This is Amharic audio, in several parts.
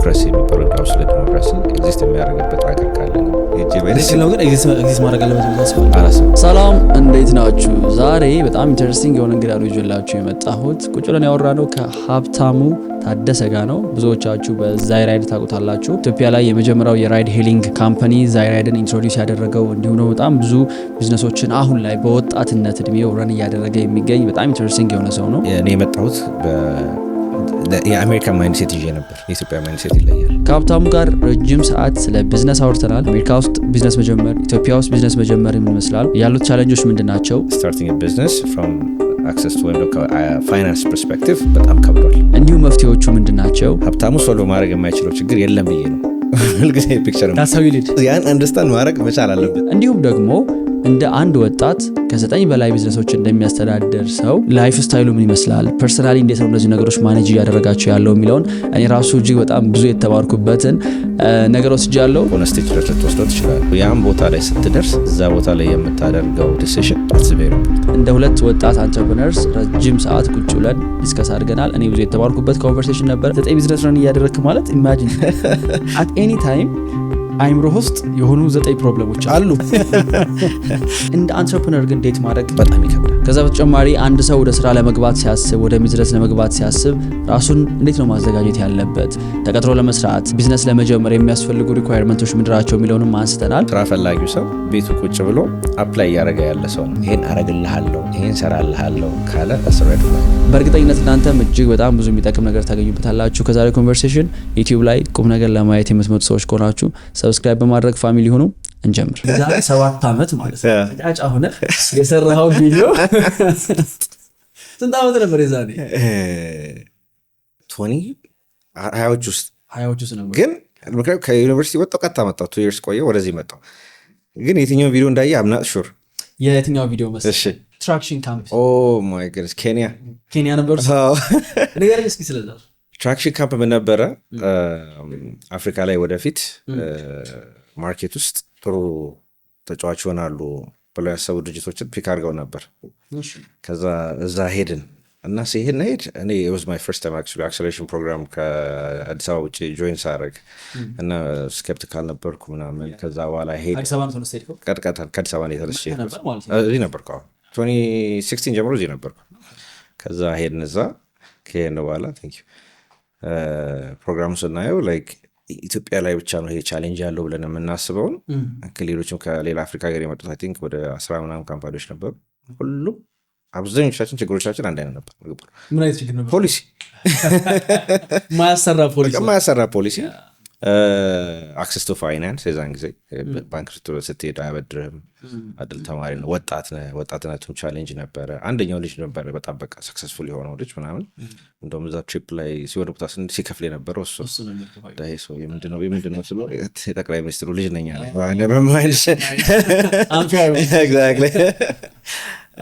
ዲሞክራሲ የሚባለው ዳውስ ለዲሞክራሲ ኤግዚስት የሚያደርግበት ሀገር ካለ ነው ሰላም እንዴት ናችሁ? ዛሬ በጣም ኢንተረስቲንግ የሆነ እንግዳ ነው ይዤላችሁ የመጣሁት። ቁጭ ብለን ያወራነው ከሀብታሙ ታደሰ ጋር ነው። ብዙዎቻችሁ በዛይራይድ ታውቁታላችሁ። ኢትዮጵያ ላይ የመጀመሪያው የራይድ ሄሊንግ ካምፓኒ ዛይራይድን ኢንትሮዲውስ ያደረገው እንዲሁም ነው በጣም ብዙ ቢዝነሶችን አሁን ላይ በወጣትነት እድሜው ረን እያደረገ የሚገኝ በጣም ኢንተረስቲንግ የሆነ ሰው ነው። እኔ የመጣሁት የአሜሪካ ማይንድሴት ይዤ ነበር። የኢትዮጵያ ማይንድሴት ይለያል። ከሀብታሙ ጋር ረጅም ሰዓት ስለ ቢዝነስ አውርተናል። አሜሪካ ውስጥ ቢዝነስ መጀመር፣ ኢትዮጵያ ውስጥ ቢዝነስ መጀመር ምን ይመስላል፣ ያሉት ቻሌንጆች ምንድን ናቸው፣ ስታርቲንግ ቢዝነስ ፍሮም አክሰስ ወይም ፋይናንስ ፐርስፔክቲቭ በጣም ከብዷል፣ እንዲሁም መፍትሄዎቹ ምንድን ናቸው። ሀብታሙ ሶልቭ ማድረግ የማይችለው ችግር የለም ብዬ ነው ሁልጊዜ ፒክቸር ያን አንደርስታንድ ማድረግ መቻል አለበት። እንዲሁም ደግሞ እንደ አንድ ወጣት ከ9 በላይ ቢዝነሶች እንደሚያስተዳድር ሰው ላይፍ ስታይሉ ምን ይመስላል፣ ፐርሰናሊ እንዴት ነው እነዚህ ነገሮች ማኔጅ እያደረጋቸው ያለው የሚለውን እኔ ራሱ እጅግ በጣም ብዙ የተማርኩበትን ነገር ወስጃለሁ። ሆነ ስቴጅ ድረስ ልትወስደው ትችላለህ። ያም ቦታ ላይ ስትደርስ እዛ ቦታ ላይ የምታደርገው ዲሲሽን እንደ ሁለት ወጣት አንትረፕረነርስ ረጅም ሰዓት ቁጭ ብለን ዲስከስ አድርገናል። እኔ ብዙ የተማርኩበት ኮንቨርሴሽን ነበር። 9 ቢዝነስ ረን እያደረግክ ማለት ኢማጂን አት ኤኒ ታይም አይምሮ ውስጥ የሆኑ 9 ፕሮብለሞች አሉ። እንደ አንትረፕረነር ግን ዴት ማድረግ በጣም ይከብዳል። ከዛ በተጨማሪ አንድ ሰው ወደ ስራ ለመግባት ሲያስብ፣ ወደ ቢዝነስ ለመግባት ሲያስብ ራሱን እንዴት ነው ማዘጋጀት ያለበት፣ ተቀጥሮ ለመስራት ቢዝነስ ለመጀመር የሚያስፈልጉ ሪኳየርመንቶች ምንድናቸው የሚለውንም አንስተናል። ስራ ፈላጊው ሰው ቤቱ ቁጭ ብሎ አፕላይ እያደረገ ያለ ሰው ነው። ይሄን አረግልሃለሁ፣ ይሄን ሰራልሃለሁ ካለ አስረዱ። በእርግጠኝነት እናንተም እጅግ በጣም ብዙ የሚጠቅም ነገር ታገኙበታላችሁ ከዛሬ ኮንቨርሴሽን። ዩቲዩብ ላይ ቁም ነገር ለማየት የምትመጡ ሰዎች ከሆናችሁ ሰብስክራይብ በማድረግ ፋሚሊ ሆኑ። እንጀምር። ዛሬ 7 ዓመት ማለት ነው ጫጫ ሆነ የሰራው ቪዲዮ ስንት ዓመት ነበር የዛኔ? 20 ውስጥ ነበር። ግን ምክንያቱም ከዩኒቨርሲቲ ወጣሁ ቀጥታ መጣሁ። 2 years ቆየሁ፣ ወደዚህ መጣሁ። ግን የትኛው ቪዲዮ እንዳየ አምና ሹር የትኛው ቪዲዮ መሰለህ? እሺ ትራክሽን ካምፕ። ኦ ማይ ጎድነስ ኬንያ ነበር። ንገረኝ እስኪ ስለዛ። ትራክሽን ካምፕ ምን ነበረ? አፍሪካ ላይ ወደፊት ማርኬት ውስጥ ጥሩ ተጫዋች ይሆናሉ ብለው ያሰቡ ድርጅቶችን ፒክ አድርገው ነበር። ከዛ እዛ ሄድን እና ሲሄድ እኔ it was my first time actually acceleration program ከአዲስ አበባ ውጭ ጆይን ሳደርግ እና ስኬፕቲካል ነበርኩ ምናምን። ከዛ በኋላ ሄድ ከአዲስ አበባ ነው የተነስቼ እዚህ ነበርኩ። 2016 ጀምሮ እዚህ ነበርኩ። ከዛ ሄድን። እዛ ከሄድን በኋላ ፕሮግራሙ ስናየው ላይክ ኢትዮጵያ ላይ ብቻ ነው ይሄ ቻሌንጅ ያለው ብለን የምናስበውን ከሌሎችም ከሌላ አፍሪካ ሀገር የመጡት አይ ቲንክ ወደ 10 ምናምን ካምፓኒዎች ነበሩ። ሁሉም አብዛኞቻችን ችግሮቻችን አንድ አይነት ነበር። ምን አይነት ችግር ነበር? ፖሊሲ ማያሰራ ፖሊሲ፣ አክሰስ ቱ ፋይናንስ። የዛን ጊዜ ባንክ ስትሄድ አያበድርህም። አድል ተማሪ ነው፣ ወጣትነቱም ቻሌንጅ ነበረ። አንደኛው ልጅ ነበረ በጣም በቃ ሰክሰስፉል የሆነው ልጅ ምናምን። እንደውም እዛ ትሪፕ ላይ ሲወደ ቦታ ሲከፍል የነበረው እሱ ሰው የምንድነው ስሎ የጠቅላይ ሚኒስትሩ ልጅ ነኝ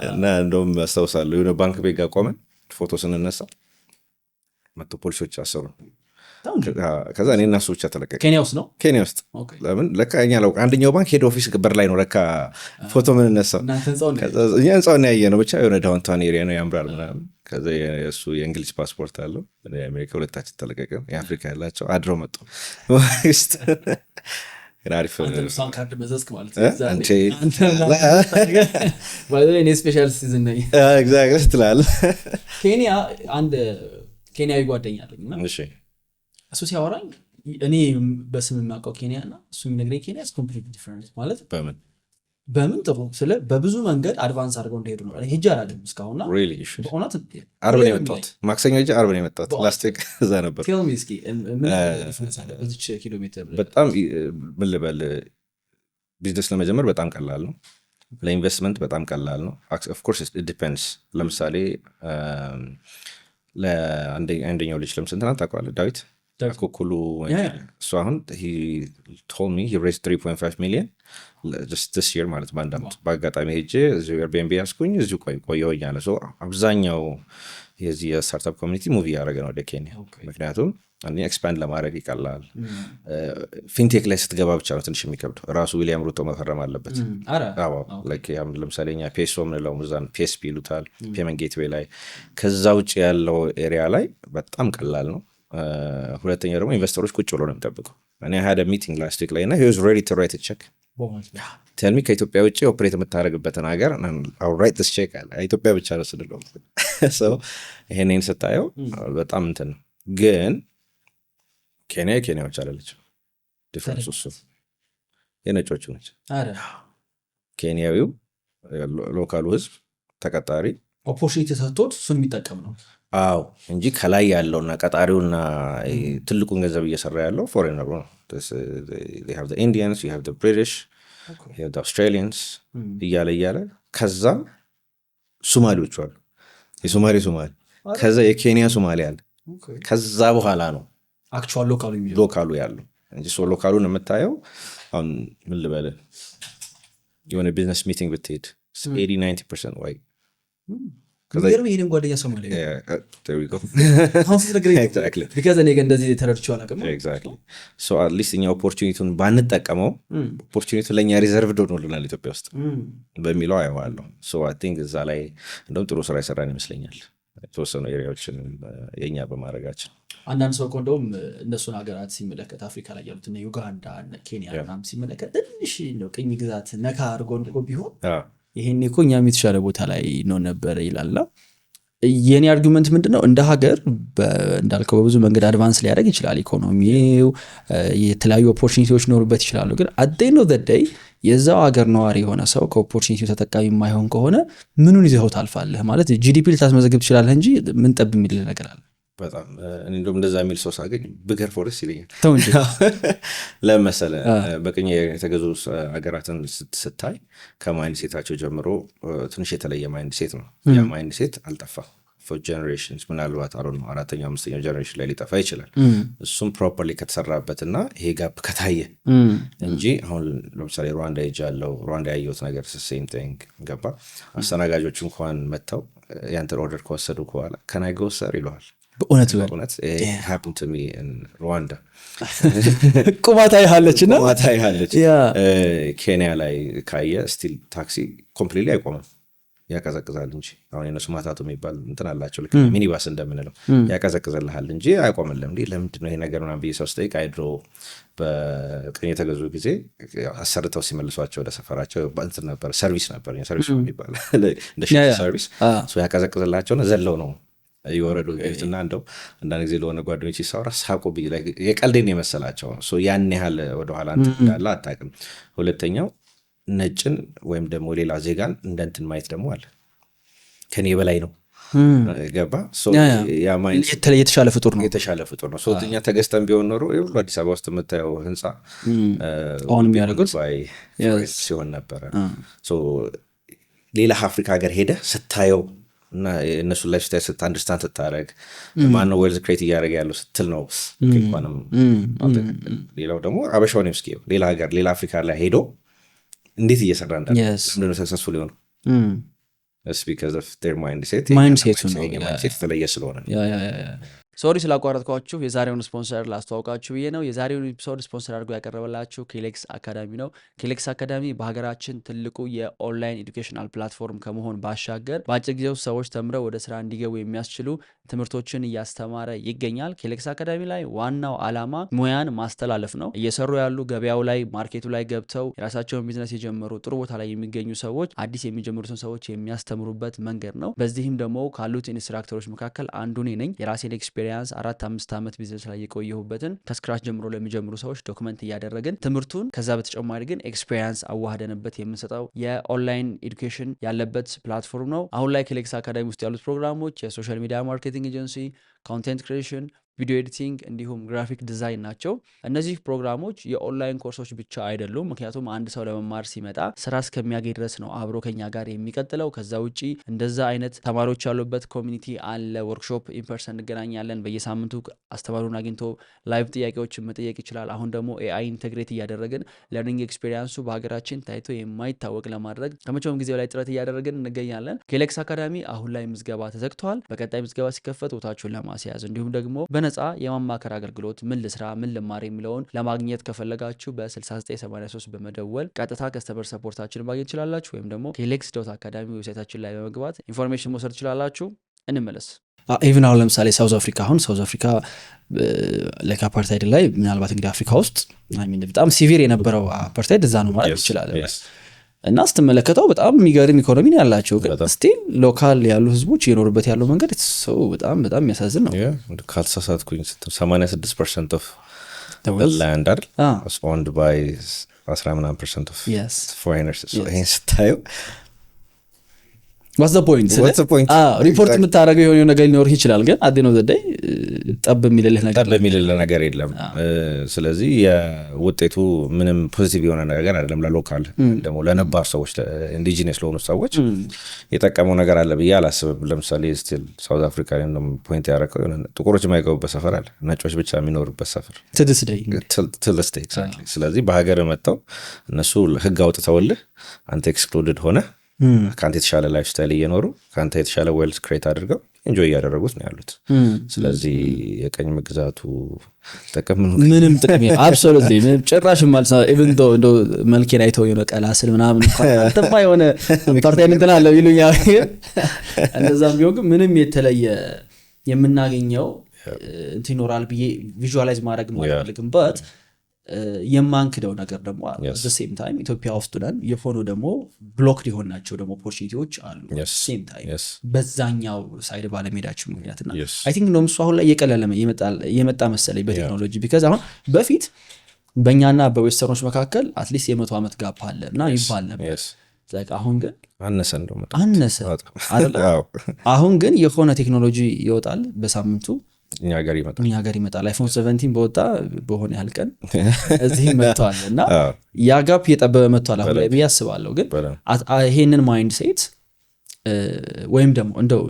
እና እንደውም አስታውሳለሁ የሆነ ባንክ ቤት ጋር ቆመን ፎቶ ስንነሳ መቶ ፖሊሶች አሰሩ። ከዛ እኔ እና እሱ ብቻ ተለቀቀ። ኬንያ ውስጥ ለምን ለካ እኛ ለው አንደኛው ባንክ ሄድ ኦፊስ በር ላይ ነው ለካ ፎቶ ምን ነሳው። እኛ ህንፃውን ያየ ነው ብቻ የሆነ ዳውንታውን ኤሪያ ነው ያምራል ምናምን። ከዛ የእሱ የእንግሊዝ ፓስፖርት አለው፣ የአሜሪካ ሁለታችን ተለቀቀ። የአፍሪካ ያላቸው አድረው መጡ ውስጥ አሪፍ ካርድ መዘዝክ ማለት ነው። ትላለህ። ኬንያ አንድ ኬንያዊ ጓደኛ አለኝ እና እሱ ሲያወራኝ እኔ በስም የማውቀው ኬንያ እና እሱ የሚነግረኝ ኬንያ ኮምፕሊት ዲፈረንት ማለት በምን ጥሩ ስለ በብዙ መንገድ አድቫንስ አድርገው እንደሄዱ ነው። ሄጄ አላለም እስካሁን። በእውነት ዓርብ ነው የመጣሁት፣ ማክሰኞ ሄጄ ዓርብ ነው የመጣሁት። ላስት ዊክ እዛ ነበር። በጣም ምን ልበል፣ ቢዝነስ ለመጀመር በጣም ቀላል ነው፣ ለኢንቨስትመንት በጣም ቀላል ነው። ኦፍኮርስ ኢት ዲፔንድስ። ለምሳሌ ለአንደኛው ልጅ ለምስንትና ታውቀዋለህ ዳዊት ኩኩሉ እሱ አሁን he told me he raised 3.5 million just this year ማለት በአንድ ዓመት። በአጋጣሚ ሄጄ እዚሁ ኤርቢኤንቢ ያስኩኝ እዚሁ ቆየሁኝ አለ። አብዛኛው የዚህ የስታርታፕ ኮሚኒቲ ሙቪ ያደረገ ነው ወደ ኬንያ። ምክንያቱም ኤክስፓንድ ለማድረግ ይቀላል። ፊንቴክ ላይ ስትገባ ብቻ ነው ትንሽ የሚከብደው። ራሱ ዊሊያም ሩቶ መፈረም አለበት። ለምሳሌ እኛ ፔሶ ምንለው እዛን ፒኤስፒ ይሉታል ፔመንት ጌትዌይ ላይ። ከዛ ውጭ ያለው ኤሪያ ላይ በጣም ቀላል ነው። ሁለተኛው ደግሞ ኢንቨስተሮች ቁጭ ብሎ ነው የሚጠብቀው። እኔ had a meeting last week ላይ እና he was ready to write a check tell me ከኢትዮጵያ ውጭ ኦፕሬት የምታደርግበትን ሀገር I'll write this check አለ። ኢትዮጵያ ብቻ ነው ስልለው ይሄንን ስታየው በጣም እንትን ነው። ግን ኬንያዎች አላለችም። ዲፍረንስ እሱ የነጮቹ ነች። ኬንያዊው ሎካሉ ህዝብ ተቀጣሪ ኦፖርቹኒቲ ተሰጥቶት እሱን የሚጠቀም ነው። አዎ እንጂ ከላይ ያለውና ቀጣሪውና ትልቁን ገንዘብ እየሰራ ያለው ፎሬነሩ ነው። they have the Indians, you have the British, you have the Australians እያለ ከዛም ሶማሌዎቹ አሉ። የሶማሌ ከዛ የኬንያ ሶማሌ አለ። ከዛ በኋላ ነው አክቹዋል ሎካሉ ያለው እንጂ ሎካሉን የምታየው አሁን ምን ልበልህ የሆነ ቢዝነስ ሚቲንግ ብትሄድ 80-90% ዋይ ከዛም ይሄንን ጓደኛ ሶማሌ because እኔ እንደዚህ ተረድቼው አላውቅም። exactly so at least እኛ ኦፖርቹኒቲውን ባንጠቀመው ኦፖርቹኒቲው ለኛ ሪዘርቭድ ሆኖልናል ኢትዮጵያ ውስጥ በሚለው አየዋለሁ። so I think እዛ ላይ እንደውም ጥሩ ስራ ይሰራን ይመስለኛል የተወሰኑ ኤሪያዎችን የኛ በማድረጋችን። አንዳንድ ሰው እንደውም እነሱን ሀገራት ሲመለከት አፍሪካ ላይ ያሉት እነ ዩጋንዳ እነ ኬንያ ምናምን ሲመለከት ትንሽ ነው ቅኝ ግዛት ነካ አድርጎ ቢሆን ይሄኔ እኮ እኛም የተሻለ ቦታ ላይ ነው ነበር ይላል። የኔ አርጊመንት ምንድነው እንደ ሀገር እንዳልከው በብዙ መንገድ አድቫንስ ሊያደርግ ይችላል ኢኮኖሚው፣ የተለያዩ ኦፖርቹኒቲዎች ኖሩበት ይችላሉ። ግን at the end of the day የዛው ሀገር ነዋሪ የሆነ ሰው ከኦፖርቹኒቲው ተጠቃሚ የማይሆን ከሆነ ምኑን ይዘው ታልፋለህ? ማለት ጂዲፒ ልታስመዘግብ ትችላለህ እንጂ ምን ጠብ የሚል ነገር አለ? በጣም እኔ እንደውም እንደዛ የሚል ሰው ሳገኝ ብገር ፎረስ ይለኛል። ተው እንጂ ለመሰለ በቅኝ የተገዙ ሀገራትን ስታይ ከማይንድ ሴታቸው ጀምሮ ትንሽ የተለየ ማይንድ ሴት ነው። ያ ማይንድ ሴት አልጠፋም for generations ምናልባት አሮ ነው አራተኛው አምስተኛው ጀነሬሽን ላይ ሊጠፋ ይችላል። እሱም ፕሮፐርሊ ከተሰራበትና ይሄ ጋፕ ከታየ እንጂ አሁን ለምሳሌ ሩዋንዳ ሄጃለሁ። ሩዋንዳ ያየሁት ነገር ሴም ቲንግ ገባ። አስተናጋጆች እንኳን መጥተው ያንተን ኦርደር ከወሰዱ በኋላ can I go sir ይለዋል። በእውነት happened to me in Rwanda ቁማታ ይሃለች ኬንያ ላይ ካየ ስቲል ታክሲ ኮምፕሊትሊ አይቆምም፣ ያቀዘቅዛል እንጂ አሁን የነሱ ማታቱ የሚባል እንትን አላቸው ልክ ሚኒባስ እንደምንለው ያቀዘቅዘልሃል እንጂ አይቆምልም። እንዲህ ለምንድነው ይሄ ነገር ምናምን ብዬ ሰው ስጠይቅ አይድሮ በቅኝ የተገዙ ጊዜ አሰርተው ሲመልሷቸው ወደ ሰፈራቸው እንትን ነበር ሰርቪስ ነበር የሚባል እንደ ሰርቪስ ያቀዘቅዝላቸው ነው ዘለው ነው የወረዱ እና እንደው አንዳንድ ጊዜ ለሆነ ጓደኞች ሲሳወራ ሳቁ የቀልዴን የመሰላቸው ያን ያህል ወደኋላ እንዳለ አታውቅም። ሁለተኛው ነጭን ወይም ደግሞ ሌላ ዜጋን እንደንትን ማየት ደግሞ አለ ከኔ በላይ ነው ገባ የተሻለ ፍጡር ነው። ሶስተኛ ተገዝተን ቢሆን ኖሮ ሁሉ አዲስ አበባ ውስጥ የምታየው ህንፃ አሁን የሚያደርጉት ሲሆን ነበረ። ሌላ አፍሪካ ሀገር ሄደ ስታየው እና እነሱ ላይፍ ስታይል አንደርስታንድ ስታደርግ ማነው ወርዝ ክሬት እያደረገ ያለው ስትል ነው እንኳንም። ሌላው ደግሞ አበሻውን ምስኪው ሌላ ሀገር ሌላ አፍሪካ ላይ ሄዶ እንዴት እየሰራ እንዳለ ምንድነው ሰክሰስፉል የሆነው because of their mindset የተለየ ስለሆነ ሶሪ ስላቋረጥኳችሁ። የዛሬውን ስፖንሰር ላስተዋውቃችሁ ብዬ ነው። የዛሬውን ኤፒሶድ ስፖንሰር አድርጎ ያቀረበላችሁ ኬሌክስ አካዳሚ ነው። ኬሌክስ አካዳሚ በሀገራችን ትልቁ የኦንላይን ኤዱኬሽናል ፕላትፎርም ከመሆን ባሻገር በአጭር ጊዜ ውስጥ ሰዎች ተምረው ወደ ስራ እንዲገቡ የሚያስችሉ ትምህርቶችን እያስተማረ ይገኛል። ኬሌክስ አካዳሚ ላይ ዋናው ዓላማ ሙያን ማስተላለፍ ነው። እየሰሩ ያሉ ገበያው ላይ ማርኬቱ ላይ ገብተው የራሳቸውን ቢዝነስ የጀመሩ ጥሩ ቦታ ላይ የሚገኙ ሰዎች አዲስ የሚጀምሩትን ሰዎች የሚያስተምሩበት መንገድ ነው። በዚህም ደግሞ ካሉት ኢንስትራክተሮች መካከል አንዱ እኔ ነኝ። የራሴን ኤክስፔሪንስ 4-5 ዓመት ቢዝነስ ላይ የቆየሁበትን ከስክራች ጀምሮ ለሚጀምሩ ሰዎች ዶክመንት እያደረግን ትምህርቱን ከዛ በተጨማሪ ግን ኤክስፔሪንስ አዋህደንበት የምንሰጠው የኦንላይን ኤዱኬሽን ያለበት ፕላትፎርም ነው። አሁን ላይ ኬሌክስ አካዳሚ ውስጥ ያሉት ፕሮግራሞች የሶሻል ሚዲያ ማርኬቲንግ ኤጀንሲ፣ ኮንቴንት ክሪኤሽን፣ ቪዲዮ ኤዲቲንግ እንዲሁም ግራፊክ ዲዛይን ናቸው። እነዚህ ፕሮግራሞች የኦንላይን ኮርሶች ብቻ አይደሉም። ምክንያቱም አንድ ሰው ለመማር ሲመጣ ስራ እስከሚያገኝ ድረስ ነው አብሮ ከኛ ጋር የሚቀጥለው። ከዛ ውጪ እንደዛ አይነት ተማሪዎች ያሉበት ኮሚኒቲ አለ። ወርክሾፕ ኢንፐርሰን እንገናኛለን። በየሳምንቱ አስተማሪውን አግኝቶ ላይቭ ጥያቄዎችን መጠየቅ ይችላል። አሁን ደግሞ ኤአይ ኢንቴግሬት እያደረግን ለርኒንግ ኤክስፔሪንሱ በሀገራችን ታይቶ የማይታወቅ ለማድረግ ከመቼውም ጊዜው ላይ ጥረት እያደረግን እንገኛለን። ኬሌክስ አካዳሚ አሁን ላይ ምዝገባ ተዘግተዋል። በቀጣይ ምዝገባ ሲከፈት ቦታችሁን ለማስያዝ እንዲሁም ደግሞ በነፃ የማማከር አገልግሎት ምን ልስራ ምን ልማር የሚለውን ለማግኘት ከፈለጋችሁ በ6983 በመደወል ቀጥታ ከስተመር ሰፖርታችን ማግኘት ትችላላችሁ። ወይም ደግሞ ኬሌክስ.አካዳሚ ዌብሳይታችን ላይ በመግባት ኢንፎርሜሽን መውሰድ ትችላላችሁ። እንመለስ። ኢቭን አሁን ለምሳሌ ሳውዝ አፍሪካ አፓርታይድ ላይ ምናልባት እንግዲህ አፍሪካ ውስጥ በጣም ሲቪር የነበረው አፓርታይድ እዛ ነው ማለት ይችላል እና ስትመለከተው በጣም የሚገርም ኢኮኖሚ ነው ያላቸው ግን ስቲል ሎካል ያሉ ህዝቦች እየኖሩበት ያለው መንገድ ሰው በጣም የሚያሳዝን ነው። ካልተሳሳትኩኝ 86% of the land is owned by 10% of foreigners. So ይሄን ስታየው what's the point? ሪፖርት የምታደርገው የሆነ ነገር ሊኖርህ ይችላል ግን አት ነው ዘዳይ ጠብ የሚልልህ ነገር የለም። ስለዚህ የውጤቱ ምንም ፖዚቲቭ የሆነ ነገር አይደለም ለሎካል ደግሞ ለነባር ሰዎች ኢንዲጂነስ ለሆኑ ሰዎች የጠቀመው ነገር አለ ብዬ አላስብም። ለምሳሌ ስቲል ሳውዝ አፍሪካ ላይ ነው ፖይንት ያደረገው የሆነ ጥቁሮች የማይገቡበት ሰፈር አለ፣ ነጮች ብቻ የሚኖሩበት ሰፈር ትልስደይ ኤግዛክትሊ። ስለዚህ በሀገር መጥተው እነሱ ህግ አውጥተውልህ አንተ ኤክስክሉድድ ሆነ ከአንተ የተሻለ ላይፍ ስታይል እየኖሩ ከአንተ የተሻለ ዌልት ክሬት አድርገው ኢንጆይ እያደረጉት ነው ያሉት። ስለዚህ የቀኝ መግዛቱ ጥቅም ምንም ጥቅም አብሶሉትሊ ጭራሽም ማለት ነው። ኢቭን ዶ መልኬን አይተው የሆነ ቀላስል ምናምን ተማ የሆነ ፓርቲያን እንትን አለ ይሉኛል። እንደዛም ቢሆን ግን ምንም የተለየ የምናገኘው እንትን ይኖራል ብዬ ቪዥዋላይዝ ማድረግ አልፈልግም። በት የማንክደው ነገር ደግሞ the same time ኢትዮጵያ ውስጥ ነን የሆኑ ደግሞ ብሎክድ የሆናቸው ደግሞ ኦፖርቹኒቲዎች አሉ same time በዛኛው ሳይድ ባለሜዳችን ምክንያትና አይ ቲንክ ነው እሱ አሁን ላይ እየቀለለ የመጣ መሰለኝ በቴክኖሎጂ ቢካዝ አሁን በፊት በእኛና በዌስተርኖች መካከል አትሊስት የ100 ዓመት ጋፕ አለ እና ይባል ነበር አሁን ግን አነሰ አይደል? አሁን ግን የሆነ ቴክኖሎጂ ይወጣል በሳምንቱ እኛ ሀገር ይመጣል። አይፎን 17 በወጣ በሆነ ያህል ቀን እዚህ መጥቷል እና ያ ጋፕ እየጠበበ መጥቷል አሁን ላይ ብዬ አስባለሁ። ግን ይሄንን ማይንድ ሴት ወይም ደግሞ እንደው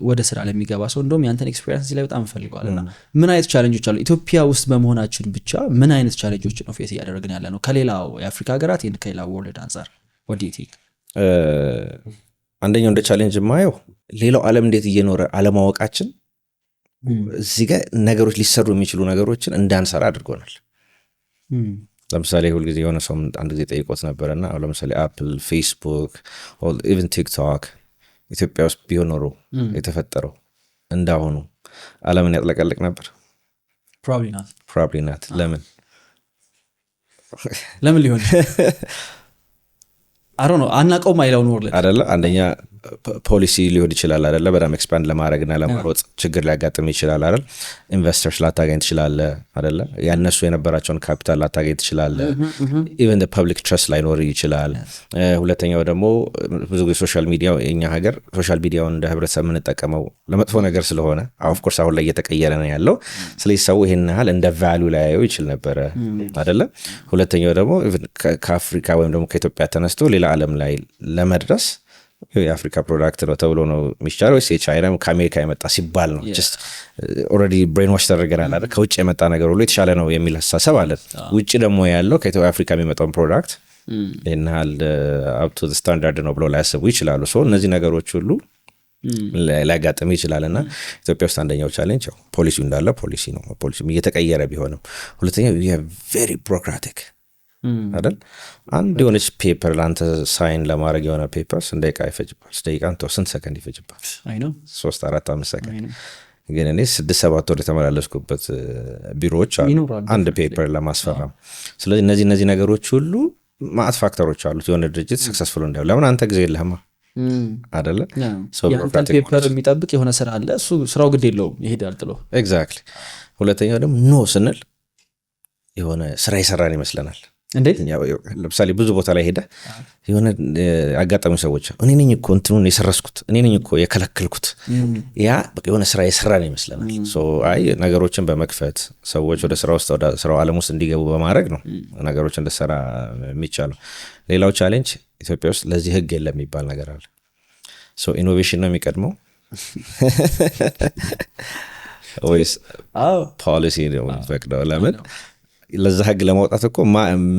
ወደ ስራ ለሚገባ ሰው እንደውም ያንተን ኤክስፒሪየንስ ላይ በጣም ፈልጓል እና ምን አይነት ቻሌንጆች አሉ ኢትዮጵያ ውስጥ በመሆናችን ብቻ ምን አይነት ቻሌንጆች ነው ፌስ እያደረግን ያለ ነው ከሌላው የአፍሪካ ሀገራት ከሌላው ወርልድ አንጻር what do you think? አንደኛው እንደ ቻሌንጅ የማየው ሌላው ዓለም እንዴት እየኖረ አለማወቃችን እዚህ ጋር ነገሮች ሊሰሩ የሚችሉ ነገሮችን እንዳንሰራ አድርጎናል። ለምሳሌ ሁልጊዜ የሆነ ሰው አንድ ጊዜ ጠይቆት ነበርና ለምሳሌ አፕል፣ ፌስቡክ፣ ኢቨን ቲክቶክ ኢትዮጵያ ውስጥ ቢሆን ኖሮ የተፈጠረው እንዳሁኑ ዓለምን ያጥለቀልቅ ነበር? ፕሮባብሊ ናት። ለምን ሊሆን አሮ ነው አናቀውም አይላውን ወርለ አይደለ? አንደኛ ፖሊሲ ሊሆን ይችላል አይደለ? በጣም ኤክስፓንድ ለማድረግና ለማሮጥ ችግር ሊያጋጥም ይችላል አይደል? ኢንቨስተርስ ላታገኝ ትችላለህ አይደለ? ያነሱ የነበራቸውን ካፒታል ላታገኝ ትችላለህ። ኢቨን the public trust ላይኖር ይችላል። ሁለተኛው ደግሞ ብዙ ጊዜ ሶሻል ሚዲያ የኛ ሀገር ሶሻል ሚዲያውን እንደ ህብረተሰብ የምንጠቀመው ለመጥፎ ነገር ስለሆነ ኦፍ ኮርስ አሁን ላይ እየተቀየረ ነው ያለው። ስለዚህ ሰው ይሄን ያህል እንደ ቫልዩ ላያየው ይችል ነበረ አይደለ? ሁለተኛው ደግሞ ከአፍሪካ ወይም ደግሞ ከኢትዮጵያ ተነስቶ ሌላ ዓለም ላይ ለመድረስ የአፍሪካ ፕሮዳክት ነው ተብሎ ነው የሚቻለው ወይስ የቻይና ከአሜሪካ የመጣ ሲባል ነው? ጀስት ኦልሬዲ ብሬን ዋሽ ተደርገናል አይደል? ከውጭ የመጣ ነገር ሁሉ የተሻለ ነው የሚል አስተሳሰብ አለ። ውጭ ደግሞ ያለው ከኢትዮጵያ አፍሪካ የሚመጣውን ፕሮዳክት ይሄን ያህል አፕ ቱ ዘ ስታንዳርድ ነው ብሎ ላያስቡ ይችላሉ። ሶ እነዚህ ነገሮች ሁሉ ሊያጋጥም ይችላልና ኢትዮጵያ ውስጥ አንደኛው ቻሌንጅ ያው ፖሊሲው እንዳለ ፖሊሲ ነው። ፖሊሲው እየተቀየረ ቢሆንም ሁለተኛው ቬሪ ቢሮክራቲክ አይደል? አንድ የሆነች ፔፐር ለአንተ ሳይን ለማድረግ የሆነ ፔፐር ስንት ደቂቃ ይፈጅባል? ደቂቃ አንተ ስንት ሰከንድ ይፈጅባል? 3 4 5 ሰከንድ። ግን እኔ 6 7 ወር የተመላለስኩበት ቢሮዎች አሉ አንድ ፔፐር ለማስፈረም። ስለዚህ እነዚህ ነገሮች ሁሉ ማዕት ፋክተሮች አሉት የሆነ ድርጅት ሰክሰስፉል እንዲያው። ለምን አንተ ጊዜ የለህማ አይደለ? ያንተን ፔፐር የሚጠብቅ የሆነ ስራ አለ፣ እሱ ስራው ግድ የለውም ይሄዳል ጥሎ። ኤግዛክትሊ። ሁለተኛው ደግሞ ኖ ስንል የሆነ ስራ ይሰራን ይመስለናል። እንዴት ለምሳሌ ብዙ ቦታ ላይ ሄደ የሆነ አጋጣሚ ሰዎች እኔ ነኝ እኮ እንትኑን የሰረስኩት እኔ ነኝ እኮ የከለከልኩት ያ በቃ የሆነ ስራ የሰራን ይመስለናል። ሶ አይ ነገሮችን በመክፈት ሰዎች ወደ ስራ ውስጥ ወደ ስራው ዓለም ውስጥ እንዲገቡ በማድረግ ነው ነገሮችን እንድሰራ የሚቻለው። ሌላው ቻሌንጅ ኢትዮጵያ ውስጥ ለዚህ ህግ የለም የሚባል ነገር አለ። ሶ ኢኖቬሽን ነው የሚቀድመው ወይስ ፖሊሲ ነው የሚፈቅደው? ለምን ለዛ ህግ ለማውጣት እኮ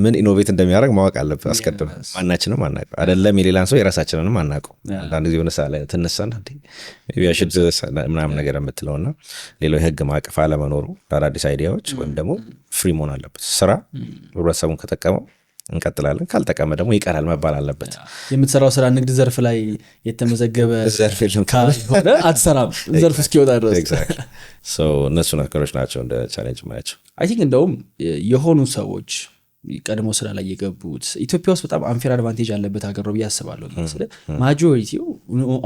ምን ኢኖቬት እንደሚያደርግ ማወቅ አለብህ አስቀድመ። ማናችንም አናውቀው አይደለም የሌላን ሰው የራሳችንንም አናውቀው። አንዳንድ ጊዜ ሆነ ሳለ ትነሳና ያሽድ ምናምን ነገር የምትለውና ሌላው የህግ ማዕቀፍ አለመኖሩ ለአዳዲስ አይዲያዎች ወይም ደግሞ ፍሪ መሆን አለበት። ስራ ህብረተሰቡን ከጠቀመው እንቀጥላለን፣ ካልጠቀመ ደግሞ ይቀራል መባል አለበት። የምትሰራው ስራ ንግድ ዘርፍ ላይ የተመዘገበ ዘርፍ የለም ካልሆነ አትሰራም ዘርፍ እስኪወጣ ድረስ። እነሱ ነገሮች ናቸው እንደ ቻሌንጅ ማያቸው። አይ ቲንክ እንደውም የሆኑ ሰዎች ቀድሞ ስራ ላይ የገቡት ኢትዮጵያ ውስጥ በጣም አንፌር አድቫንቴጅ ያለበት ሀገር ነው ብዬ አስባለሁ። ማጆሪቲው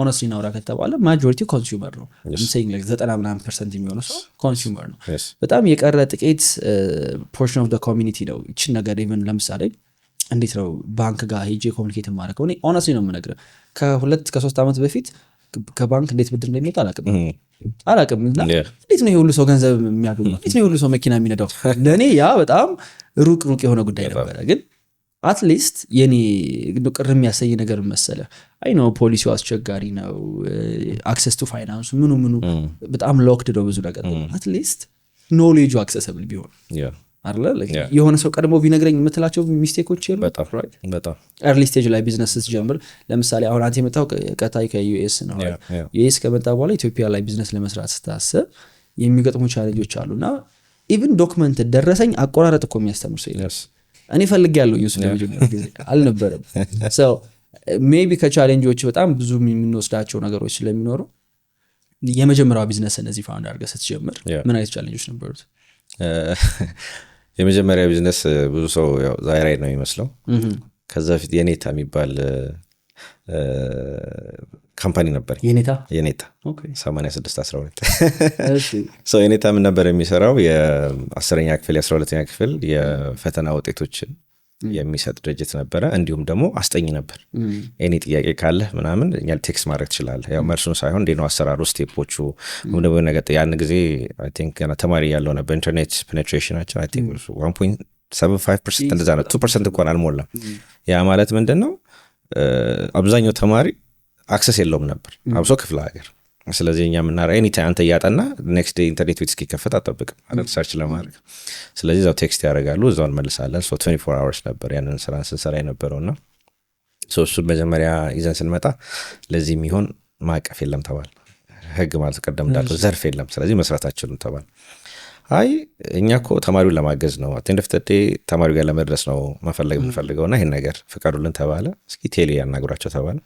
ኦነስትሊ ናውራ ከተባለ ማጆሪቲው ኮንሱመር ነው። 90% የሚሆነው ሰው ኮንሱመር ነው። በጣም የቀረ ጥቂት ፖርሽን ኦፍ ኮሚኒቲ ነው ይችን ነገር ኢቨን ለምሳሌ እንዴት ነው ባንክ ጋር ሄጄ ኮሚኒኬት ማድረገው? እኔ ኦነስትሊ ነው የምነግርህ ከ2-3 ዓመት በፊት ከባንክ እንዴት ብድር እንደሚወጣ አላቅም። እንዴት ነው የሁሉ ሰው ገንዘብ የሚያገኘው? እንዴት ነው የሁሉ ሰው መኪና የሚነዳው? ለእኔ ያ በጣም ሩቅ የሆነ ጉዳይ ነበረ። ግን አትሊስት የኔ ቅር የሚያሰይ ነገር መሰለ አይ ነው ፖሊሲው አስቸጋሪ ነው፣ አክሰስ ቱ ፋይናንሱ ምኑ በጣም ሎክድ ነው ብዙ ነገር። አትሊስት ኖሌጁ አክሰሰብል ቢሆን አለ የሆነ ሰው ቀድሞ ቢነግረኝ የምትላቸው ሚስቴኮች የሉ። በጣም ኤርሊ ስቴጅ ላይ ቢዝነስ ስትጀምር ለምሳሌ አሁን አንተ የመጣው ቀጣይ ከዩኤስ ነው። ዩኤስ ከመጣ በኋላ ኢትዮጵያ ላይ ቢዝነስ ለመስራት ስታስብ የሚገጥሙ ቻሌንጆች አሉና ኢቭን ዶክመንት ደረሰኝ አቆራረጥ እኮ የሚያስተምር ሰው የለም። እኔ ፈልግ ያለው ዩስ ለመጀመሪያ ጊዜ አልነበረም። ሰው ሜቢ ከቻሌንጆች በጣም ብዙ የምንወስዳቸው ነገሮች ስለሚኖሩ የመጀመሪያው ቢዝነስ እነዚህ ፋውንድ አድርገህ ስትጀምር ምን አይነት ቻሌንጆች ነበሩት? የመጀመሪያ ቢዝነስ ብዙ ሰው ዛይራይድ ነው የሚመስለው። ከዛ በፊት የኔታ የሚባል ካምፓኒ ነበር። የኔታ 8612 የኔታ ምን ነበር የሚሰራው? የ10ኛ ክፍል የ12ኛ ክፍል የፈተና ውጤቶችን የሚሰጥ ድርጅት ነበረ። እንዲሁም ደግሞ አስጠኝ ነበር። እኔ ጥያቄ ካለህ ምናምን እኛ ቴክስት ማድረግ ትችላለህ። ያው መልሱን ሳይሆን እንዴት ነው አሰራሩ፣ ስቴፖቹ ደግሞ ነገር ያን ጊዜ አይ ቲንክ ገና ተማሪ ያለው ነበር። ኢንተርኔት ፔኔትሬሽናቸው አይ ቲንክ 1.75% እንደዛ ነው። 2% እንኳን አልሞላም። ያ ማለት ምንድን ነው አብዛኛው ተማሪ አክሰስ የለውም ነበር፣ አብሶ ክፍለ ሀገር። ስለዚህ እኛ የምናረ ኤኒታይም አንተ እያጠና ኔክስት ዴይ ኢንተርኔት ቤት እስኪከፈት አጠብቅም ሰርች ለማድረግ። ስለዚህ እዛው ቴክስት ያደርጋሉ፣ እዛው እንመልሳለን። 24 hours ነበር ያንን ስራ ስንሰራ የነበረውና እሱን መጀመሪያ ይዘን ስንመጣ ለዚህ የሚሆን ማዕቀፍ የለም ተባል። ህግ ማለት ቀደም እንዳለው ዘርፍ የለም፣ ስለዚህ መስራት አትችሉም ተባል። አይ እኛ እኮ ተማሪውን ለማገዝ ነው፣ አቴንድ ኦፍ ዘ ዴይ ተማሪው ጋር ለመድረስ ነው መፈለግ የምንፈልገውና ይሄን ነገር ፍቀዱልን ተባለ። እስኪ ቴሌ ያናግሯቸው ተባለ።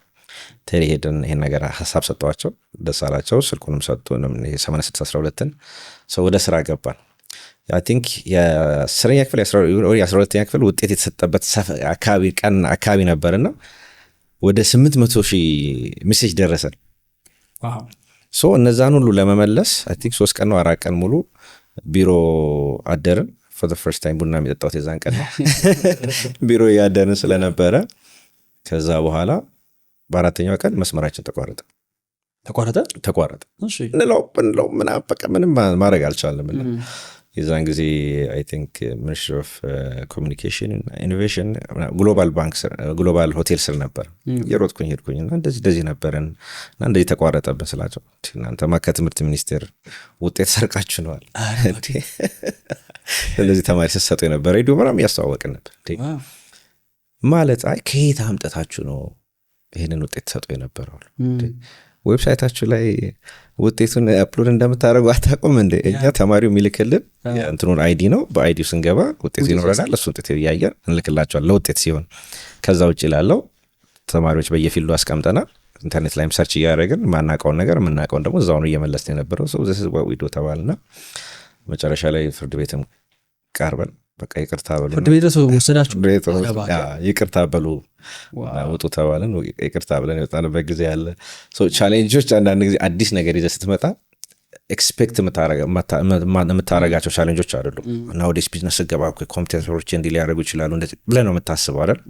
ቴሌ ሄደን ይሄን ነገር ሀሳብ ሰጠዋቸው፣ ደስ አላቸው። ስልኩንም ሰጡንም 8612ን ሰው ወደ ስራ ገባን። አይ ቲንክ የ10ኛ ክፍል የ12ኛ ክፍል ውጤት የተሰጠበት አካባቢ ነበርና ወደ 800,000 ሜሴጅ ደረሰን። ሶ እነዛን ሁሉ ለመመለስ አይ ቲንክ 3 ቀን ነው 4 ቀን ሙሉ ቢሮ አደርን። for the first time ቡና የሚጠጣሁት የዛን ቀን ነው። ቢሮ ያደርን ስለነበረ ከዛ በኋላ በአራተኛው ቀን መስመራችን ተቋረጠ። እንለው ምንም ማድረግ አልቻለም። የዛን ጊዜ አይ ቲንክ ሚኒስትሪ ኦፍ ኮሚኒኬሽን ኢኖቬሽን ግሎባል ሆቴል ስር ነበር። የሮጥኩኝ ሄድኩኝና እንደዚህ ነበረን እና እንደዚህ ተቋረጠብን ስላቸው እናንተማ ከትምህርት ሚኒስቴር ውጤት ሰርቃችሁ ነዋል እንደዚህ ተማሪ ስትሰጡ የነበረ ሬዲዮ ምናምን እያስተዋወቅን ነበር ማለት አይ ከየት አምጥታችሁ ነው ይሄንን ውጤት ሰጡ የነበረው? ዌብሳይታችሁ ላይ ውጤቱን አፕሎድ እንደምታደርጉ አታውቁም እንዴ? እኛ ተማሪው የሚልክልን እንትኑን አይዲ ነው። በአይዲው ስንገባ ውጤቱ ይኖረናል። እሱ ውጤት እያየን እንልክላቸዋል ለውጤት ሲሆን። ከዛ ውጭ ላለው ተማሪዎች በየፊልዱ አስቀምጠናል። ኢንተርኔት ላይም ሰርች እያደረግን ማናውቀውን ነገር የምናውቀውን ደግሞ እዛው ነው እየመለስን የነበረው። ሰው ዘስ ዊዶ ተባልና መጨረሻ ላይ ፍርድ ቤትም ቀርበን በቃ ይቅርታ በሉ፣ ፍርድ ቤት ድረስ ወሰዳችሁ? ይቅርታ በሉ ውጡ ተባልን። ይቅርታ ብለን የወጣንበት ጊዜ ያለ። ቻሌንጆች አንዳንድ ጊዜ አዲስ ነገር ይዘህ ስትመጣ ኤክስፔክት የምታረጋቸው ቻሌንጆች አይደሉም። እና ወደ ቢዝነስ ስገባ ኮምፒውተሮች እንዲህ ሊያደርጉ ይችላሉ ብለህ ነው የምታስበው አይደል?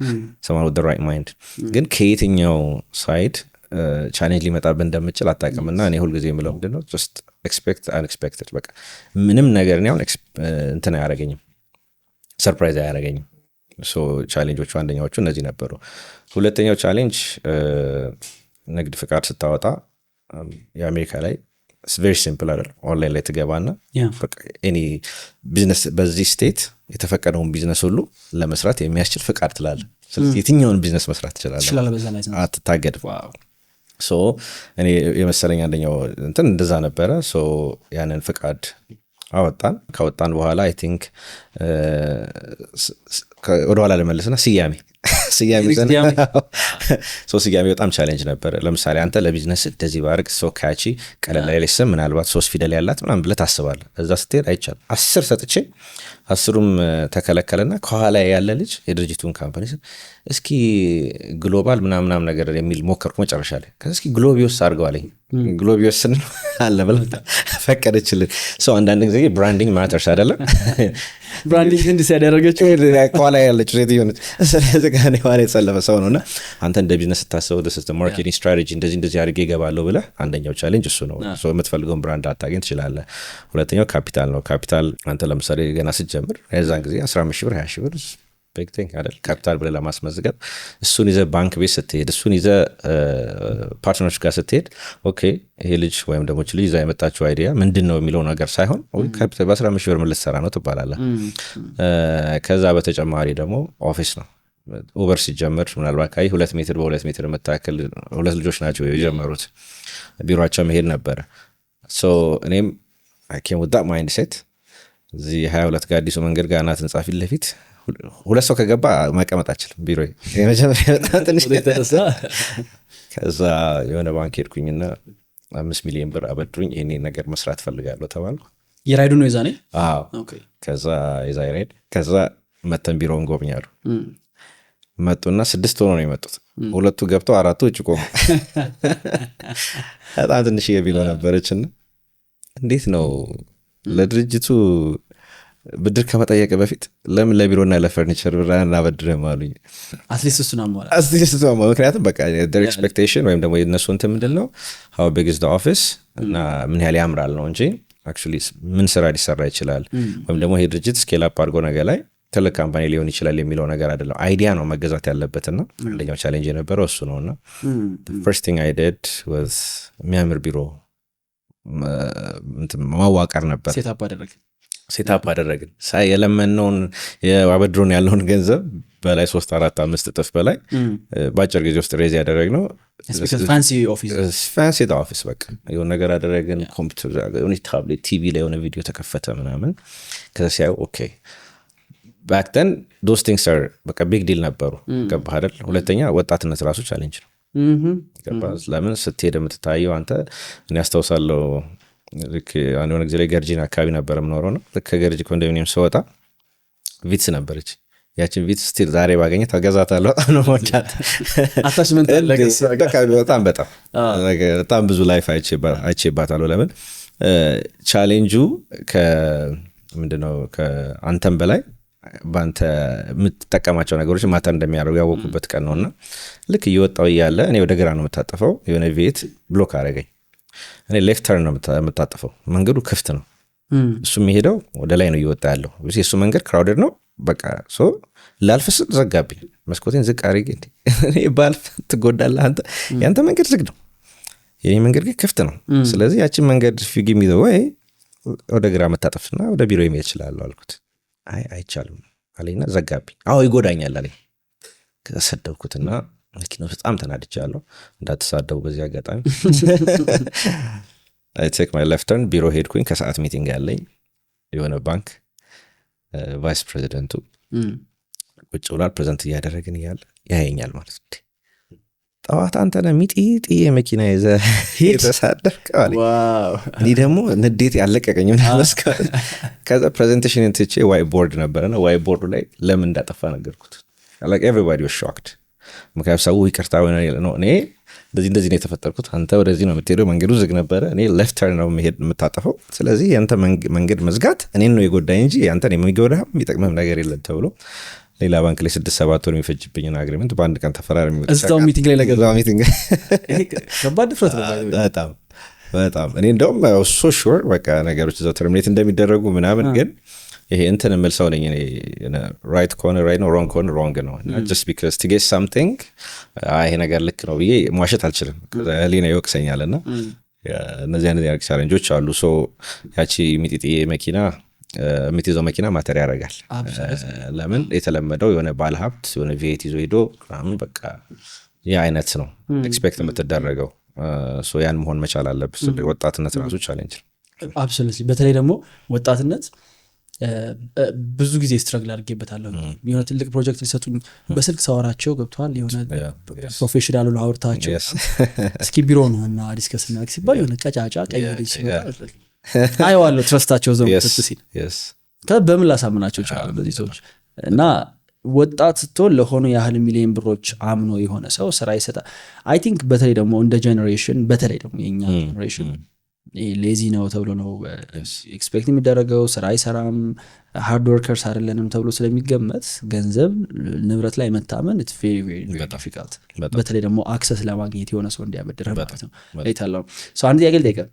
ሰማን with the right mind። ግን ከየትኛው ሳይድ ቻሌንጅ ሊመጣብህ እንደምችል አታውቅም። እና እኔ ሁልጊዜ የምለው ምንድን ነው just expect unexpected። በቃ ምንም ነገር እኔ አሁን እንትን አያደርገኝም፣ ሰርፕራይዝ አያደርገኝም። ቻሌንጆቹ አንደኛዎቹ እነዚህ ነበሩ። ሁለተኛው ቻሌንጅ ንግድ ፍቃድ ስታወጣ የአሜሪካ ላይ ቬሪ ሲምፕል አይደል? ኦንላይን ላይ ትገባና ኤኒ ቢዝነስ በዚህ ስቴት የተፈቀደውን ቢዝነስ ሁሉ ለመስራት የሚያስችል ፍቃድ ትላለህ። ስለዚህ የትኛውን ቢዝነስ መስራት ትችላለህ፣ አትታገድም። እኔ የመሰለኝ አንደኛው እንትን እንደዛ ነበረ። ያንን ፍቃድ አወጣን። ከወጣን በኋላ አይ ቲንክ ወደኋላ ልመልስና ስያሜ በጣም ቻሌንጅ ነበረ። ለምሳሌ አንተ ለቢዝነስ እንደዚህ ባርግ ሰው ካቺ ቀለል ያለ ስም ምናልባት 3 ፊደል ያላት ምናምን ብለህ ታስባለህ። እዛ ስትሄድ አይቻልም። 10 ሰጥቼ 10ሩም ተከለከለና ከኋላ ያለ ልጅ የድርጅቱን ካምፓኒ እስኪ ግሎባል ምናምናም ነገር የሚል ሞከርኩ መጨረሻ ላይ። ከዛ እስኪ ግሎቢዮስ አድርገው አለኝ። ግሎቢዮስ ስንል አለ ብላ ፈቀደችልን። ሰው አንዳንድ ጊዜ ብራንዲንግ ማተርስ አይደለም። ብራንዲንግ እንዲህ ሲያደረገችው ከኋላ ያለችው ሴት ሆነች። ስለዚህ ጋር ኋላ የተሰለፈ ሰው ነውና አንተ እንደ ቢዝነስ ስታስበው ሲስተም ማርኬቲንግ ስትራቴጂ እንደዚህ አድርጌ እገባለሁ ብለህ አንደኛው ቻሌንጅ እሱ ነው። የምትፈልገውን ብራንድ አታገኝ ትችላለህ። ሁለተኛው ካፒታል ነው። ካፒታል አንተ ለምሳሌ ገና ስትጀምር የዛን ጊዜ 15 ሺህ ብር 20 ሺህ ብር ቢግ ቲንግ አይደል? ካፒታል ብለህ ለማስመዝገብ እሱን ይዘህ ባንክ ቤት ስትሄድ፣ እሱን ይዘህ ፓርትነሮች ጋር ስትሄድ ኦኬ ይሄ ልጅ ወይም ደግሞ ልጅ ይዛ የመጣችው አይዲያ ምንድን ነው የሚለው ነገር ሳይሆን ካፒታል በ15 ሺህ ብር ምን ልትሰራ ነው ትባላለህ። ከዛ በተጨማሪ ደግሞ ኦፊስ ነው። ኡበር ሲጀምር ምናልባት ካይ 2 ሜትር በ2 ሜትር የምታክል 2 ልጆች ናቸው የጀመሩት። ቢሮቸው መሄድ ነበረ። እኔም አይ ኬም ዊዝ ዛት ማይንድ ሴት እዚህ 22 ጋር አዲሱ መንገድ ጋር እናት ህንጻ ፊት ለፊት 2 ሰው ከገባ መቀመጥ አልችልም። ቢሮ የመጀመሪያ በጣም ትንሽ ከዛ የሆነ ባንክ ሄድኩኝና 5 ሚሊዮን ብር አበድሩኝ ይሄን ነገር መስራት ፈልጋለሁ ተባልኩ። የራይዱ ነው የዛኔ? ኦኬ። ከዛ የዛ ራይድ ከዛ መተን ቢሮውን ጎብኛሉ። መጡና 6 ሆኖ ነው የመጡት። 2 ገብተው 4 ውጭ ቆሙ። በጣም ትንሽ የቢሮ ነበረችና እንዴት ነው ለድርጅቱ ብድር ከመጠየቅ በፊት ለምን ለቢሮና ለፈርኒቸር ብር እናበድርም አሉኝ። አትሊስት እሱን አሟላ። ምክንያቱም በቃ their expectation ወይም ደግሞ የእነሱ እንትን ምንድን ነው how big is the office እና ምን ያህል ያምራል ነው እንጂ actually ምን ስራ ሊሰራ ይችላል ወይም ደግሞ ይሄ ድርጅት ስኬል አፕ አድርጎ ነገ ላይ ትልቅ ካምፓኒ ሊሆን ይችላል የሚለው ነገር አይደለም። አይዲያ ነው መገዛት ያለበትና አንደኛው ቻሌንጅ የነበረው እሱ ነውና first thing I did was የሚያምር ቢሮ ማዋቀር ነበር። ሴታፕ አደረግን። ሳይ የለመነውን የአበድሮን ያለውን ገንዘብ በላይ 3 4 5 እጥፍ በላይ በአጭር ጊዜ ውስጥ ሬዝ ያደረግነው ፋንሲ ኦፊስ። በቃ የሆነ ነገር አደረግን። ኮምፒውተር የሆነ ታብሌት ቲቪ ላይ የሆነ ቪዲዮ ተከፈተ ምናምን። ከዛ ሲያዩ ኦኬ ባክ ደን ዶስ ቲንግስ አር በቃ ቢግ ዲል ነበሩ። ገባህ አይደል? ሁለተኛ ወጣትነት ራሱ ቻሌንጅ ነው። ለምን ስትሄድ የምትታየው አንተ እኔ አስታውሳለሁ ልክ የሆነ ጊዜ ላይ ገርጂን አካባቢ ነበር የምኖረው ነው። ልክ ከገርጂ ኮንዶሚኒየም ስወጣ ቪትስ ነበረች። ያችን ቪትስ ስቲል ዛሬ ባገኘት አገዛታለሁ። በጣም ነው የምወዳት። አታችመንት በጣም ብዙ ላይፍ አይቼባታለሁ። ለምን ቻሌንጁ ምንድነው ከአንተም በላይ በአንተ የምትጠቀማቸው ነገሮች ማታ እንደሚያደርጉ ያወቁበት ቀን ነውና ልክ እየወጣው እያለ እኔ ወደ ግራ ነው የምታጠፈው። የሆነ ቤት ብሎክ አደረገኝ። እኔ ሌፍት ተርን ነው የምታጠፈው። መንገዱ ክፍት ነው። እሱ የሚሄደው ወደ ላይ ነው እየወጣ ያለው። እሱ መንገድ ክራውደድ ነው። በቃ ላልፍ ስል ዘጋብኝ። መስኮቴን ዝቅ አድርጌ እኔ ባልፍ ትጎዳለህ አንተ፣ ያንተ መንገድ ዝግ ነው፣ የኔ መንገድ ግን ክፍት ነው። ስለዚህ ያችን መንገድ ፊግ የሚዘው ወይ ወደ ግራ መታጠፍና ወደ ቢሮ የሚሄድ ይችላል አልኩት። አይቻልም አለኝና ዘጋብኝ። አዎ ይጎዳኛል አለኝ። ከሰደብኩትና መኪናው በጣም ተናድቻለሁ። እንዳትሳደቡ በዚህ አጋጣሚ። I take my left turn ቢሮ ሄድኩኝ። ከሰዓት ሚቲንግ ያለኝ የሆነ ባንክ ቫይስ ፕሬዚደንቱ ቁጭ ብሏል። ፕሬዘንት እያደረግን እያለ ያየኛል ማለት ነው። ጠዋት አንተ ነህ ሚጢጥዬ መኪና ይዘህ የተሳደብክ አለኝ። እኔ ደግሞ ንዴት ያለቀቀኝ ምናምን። ከዛ ፕሬዘንቴሽን ትቼ ዋይት ቦርድ ነበረና ዋይት ቦርዱ ላይ ለምን እንዳጠፋ ነገርኩት። like everybody was shocked። ምክንያቱም ሰው ይቅርታ ሆነ ነው እኔ እንደዚህ ነው የተፈጠርኩት፣ አንተ ወደዚህ ነው የምትሄደው፣ መንገዱ ዝግ ነበረ፣ እኔ ሌፍት ተርን ነው የምታጠፈው፣ ስለዚህ ያንተ መንገድ መዝጋት እኔን ነው የጎዳኝ እንጂ ያንተን የሚጎዳ የሚጠቅምም ነገር የለም ተብሎ ሌላ ባንክ ላይ 6-7 ወር የሚፈጅብኝን አግሪመንት በአንድ ቀን ተፈራርሚ እዛው ሚቲንግ ላይ ነገር ሚቲንግ ከባድ ድፍረት ነው በጣም እኔ እንደውም ሶ ሹር በቃ ነገሮች እዛው ተርሚኔት እንደሚደረጉ ምናምን። ግን ይሄ እንትን የምል ሰው ነኝ እኔ ራይት ከሆነ ራይት ነው፣ ሮንግ ከሆነ ሮንግ ነው። just because to get something ይሄ ነገር ልክ ነው ብዬ መዋሸት አልችልም። ህሊና ይወቅሰኛልና እነዚህ አይነት ቻሌንጆች አሉ። ሶ ያቺ ሚጢጢ መኪና የምትይዘው መኪና ማተር ያደርጋል። ለምን የተለመደው የሆነ ባለ ሀብት የሆነ ቪኤት ይዞ ሄዶ ምናምን በቃ ያ አይነት ነው ኤክስፔክት የምትደረገው። ያን መሆን መቻል አለብህ። ወጣትነት ራሱ ቻሌንጅ ነው። አብሶሉትሊ በተለይ ደግሞ ወጣትነት ብዙ ጊዜ ስትረግል አድርጌበታለሁ። የሆነ ትልቅ ፕሮጀክት ሊሰጡኝ በስልክ ሳወራቸው ገብተዋል የሆነ ፕሮፌሽናሉ አውርታቸው እስኪ ቢሮ ነው እና ዲስከስ እናድርግ ሲባል የሆነ ቀጫጫ ቀይ ልጅ አየዋለሁ ትረስታቸው ዘው ሲል በምን ላሳምናቸው ይችላሉ በዚህ ሰዎች እና ወጣት ስትሆን ለሆኑ ያህል ሚሊዮን ብሮች አምኖ የሆነ ሰው ስራ ይሰጣል። አይ ቲንክ በተለይ ደግሞ እንደ ጀኔሬሽን በተለይ ደግሞ የኛ ጀኔሬሽን ሌዚ ነው ተብሎ ነው ኤክስፔክት የሚደረገው። ስራ አይሰራም፣ ሃርድ ወርከርስ አይደለንም ተብሎ ስለሚገመት ገንዘብ ንብረት ላይ መታመን ኢትስ ቬሪ ቬሪ ዲፊካልት። በተለይ ደግሞ አክሰስ ለማግኘት የሆነ ሰው እንዲያበድርህ ማለት ነው። አይታለው ሰው አንድ ጥያቄ ልጠይቅህ።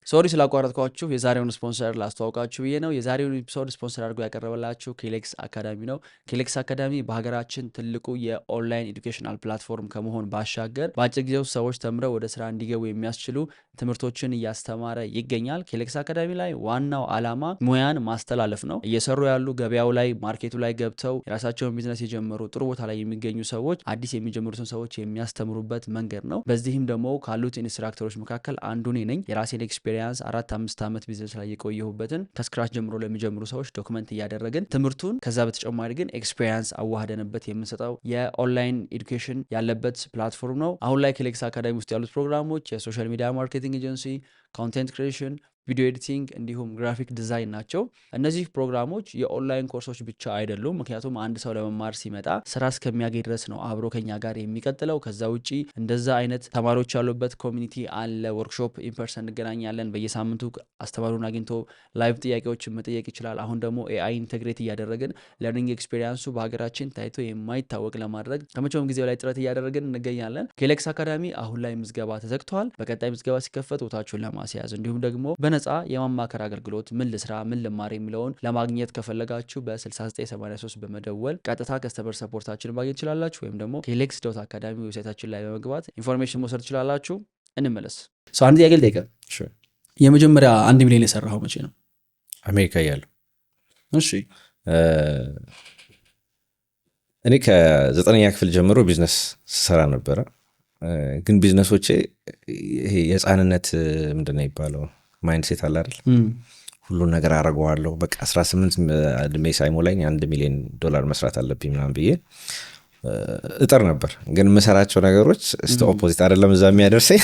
ሶሪ ስላቋረጥኳችሁ። የዛሬውን ስፖንሰር ላስተዋውቃችሁ ብዬ ነው። የዛሬውን ኤፒሶድ ስፖንሰር አድርጎ ያቀረበላችሁ ኬሌክስ አካዳሚ ነው። ኬሌክስ አካዳሚ በሀገራችን ትልቁ የኦንላይን ኤዱኬሽናል ፕላትፎርም ከመሆን ባሻገር በአጭር ጊዜ ውስጥ ሰዎች ተምረው ወደ ስራ እንዲገቡ የሚያስችሉ ትምህርቶችን እያስተማረ ይገኛል። ኬሌክስ አካዳሚ ላይ ዋናው ዓላማ ሙያን ማስተላለፍ ነው። እየሰሩ ያሉ ገበያው ላይ ማርኬቱ ላይ ገብተው የራሳቸውን ቢዝነስ የጀመሩ ጥሩ ቦታ ላይ የሚገኙ ሰዎች አዲስ የሚጀምሩትን ሰዎች የሚያስተምሩበት መንገድ ነው። በዚህም ደግሞ ካሉት ኢንስትራክተሮች መካከል አንዱ እኔ ነኝ። የራሴን ኤክስፔሪንስ 4-5 ዓመት ቢዝነስ ላይ የቆየሁበትን ከስክራች ጀምሮ ለሚጀምሩ ሰዎች ዶክመንት እያደረግን ትምህርቱን ከዛ በተጨማሪ ግን ኤክስፔሪንስ አዋህደንበት የምንሰጠው የኦንላይን ኤዱኬሽን ያለበት ፕላትፎርም ነው። አሁን ላይ ኬሌክስ አካዳሚ ውስጥ ያሉት ፕሮግራሞች የሶሻል ሚዲያ ማርኬቲንግ ኤጀንሲ፣ ኮንቴንት ክሪኤሽን፣ ቪዲዮ ኤዲቲንግ እንዲሁም ግራፊክ ዲዛይን ናቸው። እነዚህ ፕሮግራሞች የኦንላይን ኮርሶች ብቻ አይደሉም። ምክንያቱም አንድ ሰው ለመማር ሲመጣ ስራ እስከሚያገኝ ድረስ ነው አብሮ ከኛ ጋር የሚቀጥለው። ከዛ ውጪ እንደዛ አይነት ተማሪዎች ያሉበት ኮሚኒቲ አለ። ወርክሾፕ ኢንፐርሰን እንገናኛለን። በየሳምንቱ አስተማሪውን አግኝቶ ላይቭ ጥያቄዎችን መጠየቅ ይችላል። አሁን ደግሞ ኤአይ ኢንቴግሬት እያደረግን ለርኒንግ ኤክስፔሪንሱ በሀገራችን ታይቶ የማይታወቅ ለማድረግ ከመቼውም ጊዜው ላይ ጥረት እያደረግን እንገኛለን። ኬሌክስ አካዳሚ አሁን ላይ ምዝገባ ተዘግተዋል። በቀጣይ ምዝገባ ሲከፈት ቦታችሁን ለማስያዝ እንዲሁም ደግሞ በነጻ የማማከር አገልግሎት ምን ልስራ ምን ልማር የሚለውን ለማግኘት ከፈለጋችሁ በ6983 በመደወል ቀጥታ ከስተመር ሰፖርታችን ማግኘት ትችላላችሁ። ወይም ደግሞ ኬሌክስ ዶት አካዳሚ ዌብሳይታችን ላይ በመግባት ኢንፎርሜሽን መውሰድ ትችላላችሁ። እንመለስ። አንድ ጥያቄ ልጠይቅህ። የመጀመሪያ 1 ሚሊዮን የሰራኸው መቼ ነው? አሜሪካ እያለሁ። እሺ እኔ ከ9ኛ ክፍል ጀምሮ ቢዝነስ ስሰራ ነበረ። ግን ቢዝነሶቼ ይሄ የህፃንነት ምንድነው ይባለው ማይንድሴት አለ አይደል? ሁሉን ነገር አረገዋለሁ በቃ 18 እድሜ ሳይሞላኝ $1 ሚሊዮን መስራት አለብኝ ምናምን ብዬ እጥር ነበር። ግን የምሰራቸው ነገሮች እስቲ ኦፖዚት አይደለም። እዛ የሚያደርሰኝ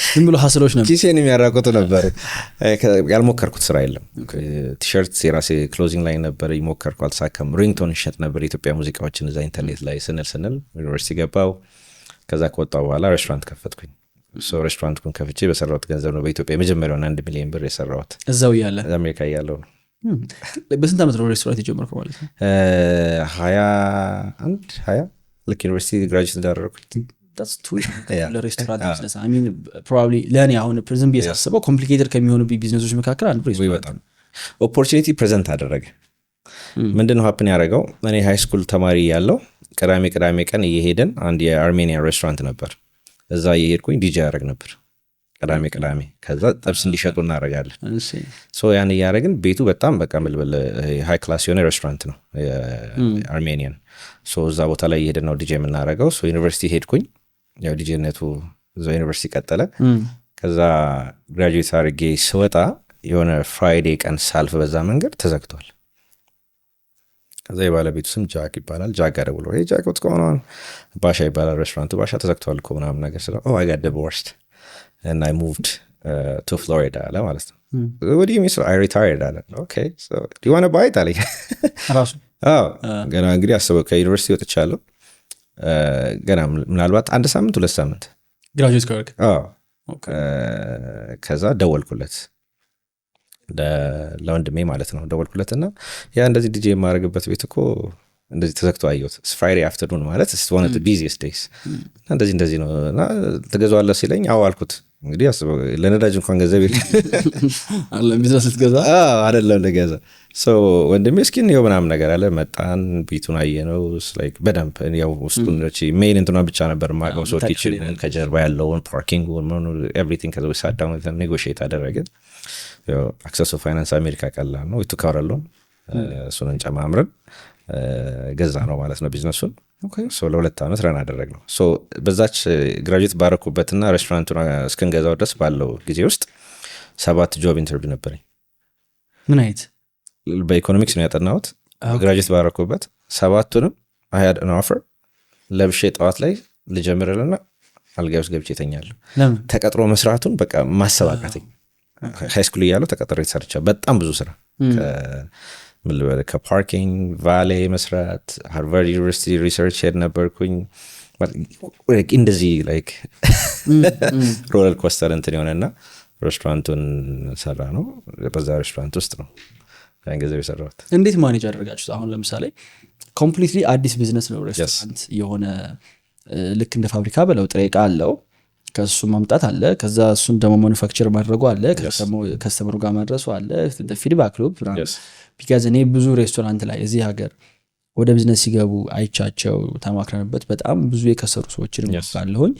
ዝም ብሎ ሀስሎች ነበር፣ ኪሴን የሚያራቁቱ ነበር። ያልሞከርኩት ስራ የለም። ቲሸርት የራሴ ክሎዚንግ ላይ ነበር ይሞከርኩ፣ አልተሳካም። ሪንግቶን ይሸጥ ነበር የኢትዮጵያ ሙዚቃዎችን እዛ ኢንተርኔት ላይ ስንል ዩኒቨርሲቲ ገባው። ከዛ ከወጣው በኋላ ሬስቶራንት ከፈትኩኝ። ሬስቶራንቱን ከፍቼ በሰራሁት ገንዘብ ነው በኢትዮጵያ የመጀመሪያውን $1 ሚሊዮን የሰራሁት። እዛው እያለ አሜሪካ እያለሁ ነው። በስንት ዓመት ነው ሬስቶራንት የጀመርከው ማለት ነው? 20 ልክ ዩኒቨርሲቲ ግራጁዌት እንዳደረኩኝ። ለሬስቶራንት ቢዝነስ ፕሮባብሊ ለእኔ አሁን ዝም ብዬ ሳስበው ኮምፕሊኬትድ ከሚሆኑ ቢዝነሶች መካከል አንዱ ሬስቶራንት ነው። ኦፖርቹኒቲ ፕሬዘንት አደረገ። ምንድነው ሀፕን ያደረገው? እኔ ሃይ ስኩል ተማሪ ያለው ቅዳሜ ቀን እየሄደን አንድ የአርሜኒያን ሬስቶራንት ነበር። እዛ እየሄድኩኝ ዲጄ ያደረግ ነበር ቅዳሜ። ከዛ ጥብስ እንዲሸጡ እናደርጋለን። ያን እያደረግን ቤቱ በጣም በቃ ምልበል ሃይ ክላስ የሆነ ሬስቶራንት ነው አርሜኒያን። እዛ ቦታ ላይ እየሄድን ነው ዲጄ የምናደርገው። ዩኒቨርሲቲ ሄድኩኝ። ያው ዲጄነቱ እዛ ዩኒቨርሲቲ ቀጠለ። ከዛ ግራጁዌት አድርጌ ስወጣ የሆነ ፍራይዴ ቀን ሳልፍ በዛ መንገድ ተዘግቷል። ከዛ የባለቤቱ ስም ጃክ ይባላል። ጃክ ጋር ደውሎ ጃክ ወጥ ከሆነ ባሻ ይባላል ሬስቶራንቱ። ባሻ ተዘግቷል እኮ ምናምን ነገር ስለ I got divorced and I moved to Florida አለ ማለት ነው። what do you mean? So I retired አለ። okay so do you want to buy it አለኝ ራሱ። ገና እንግዲህ አስበው ከዩኒቨርሲቲ ወጥቻለሁ። ገና ምናልባት 1 ሳምንት 2 ሳምንት ግራጁዌት ካደረክ። ከዛ ደወልኩለት ለወንድሜ ማለት ነው። ደወልኩለትና ያ እንደዚህ ዲጄ የማደርግበት ቤት እኮ እንደዚህ ተዘግቶ አየሁት። ፍራይዴ አፍተርኑን ማለት one of the busiest days እና እንደዚህ ነው እና ትገዛዋለህ ሲለኝ አዎ አልኩት። እንግዲህ አስበው ለነዳጅ እንኳን ገንዘብ አለ ቢዝነስ ልትገዛ አይደለም ልገዛ። ወንድሜ እስኪ ነው ምናምን ነገር አለ። መጣን፣ ቤቱን አየነው። ላይክ በደንብ ያው ውስጡን ሜን እንትኗ ብቻ ነበር የማውቀው። ሶ ኪችን ከጀርባ ያለውን ፓርኪንግ ኤቭሪቲንግ ከዛ ሳዳውን ኔጎሽየት አደረግን። አክሰስ ኦፍ ፋይናንስ አሜሪካ ቀላል ነው። ይቱካራለው እሱን እንጨማምረን ገዛ ነው ማለት ነው ቢዝነሱን። ለ2 ዓመት ረን አደረግ ነው። በዛች ግራጁዌት ባረኩበትና ሬስቶራንቱን እስክንገዛው ድረስ ባለው ጊዜ ውስጥ 7 ጆብ ኢንተርቪው ነበረኝ። ምን አይነት? በኢኮኖሚክስ ነው ያጠናሁት። ግራጁዌት ባረኩበት 7ቱንም I had an offer ለብሼ ጠዋት ላይ ልጀምርልና አልጋ ውስጥ ገብቼ እተኛለሁ። ተቀጥሮ መስራቱን በቃ ማሰባቃተኝ። ሃይስኩል እያለሁ ተቀጥሮ የተሰርቻ በጣም ብዙ ስራ ከፓርኪንግ ቫሌ መስራት፣ ሃርቫርድ ዩኒቨርሲቲ ሪሰርች ሄድ ነበርኩኝ። እንደዚህ ላይክ ሮለር ኮስተር እንትን የሆነና ሬስቶራንቱን ሰራ ነው። በዛ ሬስቶራንት ውስጥ ነው ያን ጊዜ የሰራሁት። እንዴት ማኔጅ አደረጋችሁት? አሁን ለምሳሌ ኮምፕሊትሊ አዲስ ቢዝነስ ነው ሬስቶራንት የሆነ ልክ እንደ ፋብሪካ በለው ጥሬ ዕቃ አለው፣ ከሱ ማምጣት አለ፣ ከዛ እሱን ደግሞ ማኑፋክቸር ማድረጉ አለ፣ ከስተመሩ ጋር ማድረሱ አለ፣ ፊድባክ ሉፕ ቢካዝ እኔ ብዙ ሬስቶራንት ላይ እዚህ ሀገር ወደ ቢዝነስ ሲገቡ አይቻቸው ተማክረንበት በጣም ብዙ የከሰሩ ሰዎችን አለሁኝ።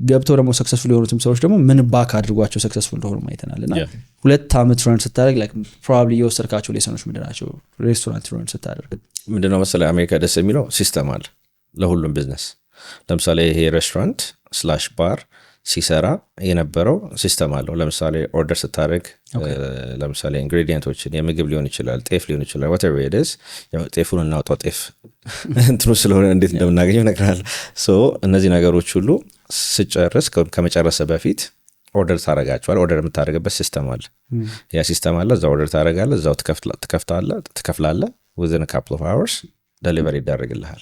ገብተው ደግሞ ሰክሰስፉል የሆኑትም ሰዎች ደግሞ ምን ባክ አድርጓቸው ሰክሰስፉል እንደሆኑ ማይተናል። እና 2 ዓመት ረን ስታደርግ ፕሮባብሊ የወሰድካቸው ሌሰኖች ምንድናቸው? ሬስቶራንት ረን ስታደርግ ምንድነው መሰለህ አሜሪካ ደስ የሚለው ሲስተም አለ ለሁሉም ቢዝነስ። ለምሳሌ ይሄ ሬስቶራንት ስላሽ ባር ሲሰራ የነበረው ሲስተም አለው። ለምሳሌ ኦርደር ስታደርግ ለምሳሌ ኢንግሬዲየንቶችን የምግብ ሊሆን ይችላል፣ ጤፍ ሊሆን ይችላል፣ whatever it is ጤፉን እናውጣው፣ ጤፍ እንትኑ ስለሆነ እንዴት እንደምናገኘው እነግርሃለሁ። ሶ እነዚህ ነገሮች ሁሉ ስጨርስ ከመጨረሰ በፊት ኦርደር ታደርጋቸዋል። ኦርደር የምታደርግበት ሲስተም አለ። ያ ሲስተም አለ። እዛ ኦርደር ታደርጋለህ፣ እዛው ትከፍላለህ። within a couple of hours ደሊቨሪ ይደረግልሃል።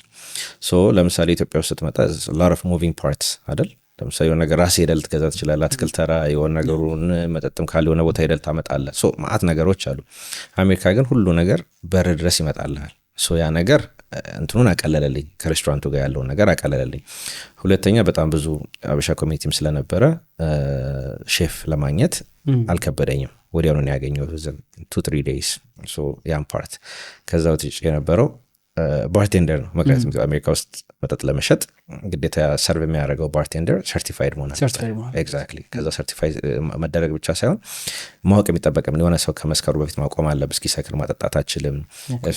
ሶ ለምሳሌ ኢትዮጵያ ውስጥ ስትመጣ lot of moving parts አይደል? ለምሳሌ የሆነ ነገር ራስህ ሄደህ ልትገዛ ትችላለህ። አትክልት ተራ የሆነ ነገሩን መጠጥም ካለ የሆነ ቦታ ሄደህ ታመጣለህ። ሶ ማአት ነገሮች አሉ። አሜሪካ ግን ሁሉ ነገር በር ድረስ ይመጣልሃል። ሶ ያ ነገር እንትኑን አቀለለልኝ፣ ከሬስቶራንቱ ጋር ያለውን ነገር አቀለለልኝ። ሁለተኛ በጣም ብዙ አበሻ ኮሚኒቲም ስለነበረ ሼፍ ለማግኘት አልከበደኝም። ወዲያውኑ ነው ያገኘሁት 2-3 days። ሶ ያን ፓርት ከዛ ውጭ የነበረው ባርቴንደር ነው። ምክንያቱም አሜሪካ ውስጥ መጠጥ ለመሸጥ ግዴታ ሰርቭ የሚያደርገው ባርቴንደር ሰርቲፋይድ መሆን አለበት። ኤግዛክትሊ። ከዛ ሰርቲፋይድ መደረግ ብቻ ሳይሆን ማወቅ የሚጠበቅም የሆነ ሰው ከመስከሩ በፊት ማቆም አለበት። እስኪሰክር ማጠጣት አችልም።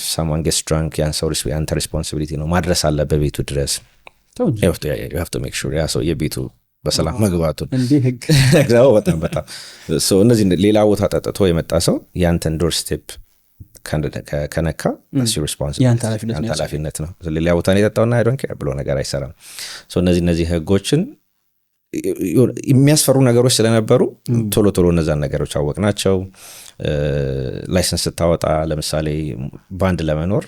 ሳማን ጌትስ ድራንክ ያን ሰው ያንተ ሪስፖንሲቢሊቲ ነው። ማድረስ አለ በቤቱ ድረስ። you have to make sure ያ ሰው የቤቱ በሰላም መግባቱን በጣም እነዚህ ሌላ ቦታ ጠጥቶ የመጣ ሰው ያንተን ዶር ስቴፕ ከነካ ያንተ ኃላፊነት ነው። ሌላ ቦታ ነው የጠጣውና አይ ዶንት ኬር ብሎ ነገር አይሰራም። እነዚህ ህጎችን የሚያስፈሩ ነገሮች ስለነበሩ ቶሎ እነዛን ነገሮች አወቅናቸው። ላይሰንስ ስታወጣ ለምሳሌ ባንድ ለመኖር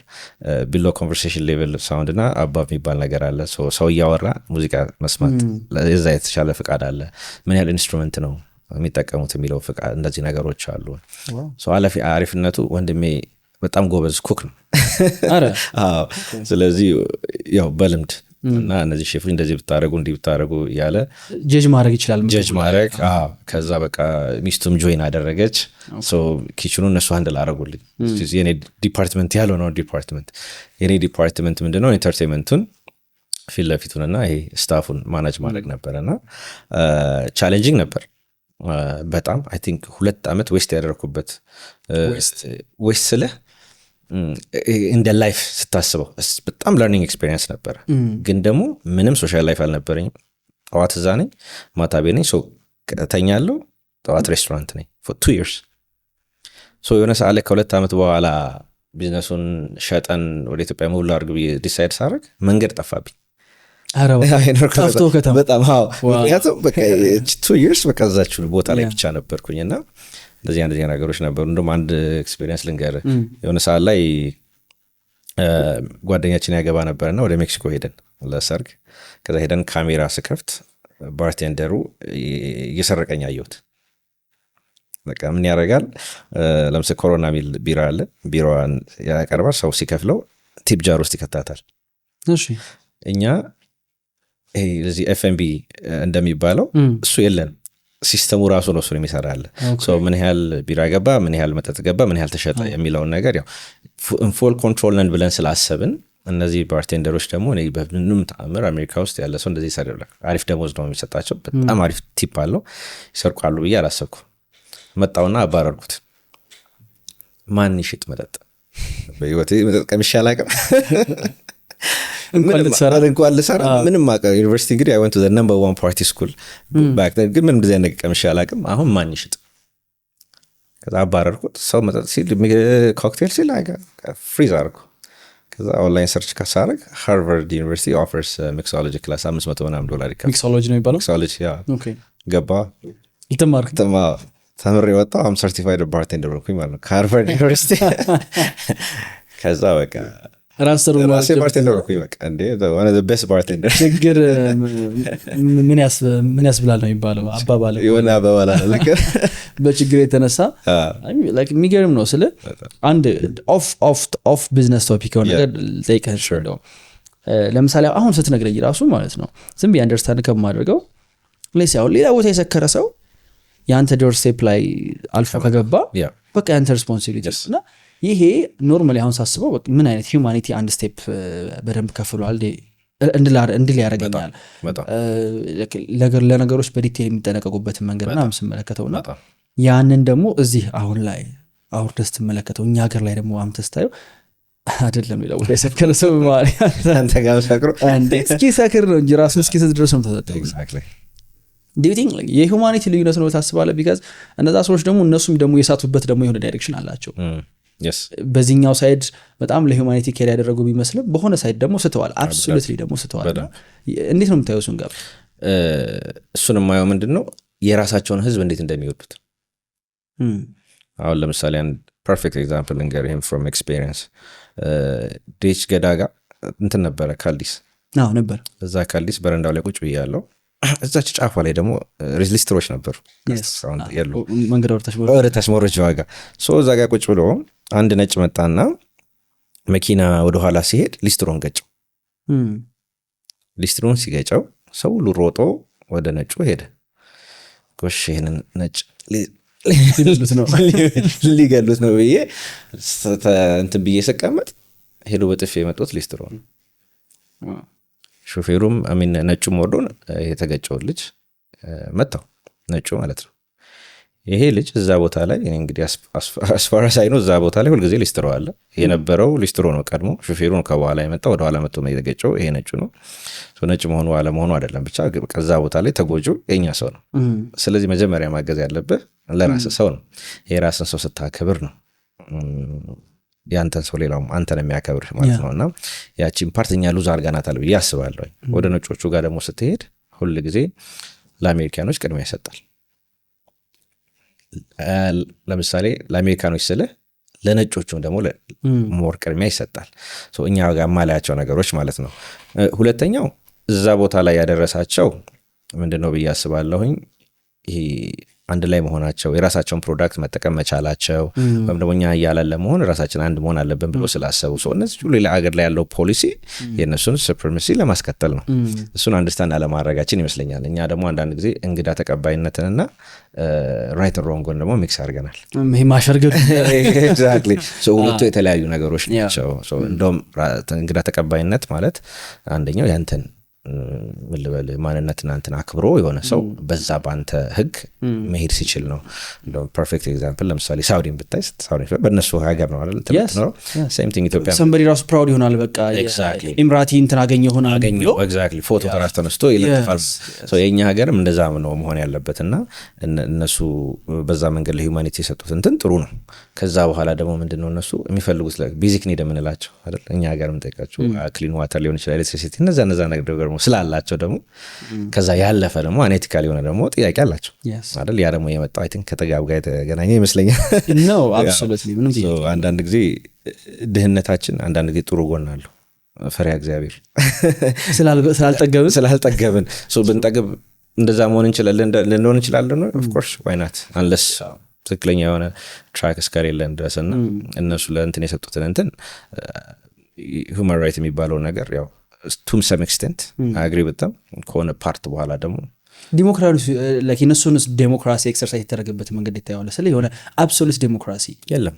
ቢሎ ኮንቨርሴሽን ሌቭል ሳውንድ እና አባቭ የሚባል ነገር አለ። ሰው እያወራ ሙዚቃ መስማት የዛ የተሻለ ፍቃድ አለ። ምን ያህል ኢንስትሩመንት ነው የሚጠቀሙት የሚለው ፍቃድ፣ እንደዚህ ነገሮች አሉ። አሪፍነቱ ወንድሜ በጣም ጎበዝ ኩክ ነው። ስለዚህ ያው በልምድ እና እነዚህ ሼፎች እንደዚህ ብታረጉ እንዲህ ብታረጉ እያለ ጀጅ ማድረግ ይችላል። ጀጅ ማድረግ ከዛ በቃ ሚስቱም ጆይን አደረገች። ኪችኑ እነሱ አንድል አረጉልኝ። የኔ ዲፓርትመንት ያለው ነው ዲፓርትመንት። የኔ ዲፓርትመንት ምንድነው ኢንተርቴንመንቱን ፊት ለፊቱንና ይሄ ስታፉን ማናጅ ማድረግ ነበረና ቻሌንጂንግ ነበር በጣም። አይ ቲንክ 2 ዓመት ዌስት ያደረኩበት ዌስት ስልህ እንደ ላይፍ ስታስበው በጣም ለርኒንግ ኤክስፔሪንስ ነበረ። ግን ደግሞ ምንም ሶሻል ላይፍ አልነበረኝም። ጠዋት እዛ ነኝ፣ ማታ ቤት ነኝ። ተኛለሁ፣ ጠዋት ሬስቶራንት ነኝ for 2 years። የሆነ ሰዓት ላይ ከ2 ዓመት በኋላ ቢዝነሱን ሸጠን ወደ ኢትዮጵያ ሙሉ አድርግ ብዬ ዲሳይድ ሳደርግ መንገድ ጠፋብኝ። በጣም ምክንያቱም 2 years በቃ እዛችሁ ቦታ ላይ ብቻ ነበርኩኝና እንደዚህ ነገሮች ነበሩ። እንደውም አንድ ኤክስፔሪንስ ልንገር። የሆነ ሰዓት ላይ ጓደኛችን ያገባ ነበርና ወደ ሜክሲኮ ሄደን ለሰርግ። ከዛ ሄደን ካሜራ ስከፍት ባርቴንደሩ እየሰረቀኝ አየሁት። በቃ ምን ያደርጋል፣ ለምሳሌ ኮሮና ሚል ቢራ አለ፣ ቢራዋን ያቀርባል። ሰው ሲከፍለው ቲፕ ጃር ውስጥ ይከታታል። እኛ እዚህ ኤፍኤምቢ እንደሚባለው እሱ የለን። ሲስተሙ ራሱ ነው እሱን የሚሰራለ። ምን ያህል ቢራ ገባ፣ ምን ያህል መጠጥ ገባ፣ ምን ያህል ተሸጠ የሚለውን ነገር ያው ፉል ኮንትሮል ነን ብለን ስላሰብን እነዚህ ባርቴንደሮች ደግሞ እኔ በምንም ተአምር አሜሪካ ውስጥ ያለ ሰው እንደዚህ ይሰራል። አሪፍ ደሞዝ ነው የሚሰጣቸው፣ በጣም አሪፍ ቲፕ አለው። ይሰርቃሉ ብዬ አላሰብኩም። መጣውና አባረርኩት። ማን ይሽጥ መጠጥ? በህይወቴ መጠጥ ቀምሼ አላውቅም። እንኳን ልሰራ ምንም አቀ ዩኒቨርሲቲ እንግዲህ I went to the number 1 party school back then። ግን ምንም እንደዚህ ነገር ቀምሼ አላውቅም። አሁን ማን ይሽጥ ከዛ አባረርኩት። ሰው መጠጥ ሲል ኮክቴል ሲል ፍሪዝ አድርኩ። ከዛ ኦንላይን ሰርች ካሳረግ ሃርቫርድ ዩኒቨርሲቲ ኦፈርስ ሚክሶሎጂ ክላስ $500 ይከፍላል። ሚክሶሎጂ ነው የሚባለው። ሚክሶሎጂ ገባ ልትማር ተምሬ ወጣሁ። አም ሰርቲፋይድ ባርቴንደር ሆንኩኝ ማለት ነው ከሃርቫርድ ዩኒቨርሲቲ። ከዛ በቃ ራሴ ባርቴንደር ሆንኩኝ። በቃ እንዴ one of the best bartender። ችግር ምን ያስብላል ነው የሚባለው አባባል የሆነ አባባል አለ በችግር የተነሳ የሚገርም ነው። ስለ አንድ ኦፍ ቢዝነስ ቶፒክ የሆነ ነገር ልጠይቅህ። ለምሳሌ አሁን ስትነግረኝ ራሱ ማለት ነው ዝም ብዬ አንደርስታንድ ከማድረገው ሌስ ያው ሌላ ቦታ የሰከረ ሰው የአንተ ዶር ስቴፕ ላይ አልፎ ከገባ በቃ የአንተ ሪስፖንሲቢሊቲ እና ይሄ ኖርማሊ አሁን ሳስበው ምን አይነት ሂውማኒቲ አንድ ስቴፕ በደንብ ከፍሏል እንድል ያደርገኛል። ለነገሮች በዲቴል የሚጠነቀቁበትን መንገድ ምናምን ስመለከተውና ያንን ደግሞ እዚህ አሁን ላይ አውርደህ ስትመለከተው እኛ ሀገር ላይ ደግሞ አምተህ ስታየው አይደለም ሌላ ቦታ የሰከረ ሰው አንተ ጋር ሰክሮ እስኪ ሰክር ነው እንጂ ራሱ እስኪ ስትደርስ ነው ተሰጠው። do you think የሂውማኒቲ ልዩነት ነው ታስባለህ? ቢካዝ እነዛ ሰዎች ደግሞ እነሱም ደግሞ የሳቱበት ደግሞ የሆነ ዳይሬክሽን አላቸው። በዚህኛው ሳይድ በጣም ለሂውማኒቲ ኬር ያደረጉ ቢመስልም በሆነ ሳይድ ደግሞ ስተዋል። አብሶሉትሊ ደግሞ ስተዋል። እንዴት ነው የምታየው እሱን ጋር? እሱን የማየው ምንድን ነው የራሳቸውን ህዝብ እንዴት እንደሚወዱት። አሁን ለምሳሌ አንድ ፐርፌክት ኤግዛምፕል ልንገር ይህም ፍሮም ኤክስፔሪየንስ። ዴች ገዳጋ እንትን ነበረ ካልዲስ ነበር። እዛ ካልዲስ በረንዳው ላይ ቁጭ ብያለሁ። እዛች ጫፏ ላይ ደግሞ ሊስትሮች ነበሩ መንገድ ወደታች መውረጃ ዋጋ። እዛ ጋር ቁጭ ብሎ አንድ ነጭ መጣና መኪና ወደኋላ ሲሄድ ሊስትሮን ገጨው። ሊስትሮን ሲገጨው ሰው ሁሉ ሮጦ ወደ ነጩ ሄደ። ጎሽ ይህንን ነጭ ሊገሉት ነው ብዬ እንትን ብዬ ስቀመጥ ሄዶ በጥፊ የመጡት ሊስትሮን። ሾፌሩም ነጩም ወርዶ የተገጨውን ልጅ መታው፣ ነጩ ማለት ነው። ይሄ ልጅ እዛ ቦታ ላይ እንግዲህ አስፋራሳይ ነው። እዛ ቦታ ላይ ሁልጊዜ ሊስትሮ አለ። የነበረው ሊስትሮ ነው ቀድሞ። ሾፌሩ ነው ከበኋላ የመጣው፣ ወደኋላ መጥቶ የተገጨው ይሄ ነጩ ነው። ነጭ መሆኑ አለመሆኑ አይደለም፣ ብቻ ከዛ ቦታ ላይ ተጎጁ የኛ ሰው ነው። ስለዚህ መጀመሪያ ማገዝ ያለብህ ለራስ ሰው ነው። የራስን ሰው ስታከብር ነው ያንተን ሰው ሌላውም አንተን የሚያከብርህ ማለት ነው። እና ያቺን ፓርትኛ ሉዝ አድርጋናታል ብዬ አስባለሁ። ወደ ነጮቹ ጋር ደግሞ ስትሄድ ሁል ጊዜ ለአሜሪካኖች ቅድሚያ ይሰጣል። ለምሳሌ ለአሜሪካኖች ስልህ ለነጮቹም ደግሞ ሞር ቅድሚያ ይሰጣል። እኛ ጋር ማላያቸው ነገሮች ማለት ነው። ሁለተኛው እዛ ቦታ ላይ ያደረሳቸው ምንድነው ብዬ አስባለሁኝ ይሄ አንድ ላይ መሆናቸው፣ የራሳቸውን ፕሮዳክት መጠቀም መቻላቸው፣ ወይም ደግሞ እኛ እያለን ለመሆን ራሳችን አንድ መሆን አለብን ብሎ ስላሰቡ እነዚህ ሁሉ ሌላ ሀገር ላይ ያለው ፖሊሲ የእነሱን ሱፕሪማሲ ለማስከተል ነው። እሱን አንደርስታንድ አለማድረጋችን ይመስለኛል። እኛ ደግሞ አንዳንድ ጊዜ እንግዳ ተቀባይነትንና ራይት ሮንግን ደግሞ ሚክስ አድርገናል። ይሄ ማሸርገድ ኤግዛክትሊ ሁለቱ የተለያዩ ነገሮች ናቸው። እንደውም እንግዳ ተቀባይነት ማለት አንደኛው ያንተን ምን ልበል ማንነትና እንትን አክብሮ የሆነ ሰው በዛ ባንተ ህግ መሄድ ሲችል ነው። እንደውም ፐርፌክት ኤግዛምፕል ለምሳሌ ሳውዲን ብታይ ሳውዲ በእነሱ ሀገር ነው አይደል ነው ሴም ቲንግ ኢትዮጵያ somebody ራሱ ፕራውድ ይሆናል። በቃ ኢምራቲ እንትን አገኘው ኤግዛክትሊ ፎቶ ተራስ ተነስቶ ይለጥፋል። የኛ ሀገርም እንደዛ ነው መሆን ያለበትና እነሱ በዛ መንገድ ለሂውማኒቲ የሰጡት እንትን ጥሩ ነው። ከዛ በኋላ ደግሞ ምንድነው እነሱ የሚፈልጉት ቤዚክ ኒድ የምንላቸው አይደል እኛ ሀገርም ጠይቃችሁ ክሊን ዋተር ሊሆን ይችላል ኤሌክትሪሲቲ እነዛ ነገር ስላላቸው ደግሞ ከዛ ያለፈ ደግሞ አኔቲካል የሆነ ደግሞ ጥያቄ አላቸው አይደል። ያ ደግሞ የመጣው አይ ቲንክ ከተጋብ ጋር የተገናኘ ይመስለኛል። ነው አብሶሉትሊ ምንም አንዳንድ ጊዜ ድህነታችን አንዳንድ ጊዜ ጥሩ ጎን አለው። ፈሪሃ እግዚአብሔር ስላልጠገብን ብንጠግብ እንደዛ መሆን እንችላለን ኦፍ ኮርስ ዋይ ናት አንለስ ትክክለኛ የሆነ ትራክ እስከሌለን ድረስና እነሱ ለእንትን የሰጡትን እንትን ሁማን ራይት የሚባለው ነገር ያው to some extent አግሪ በጣም ከሆነ ፓርት በኋላ ደግሞ ዲሞክራሲ ለኪነሱን ዲሞክራሲ ኤክሰርሳይዝ የተደረገበት መንገድ ይታያል። ስለ የሆነ አብሶሉት ዲሞክራሲ የለም።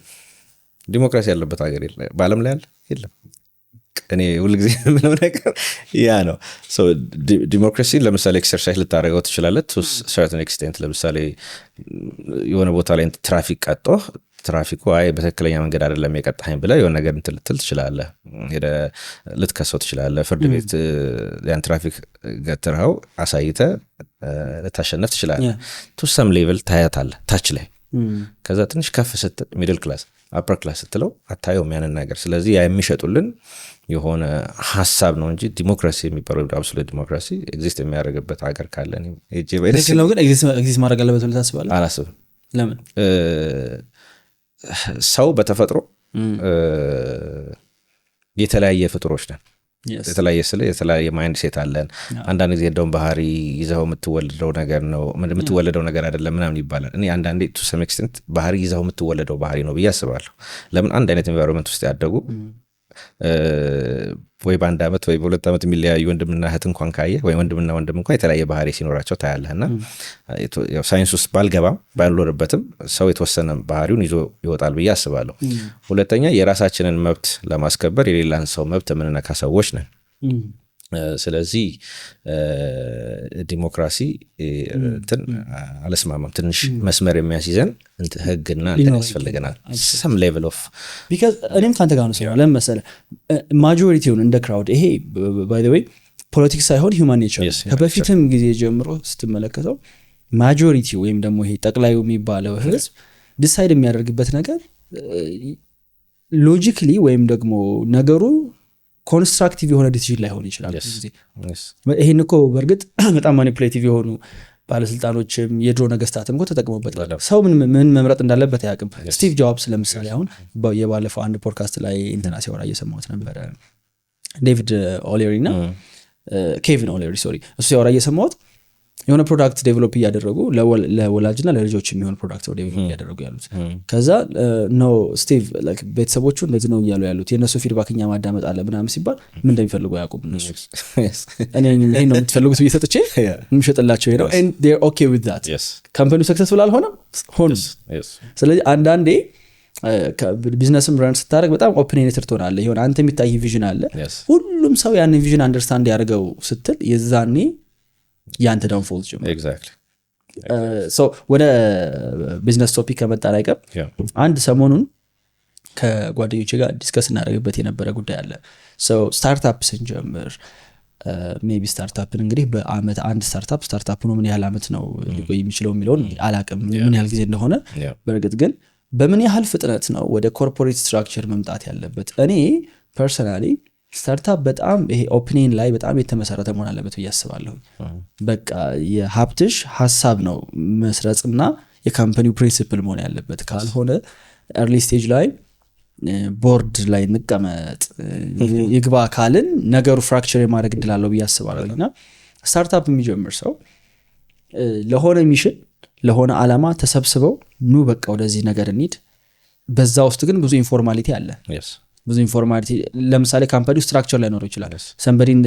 ዲሞክራሲ ያለበት ሀገር የለም፣ በዓለም ላይ የለም። እኔ ሁልጊዜ የምለው ነገር ያ ነው። ዲሞክራሲ ለምሳሌ ኤክሰርሳይዝ ልታደርገው ትችላለህ to certain extent። ለምሳሌ የሆነ ቦታ ላይ ትራፊክ ቀጦ ትራፊኩ አይ በትክክለኛ መንገድ አይደለም የቀጣኸኝ ብለህ የሆነ ነገር እንትን ልትል ትችላለህ፣ ሄደህ ልትከሰው ትችላለህ። ፍርድ ቤት ያን ትራፊክ ገትረኸው አሳይተህ ልታሸነፍ ትችላለህ። ቱ ሰም ሌቭል ታያታለህ ታች ላይ ከዛ ትንሽ ከፍ ስትል ሚድል ክላስ አፐር ክላስ ስትለው አታየውም ያንን ነገር። ስለዚህ ያ የሚሸጡልን የሆነ ሀሳብ ነው እንጂ ዲሞክራሲ የሚባለው አብሶሉት ዲሞክራሲ ኤግዚስት የሚያደርግበት ሀገር ካለ ነው። ግን ኤግዚስት ማድረግ አለበት ብለህ ታስባለህ? አላስብም። ለምን? ሰው በተፈጥሮ የተለያየ ፍጡሮች ነን። የተለያየ ማይንድ ሴት አለን። አንዳንድ ጊዜ እንደውም ባህሪ ይዘው የምትወለደው ነገር አይደለም ምናምን ይባላል። እኔ አንዳንዴ ቱ ሰም ኤክስቴንት ባህሪ ይዘው የምትወለደው ባህሪ ነው ብዬ አስባለሁ። ለምን አንድ አይነት ኤንቫይሮንመንት ውስጥ ያደጉ ወይ በአንድ ዓመት ወይ በሁለት ዓመት የሚለያዩ ወንድምና እህት እንኳን ካየ ወይ ወንድምና ወንድም እንኳን የተለያየ ባህሪ ሲኖራቸው ታያለህና ሳይንስ ውስጥ ባልገባም ባልኖርበትም ሰው የተወሰነ ባህሪውን ይዞ ይወጣል ብዬ አስባለሁ። ሁለተኛ የራሳችንን መብት ለማስከበር የሌላን ሰው መብት የምንነካ ሰዎች ነን። ስለዚህ ዲሞክራሲ እንትን አለስማማም። ትንሽ መስመር የሚያስይዘን ህግና እንትን ያስፈልገናል። ሰም ሌቭል ኦፍ ቢካዝ እኔም ካንተ ጋር ነው ሰራ። ለምን መሰለህ ማጆሪቲውን እንደ ክራውድ ይሄ ባይ ዘ ዌይ ፖለቲክስ ሳይሆን ሂውማን ኔቸር ከበፊትም ጊዜ ጀምሮ ስትመለከተው ማጆሪቲ ወይም ደግሞ ይሄ ጠቅላዩ የሚባለው ህዝብ ዲሳይድ የሚያደርግበት ነገር ሎጂክሊ ወይም ደግሞ ነገሩ ኮንስትራክቲቭ የሆነ ዲሲዥን ላይሆን ይችላል። ይሄን እኮ በእርግጥ በጣም ማኒፑሌቲቭ የሆኑ ባለስልጣኖችም የድሮ ነገስታትም እኮ ተጠቅመውበታል። ሰው ምን መምረጥ እንዳለበት አያውቅም። ስቲቭ ጆብስ ለምሳሌ አሁን የባለፈው አንድ ፖድካስት ላይ እንትና ሲያወራ እየሰማሁት ነበረ። ዴቪድ ኦሌሪ እና ኬቪን ኦሌሪ እሱ ሲያወራ እየሰማሁት የሆነ ፕሮዳክት ዴቨሎፕ እያደረጉ ለወላጅና ለልጆች የሚሆን ፕሮዳክት ዴቨሎፕ እያደረጉ ያሉት። ከዛ ነው ስቲቭ ቤተሰቦቹ እንደዚህ ነው እያሉ ያሉት የእነሱ ፊድባክ እኛ ማዳመጥ አለ ምናምን ሲባል ምን እንደሚፈልጉ አያውቁም እነሱ። እኔ ይሄን ነው የምትፈልጉት ብዬ ሰጥቼ የምሸጥላቸው ይሄ ነው and they're okay with that። ካምፓኒው ሰክሰስፉል አልሆነም ሆነ። ስለዚህ አንዳንዴ ቢዝነስም ራን ስታደርግ በጣም ኦፕኔትድ ትሆናለህ። የሆነ አንተ የሚታይ ቪዥን አለ፣ ሁሉም ሰው ያንን ቪዥን አንደርስታንድ ያደርገው ስትል የዛኔ ያንተ ዳውንፎል ጀመረ። ኤግዛክትሊ ወደ ቢዝነስ ቶፒክ ከመጣን አይቀር አንድ ሰሞኑን ከጓደኞቼ ጋር ዲስከስ እናደርግበት የነበረ ጉዳይ አለ። ስታርታፕ ስንጀምር ሜቢ ስታርታፕን እንግዲህ በአመት አንድ ስታርታፕ ነው ምን ያህል አመት ነው ሊቆይ የሚችለው የሚለውን አላቅም ምን ያህል ጊዜ እንደሆነ። በእርግጥ ግን በምን ያህል ፍጥነት ነው ወደ ኮርፖሬት ስትራክቸር መምጣት ያለበት? እኔ ፐርሰናሊ ስታርታፕ በጣም ይሄ ኦፕኒን ላይ በጣም የተመሰረተ መሆን አለበት ብዬ አስባለሁ። በቃ የሀብትሽ ሀሳብ ነው መስረጽና የካምፓኒው ፕሪንሲፕል መሆን ያለበት። ካልሆነ ኤርሊ ስቴጅ ላይ ቦርድ ላይ እንቀመጥ ይግባ ካልን ነገሩ ፍራክቸር የማድረግ እድል አለው ብዬ አስባለሁ። እና ስታርታፕ የሚጀምር ሰው ለሆነ ሚሽን ለሆነ ዓላማ ተሰብስበው ኑ በቃ ወደዚህ ነገር እንሂድ። በዛ ውስጥ ግን ብዙ ኢንፎርማሊቲ አለ። ብዙ ኢንፎርማሊቲ ለምሳሌ ካምፓኒው ስትራክቸር ላይ ኖረው ይችላል። ሰምበዲን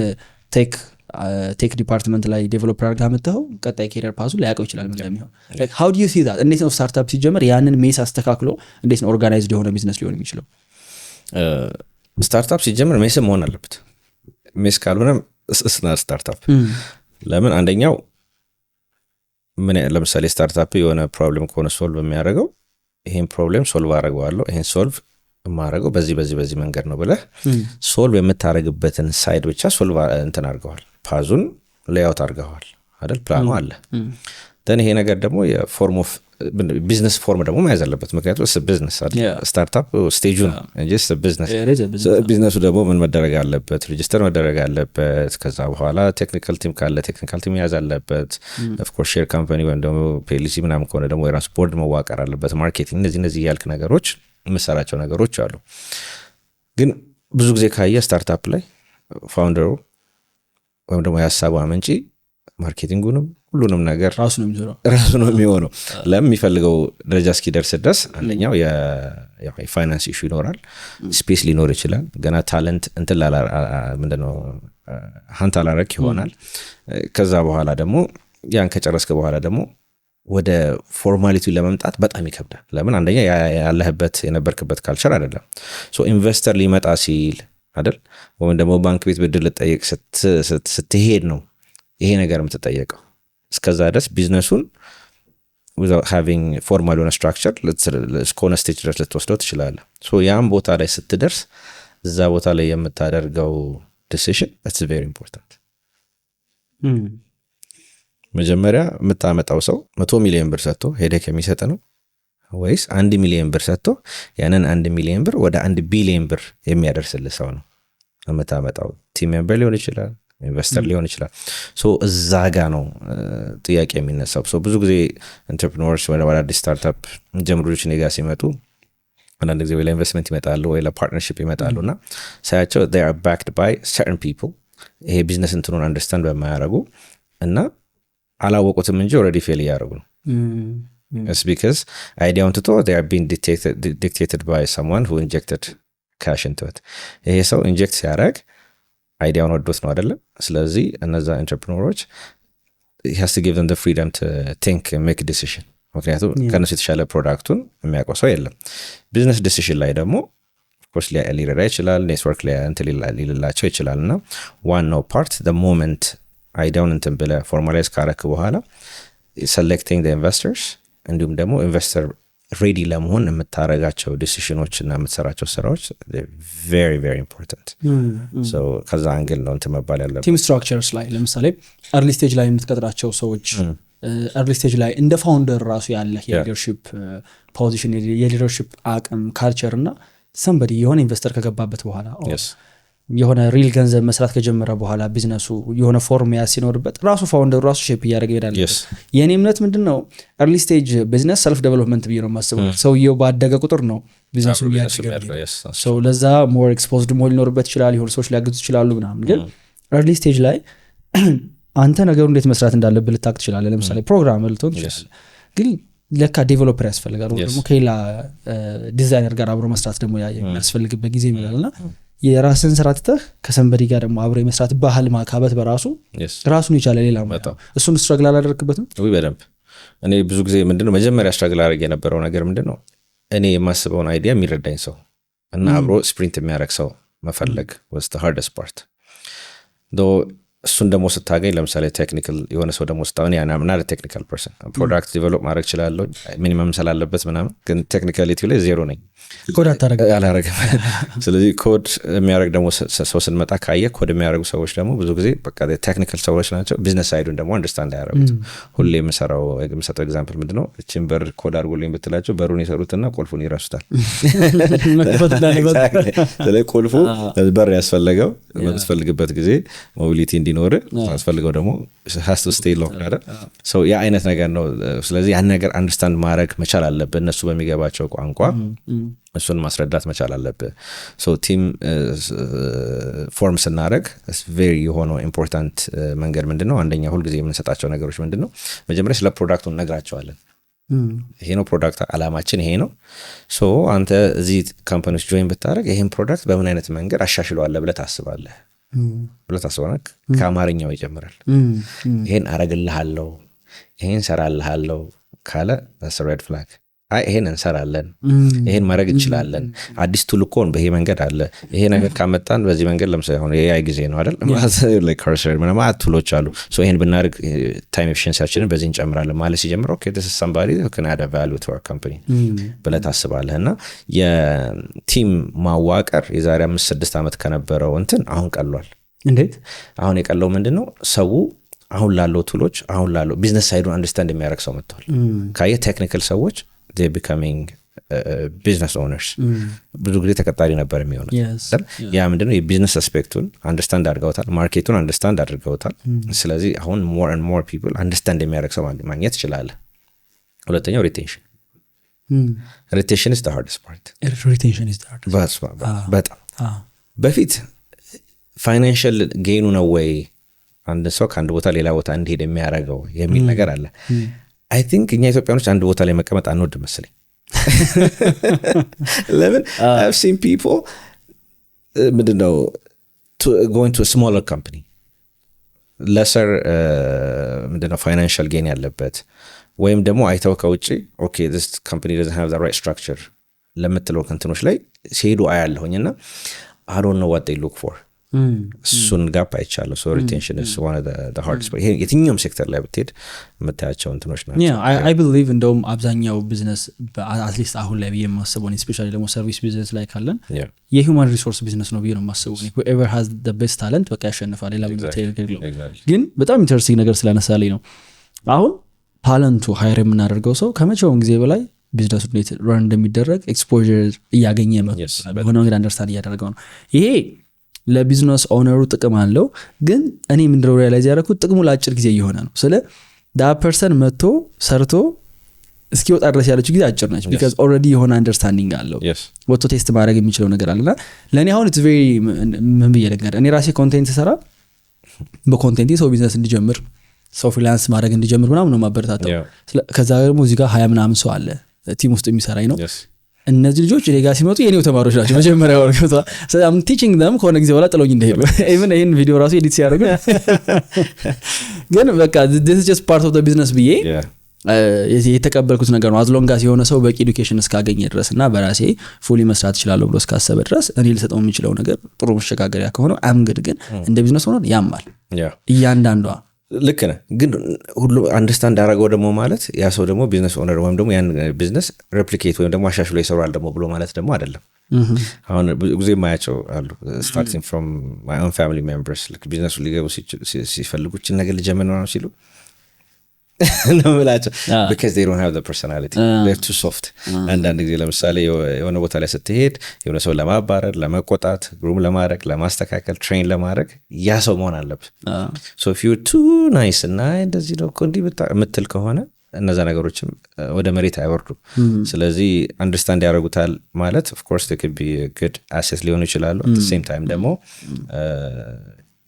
ቴክ ዲፓርትመንት ላይ ዴቨሎፐር አድርጋ መጥተው ቀጣይ ኬሪየር ፓዙ ላያውቀው ይችላል ምን እንደሚሆን። how do you see that? እንዴት ነው ስታርታፕ ሲጀመር ያንን ሜስ አስተካክሎ እንዴት ነው ኦርጋናይዝድ የሆነ ቢዝነስ ሊሆን የሚችለው? ስታርታፕ ሲጀመር ሜስ መሆን አለበት። ሜስ ካልሆነ እስና ስታርታፕ ለምን አንደኛው ለምሳሌ ስታርታፕ የሆነ ፕሮብሌም ከሆነ ሶልቭ የሚያደርገው ይሄን ፕሮብሌም ሶልቭ አደርገዋለሁ ይሄን ሶልቭ የማደርገው በዚህ መንገድ ነው ብለህ ሶልቭ የምታደርግበትን ሳይድ ብቻ ሶልቭ እንትን አድርገዋል። ፓዙን ሌያውት አድርገዋል አይደል? ፕላኑ አለ። ደን ይሄ ነገር ደግሞ የፎርም ኦፍ ቢዝነስ ፎርም ደግሞ መያዝ አለበት። ምክንያቱም ቢዝነስ አይደል? ስታርታፕ ስቴጁ ነው እንጂ ቢዝነስ። ቢዝነሱ ደግሞ ምን መደረግ አለበት? ሬጂስተር መደረግ አለበት። ከዛ በኋላ ቴክኒካል ቲም ካለ ቴክኒካል ቲም መያዝ አለበት። ኦፍ ኮርስ ሼር ካምፓኒ ወይም ደግሞ ፒኤልሲ ምናምን ከሆነ ደግሞ የራሱ ቦርድ መዋቀር አለበት። ማርኬቲንግ እነዚህ ያልክ ነገሮች የምሰራቸው ነገሮች አሉ። ግን ብዙ ጊዜ ካየ ስታርታፕ ላይ ፋውንደሩ ወይም ደግሞ የሀሳቡ አመንጪ ማርኬቲንጉንም ሁሉንም ነገር ራሱ ነው የሚሆነው። ለሚፈልገው ደረጃ እስኪደርስ ድረስ አንደኛው የፋይናንስ ኢሹ ይኖራል፣ ስፔስ ሊኖር ይችላል። ገና ታለንት እንትን ምንድነው ሀንት አላረክ ይሆናል። ከዛ በኋላ ደግሞ ያን ከጨረስክ በኋላ ደግሞ ወደ ፎርማሊቲ ለመምጣት በጣም ይከብዳል። ለምን አንደኛ ያለህበት የነበርክበት ካልቸር አይደለም። ኢንቨስተር ሊመጣ ሲል አይደል ወይም ደግሞ ባንክ ቤት ብድር ልጠየቅ ስትሄድ ነው ይሄ ነገር የምትጠየቀው። እስከዛ ድረስ ቢዝነሱን without having formal የሆነ structure እስከሆነ ስቴጅ ድረስ ልትወስደው ትችላለህ። ያም ቦታ ላይ ስትደርስ እዛ ቦታ ላይ የምታደርገው decision that's very important። መጀመሪያ የምታመጣው ሰው 100 ሚሊዮን ብር ሰጥቶ ሄደክ የሚሰጥ ነው ወይስ 1 ሚሊዮን ብር ሰጥቶ ያንን 1 ሚሊዮን ብር ወደ 1 ቢሊዮን ብር የሚያደርስልህ ሰው ነው የምታመጣው? ቲም ሜምበር ሊሆን ይችላል፣ ኢንቨስተር ሊሆን ይችላል። እዛ ጋ ነው ጥያቄ የሚነሳው። ብዙ ጊዜ ኢንተርፕሪነርስ ወይ አዳዲስ ስታርታፕ ጀምሮች እኔ ጋ ሲመጡ አንዳንድ ጊዜ ወይ ለኢንቨስትመንት ይመጣሉ ወይ ለፓርትነርሺፕ ይመጣሉ እና ሳያቸው they are backed by certain people ይሄ ቢዝነስ እንትኑን አንደርስታንድ በማያደርጉ እና አላወቁትም እንጂ ኦልሬዲ ፌል እያደረጉ ነው። It's because አይዲያውን ትቶ they are being dictated by someone who injected cash into it። ይሄ ሰው ኢንጀክት ሲያደርግ አይዲያውን ወዶት ነው አይደለም። ስለዚህ እነዛ ኢንተርፕሪነሮች he has to give them the freedom to think and make a decision። ምክንያቱም ከነሱ የተሻለ ፕሮዳክቱን የሚያውቀው ሰው የለም። ቢዝነስ ዲሲሽን ላይ ደግሞ ኦፍኮርስ ሊረዳ ይችላል፣ ኔትወርክ ሊልላቸው ይችላል። እና ዋናው ፓርት the moment አይዲያውን እንትን ብለህ ፎርማላይዝ ካረክ በኋላ selecting the investors እንዲሁም ደግሞ ኢንቨስተር ሬዲ ለመሆን የምታረጋቸው ዲሲሽኖች እና የምትሰራቸው ስራዎች very very important። ከዛ አንግል ነው እንትን መባል ያለበት። ቲም ስትራክቸርስ ላይ ለምሳሌ early stage ላይ የምትቀጥራቸው ሰዎች early stage ላይ እንደ ፋውንደር ራሱ ያለ የሊደርሺፕ ፖዚሽን የሊደርሺፕ አቅም ካልቸር እና somebody የሆነ ኢንቨስተር ከገባበት በኋላ የሆነ ሪል ገንዘብ መስራት ከጀመረ በኋላ ቢዝነሱ የሆነ ፎርም ሲኖርበት ራሱ ፋውንደሩ ራሱ ሼፕ እያደረገ ይሄዳል። የኔ እምነት ምንድነው early stage ቢዝነስ ሰልፍ ዴቨሎፕመንት ብዬ ነው የማስበው። ሰውየው ባደገ ቁጥር ነው ቢዝነሱ እያደገ ሰው ለዛ ሞር ኤክስፖዝድ ሞር ሊኖርበት ይችላል፣ የሆነ ሰዎች ሊያግዙ ይችላሉ ምናምን። ግን early stage ላይ አንተ ነገሩ እንዴት መስራት እንዳለብህ ልታውቅ ትችላለህ። ለምሳሌ ፕሮግራም ልትሆን ትችላለህ፣ ግን ለካ ዴቨሎፐር ያስፈልጋል ወይ ደግሞ ከሌላ ዲዛይነር ጋር አብሮ መስራት ደግሞ ያስፈልግበት ጊዜ ይመጣልና የራስን ስራ ትተህ ከሰንበዲ ጋር ደግሞ አብሮ የመስራት ባህል ማካበት በራሱ ራሱን ይቻላል። ሌላ እሱን ስትራግል አላደረክበትም ወይ? በደንብ እኔ ብዙ ጊዜ ምንድነው መጀመሪያ ስትራግል አድርጌ የነበረው ነገር ምንድነው እኔ የማስበውን አይዲያ የሚረዳኝ ሰው እና አብሮ ስፕሪንት የሚያደርግ ሰው መፈለግ was the hardest part though። እሱን ደግሞ ስታገኝ ለምሳሌ ቴክኒካል የሆነ ሰው ደግሞ ስታገኝ I'm not a technical person ፕሮዳክት ዲቨሎፕ ማድረግ እችላለሁ ሚኒመም ስላለበት ምናምን፣ ግን ቴክኒካሊቲ ላይ ዜሮ ነኝ። ኮድ አላረግም። ስለዚህ ኮድ የሚያደርግ ደግሞ ሰው ስንመጣ ካየ ኮድ የሚያደርጉ ሰዎች ደግሞ ብዙ ጊዜ በቃ ቴክኒካል ሰዎች ናቸው። ቢዝነስ ሳይዱን ደግሞ አንደርስታንድ አያደርጉት። ሁሌ የምሰጠው ኤግዛምፕል ምንድነው እቺን በር ኮድ አድርጎልኝ ብትላቸው በሩን ይሰሩትና ቁልፉን ይረሱታል። ስለዚህ ቁልፉ በር ያስፈልገው በምትፈልግበት ጊዜ ሞቢሊቲ እንዲኖር ያስፈልገው ደግሞ has to stay locked አይደል? ያ አይነት ነገር ነው። ስለዚህ ያን ነገር አንደርስታንድ ማድረግ መቻል አለብህ። እነሱ በሚገባቸው ቋንቋ እሱን ማስረዳት መቻል አለብህ። ቲም ፎርም ስናደርግ very የሆነው ኢምፖርታንት መንገድ ምንድነው? አንደኛ ሁልጊዜ የምንሰጣቸው ነገሮች ምንድነው? መጀመሪያ ስለ ፕሮዳክቱን እነግራቸዋለን። ይሄ ነው ፕሮዳክት አላማችን ይሄ ነው። አንተ እዚህ ካምፓኒዎች ጆይን ብታደርግ ይሄን ፕሮዳክት በምን አይነት መንገድ አሻሽለዋለህ ብለህ ታስባለህ ብለህ ታስባለህ። ከአማርኛው ይጀምራል። ይሄን አረግልሃለሁ ይሄን ሰራልሃለሁ ካለ that's a red flag። ይሄን እንሰራለን፣ ይሄን ማድረግ እንችላለን፣ አዲስ ቱል እኮ በይሄ መንገድ አለ፣ ይሄ ነገር ካመጣን በዚህ መንገድ ለምሳሌ አሁን AI ጊዜ ነው አይደል? like cursor ምናምን ቱሎች አሉ። ይሄን ብናደርግ ታይም ኤፊሺየንሲያችንን በዚህ እንጨምራለን ማለት ሲጀምር okay this is somebody who can add a value to our company ብለህ ታስባለህ። እና የቲም ማዋቀር የዛሬ 5-6 ዓመት ከነበረው እንትን አሁን ቀሏል። እንዴት? አሁን የቀለው ምንድነው? ሰው አሁን ላለው ቱሎች አሁን ላለው ቢዝነስ ሳይዱን አንደርስታንድ የሚያደርግ ሰው መጥቷል። ካየ ቴክኒካል ሰዎች they're becoming business owners። ብዙ ጊዜ ተቀጣሪ ነበር የሚሆነው። ያ ምንድነው? የቢዝነስ አስፔክቱን አንደርስታንድ አድርገውታል፣ ማርኬቱን አንደርስታንድ አድርገውታል። ስለዚህ አሁን more and more people አንደርስታንድ የሚያደርግ ሰው ማግኘት ይችላል። ሁለተኛው ሪቴንሽን is the hardest part። በጣም በፊት ፋይናንሻል ጌኑ ነው ወይ አንድ ሰው ከአንድ ቦታ ሌላ ቦታ እንዲሄድ የሚያደርገው የሚል ነገር አለ። I think እኛ ኢትዮጵያኖች አንድ ቦታ ላይ መቀመጥ አንወድ መሰለኝ። ለምን? I've seen people ምንድነው going to a smaller company lesser ምንድነው financial gain ያለበት ወይም ደግሞ አይተው ከውጭ okay this company doesn't have the right structure ለምትለው እንትኖች ላይ ሲሄዱ አያለሁኝና I don't know what they look for። እሱን ጋፕ አይቻለሁ። ሪቴንሽን is one of the hardest part። የትኛውም ሴክተር ላይ ብትሄድ የምታያቸው እንትኖች ናቸው። I believe እንደውም አብዛኛው ቢዝነስ አትሊስት አሁን ላይ ብዬ የማስበው ስፔሻሊ ደግሞ ሰርቪስ ቢዝነስ ላይ ካለን የሂውማን ሪሶርስ ቢዝነስ ነው ብዬ ነው የማስበው። whoever has the best talent በቃ ያሸንፋል። ሌላ ግን በጣም ኢንተረስቲንግ ነገር ስላነሳልኝ ነው። አሁን ታለንቱ ሃይር የምናደርገው ሰው ከመቼውም ጊዜ በላይ ቢዝነሱ እንዴት ራን እንደሚደረግ ኤክስፖዠር እያገኘ ሆነ ነገር አንደርስታንድ እያደረገው ነው። ይሄ ለቢዝነስ ኦነሩ ጥቅም አለው። ግን እኔ ምንድነው ሪያላይዝ ያደረኩት ጥቅሙ ለአጭር ጊዜ እየሆነ ነው። ስለ ዳ ፐርሰን መጥቶ ሰርቶ እስኪወጣ ድረስ ያለችው ጊዜ አጭር ነች። ቢካዝ ኦልሬዲ የሆነ አንደርስታንዲንግ አለው ወጥቶ ቴስት ማድረግ የሚችለው ነገር አለና ለእኔ አሁን ኢትስ ቬሪ ምን ብዬ ነገር እኔ ራሴ ኮንቴንት ሰራ በኮንቴንት ሰው ቢዝነስ እንዲጀምር ሰው ፍሪላንስ ማድረግ እንዲጀምር ምናምን ነው ማበረታታው። ከዛ ደግሞ እዚህ ጋር 20 ምናምን ሰው አለ ቲም ውስጥ የሚሰራኝ ነው። እነዚህ ልጆች እኔ ጋር ሲመጡ የኔው ተማሪዎች ናቸው መጀመሪያ ወርቀቷ ሰም ቲቺንግ them ከሆነ ጊዜ በኋላ ጥሎኝ እንደሄዱ ኢቭን ይሄን ቪዲዮ ራሱ ኤዲት ሲያደርጉ ግን በቃ this is just part of the business ብዬ የተቀበልኩት ነገር ነው። አዝሎንጋስ የሆነ ሰው በቂ ኤዱኬሽን እስካገኘ ድረስ እና በራሴ ፉሊ መስራት እችላለሁ ብሎ እስካሰበ ድረስ እኔ ልሰጠው የሚችለው ነገር ጥሩ መሸጋገሪያ ከሆነ አምግድ ግን እንደ ቢዝነስ ሆኖ ያማል እያንዳንዷ ልክ ነህ። ግን ሁሉ አንደርስታንድ አደረገው ደግሞ ማለት ያ ሰው ደግሞ ቢዝነስ ኦነር ወይም ደግሞ ያን ቢዝነስ ሬፕሊኬት ወይም ደግሞ አሻሽሎ ይሰራል ደግሞ ብሎ ማለት ደግሞ አይደለም። አሁን ብዙ ጊዜ የማያቸው አሉ ስታርቲንግ ፍሮም ማይ ኦን ፋሚሊ ሜምበርስ ልክ ቢዝነሱ ሊገቡ ሲፈልጉችን ነገር ልጀምር ነው ሲሉ ነው ምላቸው because they don't have the personality they're too soft አንዳንድ ጊዜ ለምሳሌ የሆነ ቦታ ላይ ስትሄድ የሆነ ሰው ለማባረር ለመቆጣት ግሩም ለማድረግ ለማስተካከል ትሬን ለማድረግ ያ ሰው መሆን አለበት። so if you're too nice እና እንደዚህ ነው እንዲህ ምትል ከሆነ እነዛ ነገሮችም ወደ መሬት አይወርዱም። ስለዚህ አንደርስታንድ ያደርጉታል ማለት of course they could be a good asset ሊሆኑ ይችላሉ። at the same time ደግሞ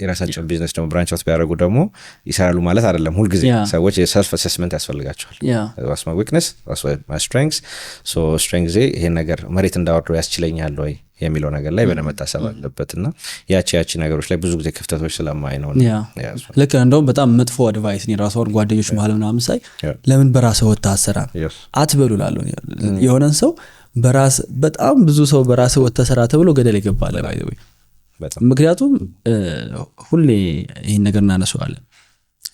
የራሳቸውን ቢዝነስ ደግሞ ብራንች አውት ቢያደርጉ ደግሞ ይሰራሉ ማለት አይደለም። ሁልጊዜ ሰዎች የሰልፍ አሰስመንት ያስፈልጋቸዋል። what's my weakness what's my strengths so strengths ይሄን ነገር መሬት እንዳወርደው ያስችለኛል ወይ የሚለው ነገር ላይ በደንብ መታሰብ አለበትና ያቺ ነገሮች ላይ ብዙ ጊዜ ክፍተቶች ስለማይ ነው። ልክ እንደውም በጣም መጥፎ አድቫይስ ነው ራስዎን ጓደኞች መሀል ምናምን ሳይ ለምን በራስህ ወጥተህ አትሰራም አትበሉ እላለሁ። የሆነን ሰው በራስ በጣም ብዙ ሰው በራስህ ወጥተህ ሰራ ተብሎ ገደል ይገባል ባይዘው ምክንያቱም ሁሌ ይሄን ነገር እናነሳዋለን።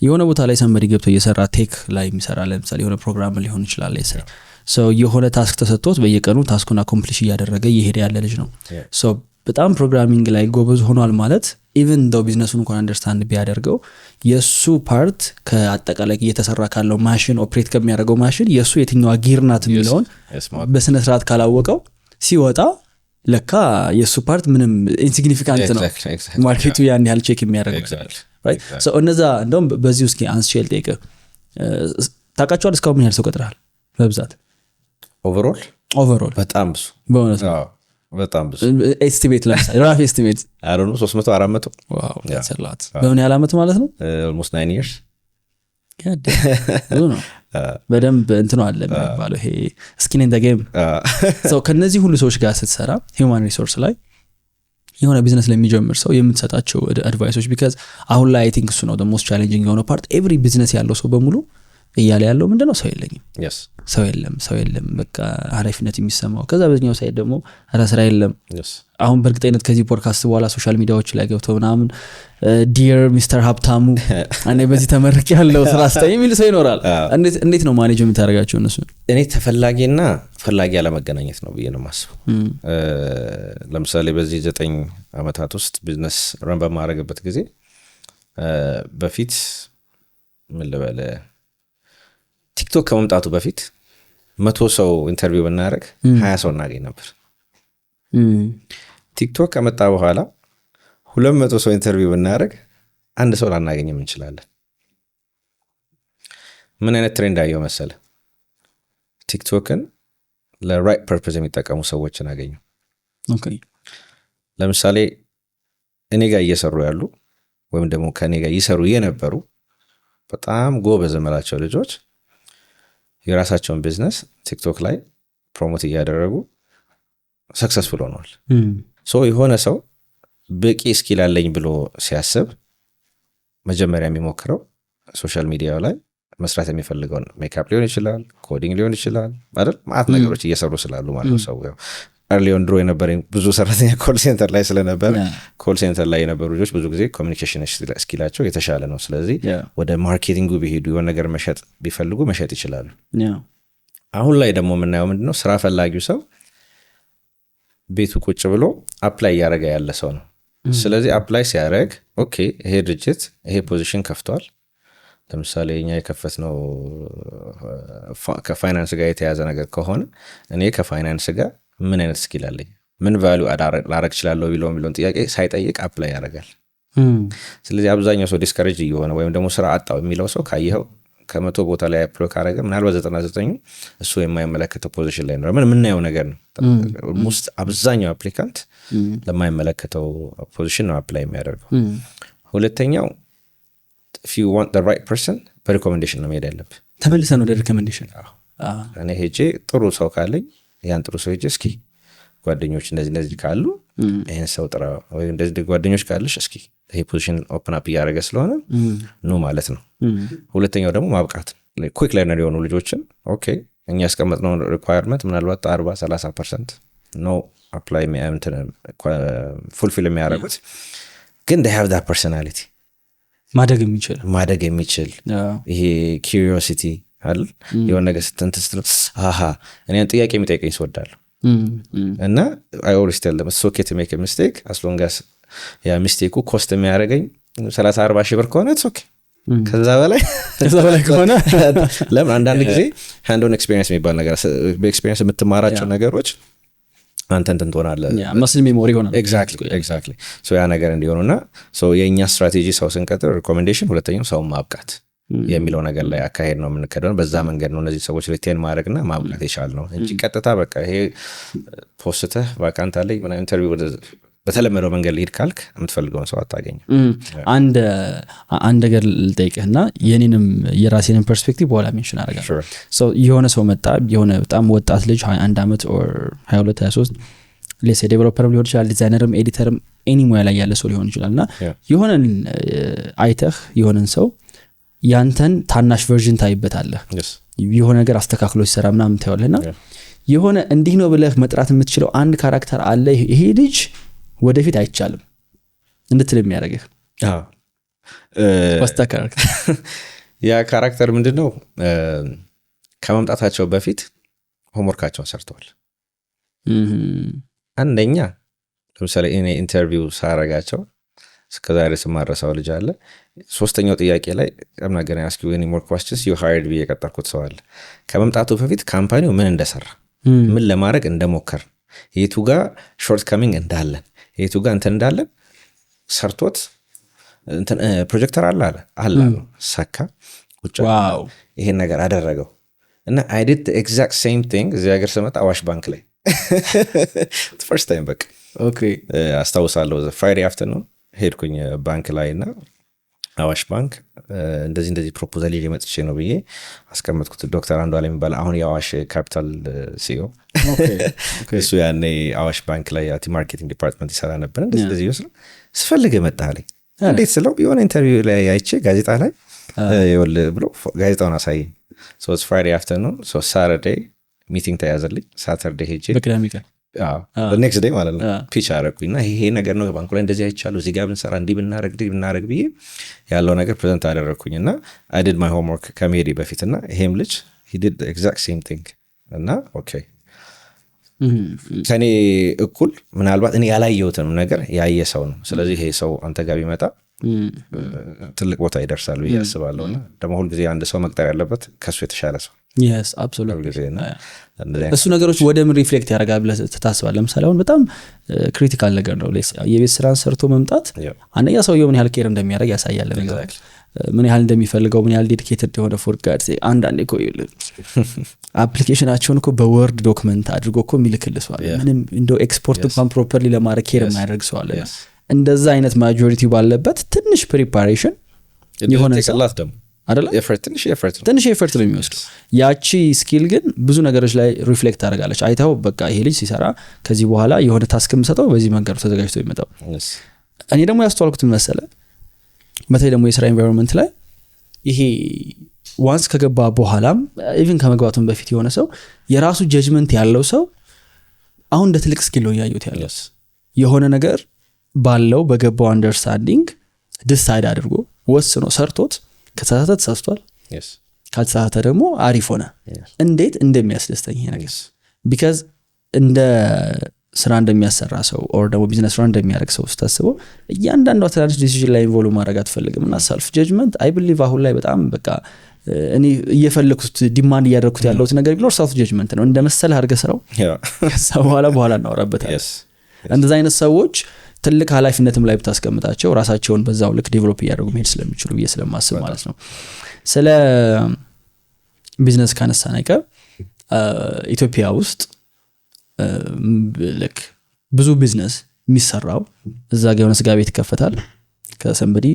የሆነ ቦታ ላይ ሰንበዲ ገብቶ እየሰራ ቴክ ላይ የሚሰራ ለምሳሌ የሆነ ፕሮግራም ሊሆን ይችላል ለሰ ሰው የሆነ ታስክ ተሰጥቶት በየቀኑ ታስኩን አኮምፕሊሽ እያደረገ እየሄደ ያለ ልጅ ነው። ሶ በጣም ፕሮግራሚንግ ላይ ጎበዝ ሆኗል ማለት ኢቭን ዶ ቢዝነሱን እንኳን አንደርስታንድ ቢያደርገው የሱ ፓርት ከአጠቃላይ እየተሰራ ካለው ማሽን ኦፕሬት ከሚያደርገው ማሽን የሱ የትኛዋ ጊር ናት የሚለውን በስነ ስርዓት ካላወቀው ሲወጣ ለካ የሱ ፓርት ምንም ኢንሲግኒፊካንት ነው ማርኬቱ ያን ያህል ቼክ የሚያደርገው right so እነዛ እንደውም በዚህ ውስጥ አንስቼል ቴክ ታውቃቸዋል እስካሁን ምን ያህል ሰው ቀጥረሃል በብዛት ኦቨርኦል በጣም ብዙ በእውነት በጣም ብዙ ኤስቲሜት ለምሳሌ ራፍ ኤስቲሜት I don't know 300 400 ዋው ሰላት በምን ያህል አመት ማለት ነው almost 9 years ነው በደንብ እንትኑ አለ የሚባለው ይሄ ስኪን ኢን ዘ ጌም so ከነዚህ ሁሉ ሰዎች ጋር ስትሰራ ሂውማን ሪሶርስ ላይ የሆነ ቢዝነስ ለሚጀምር ሰው የምትሰጣቸው አድቫይሶች because አሁን ላይ I think እሱ ነው the most challenging የሆነ part every business ያለው ሰው በሙሉ እያለ ያለው ምንድነው ሰው የለኝም ሰው የለም በቃ ኃላፊነት የሚሰማው ከዛ በዚህኛው ሳይድ ደግሞ ስራ የለም። አሁን በእርግጠኝነት ከዚህ ፖድካስት በኋላ ሶሻል ሚዲያዎች ላይ ገብተው ምናምን ዲር ሚስተር ሀብታሙ እኔ በዚህ ተመርቄ ያለው ስራ አስተይ የሚል ሰው ይኖራል። እንዴት ነው ማኔጅ የምታደርጋቸው እነሱ? እኔ ተፈላጊና ፈላጊ ያለመገናኘት ነው ብዬ ነው የማስበው። ለምሳሌ በዚህ 9 አመታት ውስጥ ቢዝነስ ረን በማድረግበት ጊዜ በፊት ምን ልበለ ቲክቶክ ከመምጣቱ በፊት 100 ሰው ኢንተርቪው ብናደርግ 20 ሰው እናገኝ ነበር። ቲክቶክ ከመጣ በኋላ 200 ሰው ኢንተርቪው ብናደርግ አንድ ሰው ላናገኝም እንችላለን። ምን አይነት ትሬንድ አየው መሰለ? ቲክቶክን ለራይት ፐርፐዝ የሚጠቀሙ ሰዎችን አገኙ። ኦኬ ለምሳሌ እኔ ጋር እየሰሩ ያሉ ወይም ደግሞ ከኔ ጋር ይሰሩ የነበሩ በጣም ጎበዝ የምላቸው ልጆች የራሳቸውን ቢዝነስ ቲክቶክ ላይ ፕሮሞት እያደረጉ ሰክሰስፉል ሆነዋል። ሶ የሆነ ሰው በቂ ስኪል አለኝ ብሎ ሲያስብ መጀመሪያ የሚሞክረው ሶሻል ሚዲያው ላይ መስራት የሚፈልገው ሜካፕ ሊሆን ይችላል፣ ኮዲንግ ሊሆን ይችላል አይደል? ማለት ነገሮች እየሰሩ ስላሉ ማለት ነው። ሰው ያው አርሊዮን ድሮ የነበረኝ ብዙ ሰራተኛ ኮል ሴንተር ላይ ስለነበር ኮል ሴንተር ላይ የነበሩ ልጆች ብዙ ጊዜ ኮሚኒኬሽን ስኪላቸው የተሻለ ነው። ስለዚህ ወደ ማርኬቲንጉ ቢሄዱ የሆነ ነገር መሸጥ ቢፈልጉ መሸጥ ይችላሉ። አሁን ላይ ደግሞ የምናየው ምንድነው ስራ ፈላጊው ሰው ቤቱ ቁጭ ብሎ አፕላይ እያደረገ ያለ ሰው ነው። ስለዚህ አፕላይ ሲያደርግ ኦኬ ይሄ ድርጅት ይሄ ፖዚሽን ከፍቷል ለምሳሌ እኛ የከፈትነው ከፋይናንስ ጋር የተያዘ ነገር ከሆነ እኔ ከፋይናንስ ጋር ምን አይነት ስኪል አለኝ፣ ምን ቫሊዩ ላረግ እችላለሁ የሚለውን ጥያቄ ሳይጠይቅ አፕላይ ያደርጋል። ስለዚህ አብዛኛው ሰው ዲስከሬጅ እየሆነ ወይም ደግሞ ስራ አጣው የሚለው ሰው ካየኸው 100 ቦታ ላይ አፕሎይ ካረገ ምናልባት 99 እሱ የማይመለከተው ፖዚሽን ላይ ነው። ምን የምናየው ነገር ነው። ሞስት አብዛኛው አፕሊካንት ለማይመለከተው ፖዚሽን ነው አፕላይ የሚያደርገው። ሁለተኛው if you want the right person በሪኮሜንዴሽን ነው መሄድ ያለብህ። ተመልሰን ወደ ሪኮሜንዴሽን። እኔ ሄጄ ጥሩ ሰው ካለኝ ያን ጥሩ ሰው ሄጄ እስኪ ጓደኞች እንደዚህ ካሉ ይህን ሰው ጥራ፣ ወይ እንደዚህ ጓደኞች ካለሽ እስኪ ይሄ ፖዚሽን ኦፕን አፕ እያደረገ ስለሆነ ኑ ማለት ነው። ሁለተኛው ደግሞ ማብቃት፣ ኩዊክ ለርነር የሆኑ ልጆችን ኦኬ እኛ ያስቀመጥነው ሪኳየርመንት ምናልባት 40-30% ነው አፕላይ ፉልፊል የሚያደርጉት፣ ግን they have that personality ማደግ የሚችል ይሄ ኪሪዮሲቲ አለ። የሆነ ነገር ስትል እኔን ጥያቄ የሚጠይቀኝ ሰው ወዳለሁ እና I always tell them it's okay to make a mistake as long as ያ ሚስቴኩ ኮስት የሚያደርገኝ 30-40 ሺህ ብር ከሆነ it's okay። ከዛ በላይ ከሆነ ለምን አንዳንድ ጊዜ ሃንድ ኦን ኤክስፒሪየንስ የሚባል ነገር በኤክስፒሪየንስ የምትማራቸው ነገሮች አንተ እንትን ትሆናለህ፣ መስል ሜሞሪ ሆናል። ኤግዛክትሊ ያ ነገር እንዲሆኑና የእኛ ስትራቴጂ ሰው ስንቀጥር ሪኮሜንዴሽን፣ ሁለተኛው ሰው ማብቃት የሚለው ነገር ላይ አካሄድ ነው የምንከደው። በዛ መንገድ ነው እነዚህ ሰዎች ሪቴን ማድረግና ማብቃት የቻል ነው እንጂ ቀጥታ በቃ ይሄ ፖስትህ ቫካንት አለኝ ምናምን ኢንተርቪው በተለመደው መንገድ ልሄድ ካልክ የምትፈልገውን ሰው አታገኝም። አንድ ነገር ልጠይቅህና የኔንም የራሴንም ፐርስፔክቲቭ በኋላ ሜንሽን አደርጋለሁ። የሆነ ሰው መጣ፣ የሆነ በጣም ወጣት ልጅ 21 ዓመት ኦር 22-23 ሌስ ዴቨሎፐርም ሊሆን ይችላል፣ ዲዛይነርም፣ ኤዲተርም ኤኒ ሙያ ላይ ያለ ሰው ሊሆን ይችላል እና የሆነን አይተህ የሆነን ሰው ያንተን ታናሽ ቨርዥን ታይበታለህ። የሆነ ነገር አስተካክሎ ሲሰራ ምናምን ታየዋለህና የሆነ እንዲህ ነው ብለህ መጥራት የምትችለው አንድ ካራክተር አለ፣ ይሄ ልጅ ወደፊት አይቻልም እንድትል የሚያደርግህ ወስታ ካራክተር። ያ ካራክተር ምንድነው? ከመምጣታቸው በፊት ሆምወርካቸውን ሰርተዋል። አንደኛ ለምሳሌ እኔ ኢንተርቪው ሳረጋቸው እስከዛሬ ስማረሳው ልጅ አለ። ሶስተኛው ጥያቄ ላይ I'm not going to ask you any more questions, you hired ብዬ የቀጠርኩት ሰው አለ። ከመምጣቱ በፊት ካምፓኒው ምን እንደሰራ፣ ምን ለማድረግ እንደሞከር፣ የቱ ጋር ሾርት ካሚንግ እንዳለን፣ የቱ ጋር እንትን እንዳለን ሰርቶት እንትን ፕሮጀክተር አለ ሰካ ቁጭ ይሄን ነገር አደረገው እና I did the exact same thing እዚህ ሀገር ስመጣ አዋሽ ባንክ ላይ first time በቃ አስታውሳለሁ። ፍራይዴ አፍተርኑን ሄድኩኝ ባንክ ላይ እና አዋሽ ባንክ እንደዚህ ፕሮፖዛል መጥቼ ነው ብዬ አስቀመጥኩት። ዶክተር አንዷለም የሚባል አሁን የአዋሽ ካፒታል ሲኦ እሱ ያኔ አዋሽ ባንክ ላይ ማርኬቲንግ ዲፓርትመንት ይሰራ ነበር። እንደዚህ ይወስል ስፈልግ መጣለኝ። እንዴት ስለው የሆነ ኢንተርቪው ላይ አይቼ ጋዜጣ ላይ ይወል ብሎ ጋዜጣውን አሳየኝ። ሶ ኢትስ ፍራይዴ አፍተርኑን ሶ ሳተርዴ ሚቲንግ ተያዘልኝ። ሳተርዴ ሄጄ በቅዳሜ ቀን ኔክስት ዴይ ማለት ነው ፒች አደረግኩኝና ይሄ ነገር ነው ባንኩ ላይ እንደዚህ አይቻለሁ፣ እዚህ ጋር ብንሰራ እንዲህ ብናረግ ብዬ ያለው ነገር ፕሬዘንት አደረግኩኝና I did my homework ከመሄዴ በፊትና ይሄም ልጅ he did the exact same thing እና ኦኬ ከኔ እኩል ምናልባት እኔ ያላየሁትንም ነገር ያየ ሰው ነው። ስለዚህ ይሄ ሰው አንተ ጋር ቢመጣ ትልቅ ቦታ ይደርሳል ብዬ አስባለሁና ደግሞ ሁልጊዜ አንድ ሰው መቅጠር ያለበት ከሱ የተሻለ ሰው። yes absolutely እሱ ነገሮች ወደ ምን ሪፍሌክት ያደርጋል ብለህ ትታስባለህ? ለምሳሌ አሁን በጣም ክሪቲካል ነገር ነው የቤት ስራን ሰርቶ መምጣት። አንደኛ ሰውየው ምን ያህል ኬር እንደሚያደርግ ያሳያል። ነገር ምን ያህል እንደሚፈልገው ምን ያህል ዴዲኬትድ የሆነ ፎር ጋድ አንዳንዴ እኮ አፕሊኬሽናቸውን እኮ በወርድ ዶክመንት አድርጎ እኮ የሚልክልህ ሰው አለ። ምንም እንደው ኤክስፖርት እንኳን ፕሮፐርሊ ለማድረግ ኬር የማያደርግ ሰው አለ። እንደዛ አይነት ማጆሪቲው ባለበት ትንሽ ፕሪፓሬሽን የሆነ ሰው አይደለ ትንሽ ኤፈርት ነው የሚወስደው። ያቺ ስኪል ግን ብዙ ነገሮች ላይ ሪፍሌክት ታደርጋለች። አይተው በቃ ይሄ ልጅ ሲሰራ ከዚህ በኋላ የሆነ ታስክ የምሰጠው በዚህ መንገድ ተዘጋጅቶ ይመጣው። እኔ ደግሞ ያስተዋልኩት መሰለ በተለይ ደግሞ የስራ ኤንቫይሮንመንት ላይ ይሄ ዋንስ ከገባ በኋላም ኢቭን ከመግባቱም በፊት የሆነ ሰው የራሱ ጀጅመንት ያለው ሰው አሁን እንደ ትልቅ ስኪል ነው ያዩት ያለው የሆነ ነገር ባለው በገባው አንደርስታንዲንግ ዲሳይድ አድርጎ ወስኖ ሰርቶት ከተሳሳተ ተሳስቷል፣ ካልተሳሳተ ደግሞ አሪፍ ሆነ። እንዴት እንደሚያስደስተኝ ይሄ ነገር ቢካዝ እንደ ስራ እንደሚያሰራ ሰው ኦር ደግሞ ቢዝነስ ራን እንደሚያደርግ ሰው ስታስበው እያንዳንዱ ትናንሽ ዲሲዥን ላይ ኢንቮልቭ ማድረግ አትፈልግም እና ሰልፍ ጀጅመንት አይ ቢሊቭ አሁን ላይ በጣም በቃ እኔ እየፈለኩት ዲማንድ እያደረኩት ያለሁት ነገር ቢኖር ሰልፍ ጀጅመንት ነው። እንደ መሰለ አድርገህ ስራው ከዛ በኋላ እናወራበታለን። እንደዛ አይነት ሰዎች ትልቅ ኃላፊነትም ላይ ብታስቀምጣቸው ራሳቸውን በዛው ልክ ዴቨሎፕ እያደረጉ መሄድ ስለሚችሉ ብዬ ስለማስብ ማለት ነው። ስለ ቢዝነስ ካነሳን አይቀር ኢትዮጵያ ውስጥ ልክ ብዙ ቢዝነስ የሚሰራው እዛ ጋር የሆነ ስጋ ቤት ይከፈታል ከሰንበዲ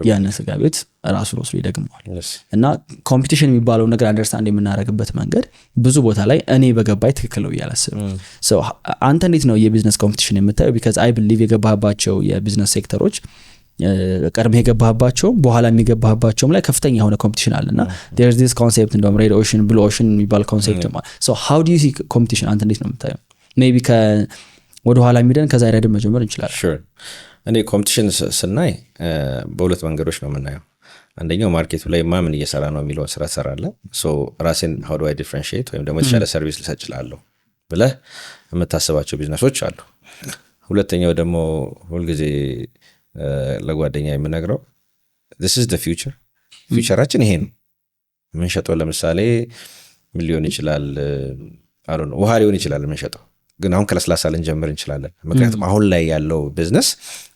ያን ስጋ ቤት ራሱን ወስዶ ይደግመዋል እና ኮምፒቲሽን የሚባለው ነገር አንደርስታንድ የምናደርግበት መንገድ ብዙ ቦታ ላይ እኔ በገባይ ትክክል ነው እያላስብ ሶ አንተ እንዴት ነው የቢዝነስ ኮምፒቲሽን የምታየው? ቢካዝ አይ ቢሊቭ የገባህባቸው የቢዝነስ ሴክተሮች ቀድመህ የገባህባቸው በኋላ የሚገባህባቸውም ላይ ከፍተኛ የሆነ ኮምፒቲሽን አለና there's this concept እንደውም ሬድ ኦሽን ብሉ ኦሽን የሚባል ኮንሴፕት ማለት so how do you see competition? አንተ እንዴት ነው የምታየው? ሜቢ ወደ ኋላ የሚደን ከዛ አይደለም መጀመር እንችላለን። sure እኔ ኮምፒቲሽን ስናይ በሁለት መንገዶች ነው የምናየው። አንደኛው ማርኬቱ ላይ ምን እየሰራ ነው የሚለውን ስራ ትሰራለህ። ሶ ራሴን how do I differentiate ወይም ደግሞ የተሻለ ሰርቪስ ልሰጥ እችላለሁ ብለህ የምታስባቸው ቢዝነሶች አሉ። ሁለተኛው ደግሞ ሁልጊዜ ለጓደኛ የምነግረው this is the future ፊውቸራችን ይሄ ነው። የምንሸጠው ለምሳሌ ምን ሊሆን ይችላል I don't know ውሃ ሊሆን ይችላል የምንሸጠው፣ ግን አሁን ከለስላሳ ልንጀምር እንችላለን። ምክንያቱም አሁን ላይ ያለው ቢዝነስ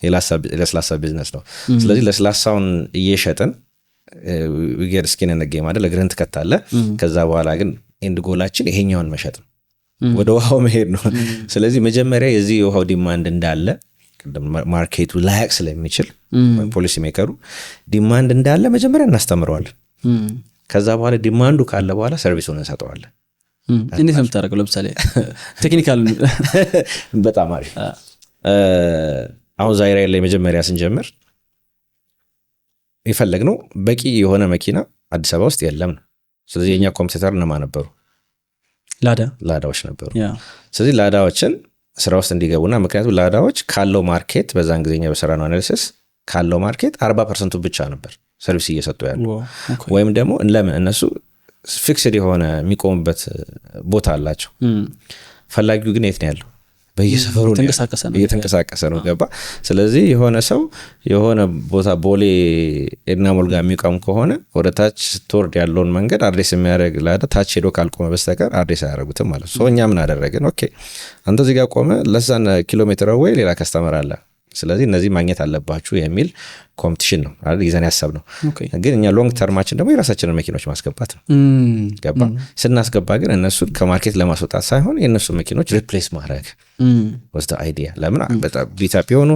የለስላሳ ቢዝነስ ነው። ስለዚህ ለስላሳውን እየሸጥን we get skin in the game አይደል? እግርህን ትከታለህ። ከዛ በኋላ ግን ኤንድ ጎላችን ይሄኛውን መሸጥ ነው፣ ወደ ውሃው መሄድ ነው። ስለዚህ መጀመሪያ የዚህ የውሃው ዲማንድ እንዳለ ማርኬቱ ላያቅ ስለሚችል ፖሊሲ ሜከሩ ዲማንድ እንዳለ መጀመሪያ እናስተምረዋለን። ከዛ በኋላ ዲማንዱ ካለ በኋላ ሰርቪሱን እንሰጠዋለን። እንዴት ነው የምታደርገው? ለምሳሌ ቴክኒካል በጣም አሪፍ። አሁን ዛይራ ላይ መጀመሪያ ስንጀምር የፈለግነው በቂ የሆነ መኪና አዲስ አበባ ውስጥ የለም ነው። ስለዚህ የኛ ኮምፒውተር እነማን ነበሩ? ላዳዎች ነበሩ። ስለዚህ ላዳዎችን ስራ ውስጥ እንዲገቡና ምክንያቱም ላዳዎች ካለው ማርኬት በዛን ጊዜኛ በሰራነው አናሊሲስ ካለው ማርኬት 40% ብቻ ነበር ሰርቪስ እየሰጡ ያለው። ወይም ደግሞ ለምን እነሱ ፊክስድ የሆነ የሚቆሙበት ቦታ አላቸው። ፈላጊው ግን የት ነው ያለው? በየሰፈሩ እየተንቀሳቀሰ ነው። ገባ? ስለዚህ የሆነ ሰው የሆነ ቦታ ቦሌ ኤድና ሞል ጋር የሚቆም ከሆነ ወደ ታች ስትወርድ ያለውን መንገድ አድሬስ የሚያደርግ ላዳ ታች ሄዶ ካልቆመ በስተቀር አድሬስ አያደርጉትም ማለት ነው። እኛ ምን አደረግን? ኦኬ አንተ እዚህ ጋር ቆመ ለዛን ኪሎ ሜትር ወይ ሌላ ከስተመር አለ፣ ስለዚህ እነዚህ ማግኘት አለባችሁ የሚል ኮምፒቲሽን ነው አይደል ይዘን ያሰብነው። ግን እኛ ሎንግ ተርማችን ደግሞ የራሳችንን መኪኖች ማስገባት ነው። ገባ? ስናስገባ ግን እነሱን ከማርኬት ለማስወጣት ሳይሆን የእነሱ መኪኖች ሪፕሌስ ማድረግ ወስደ አይዲያ። ለምን በጣም ቢታፕ የሆኑ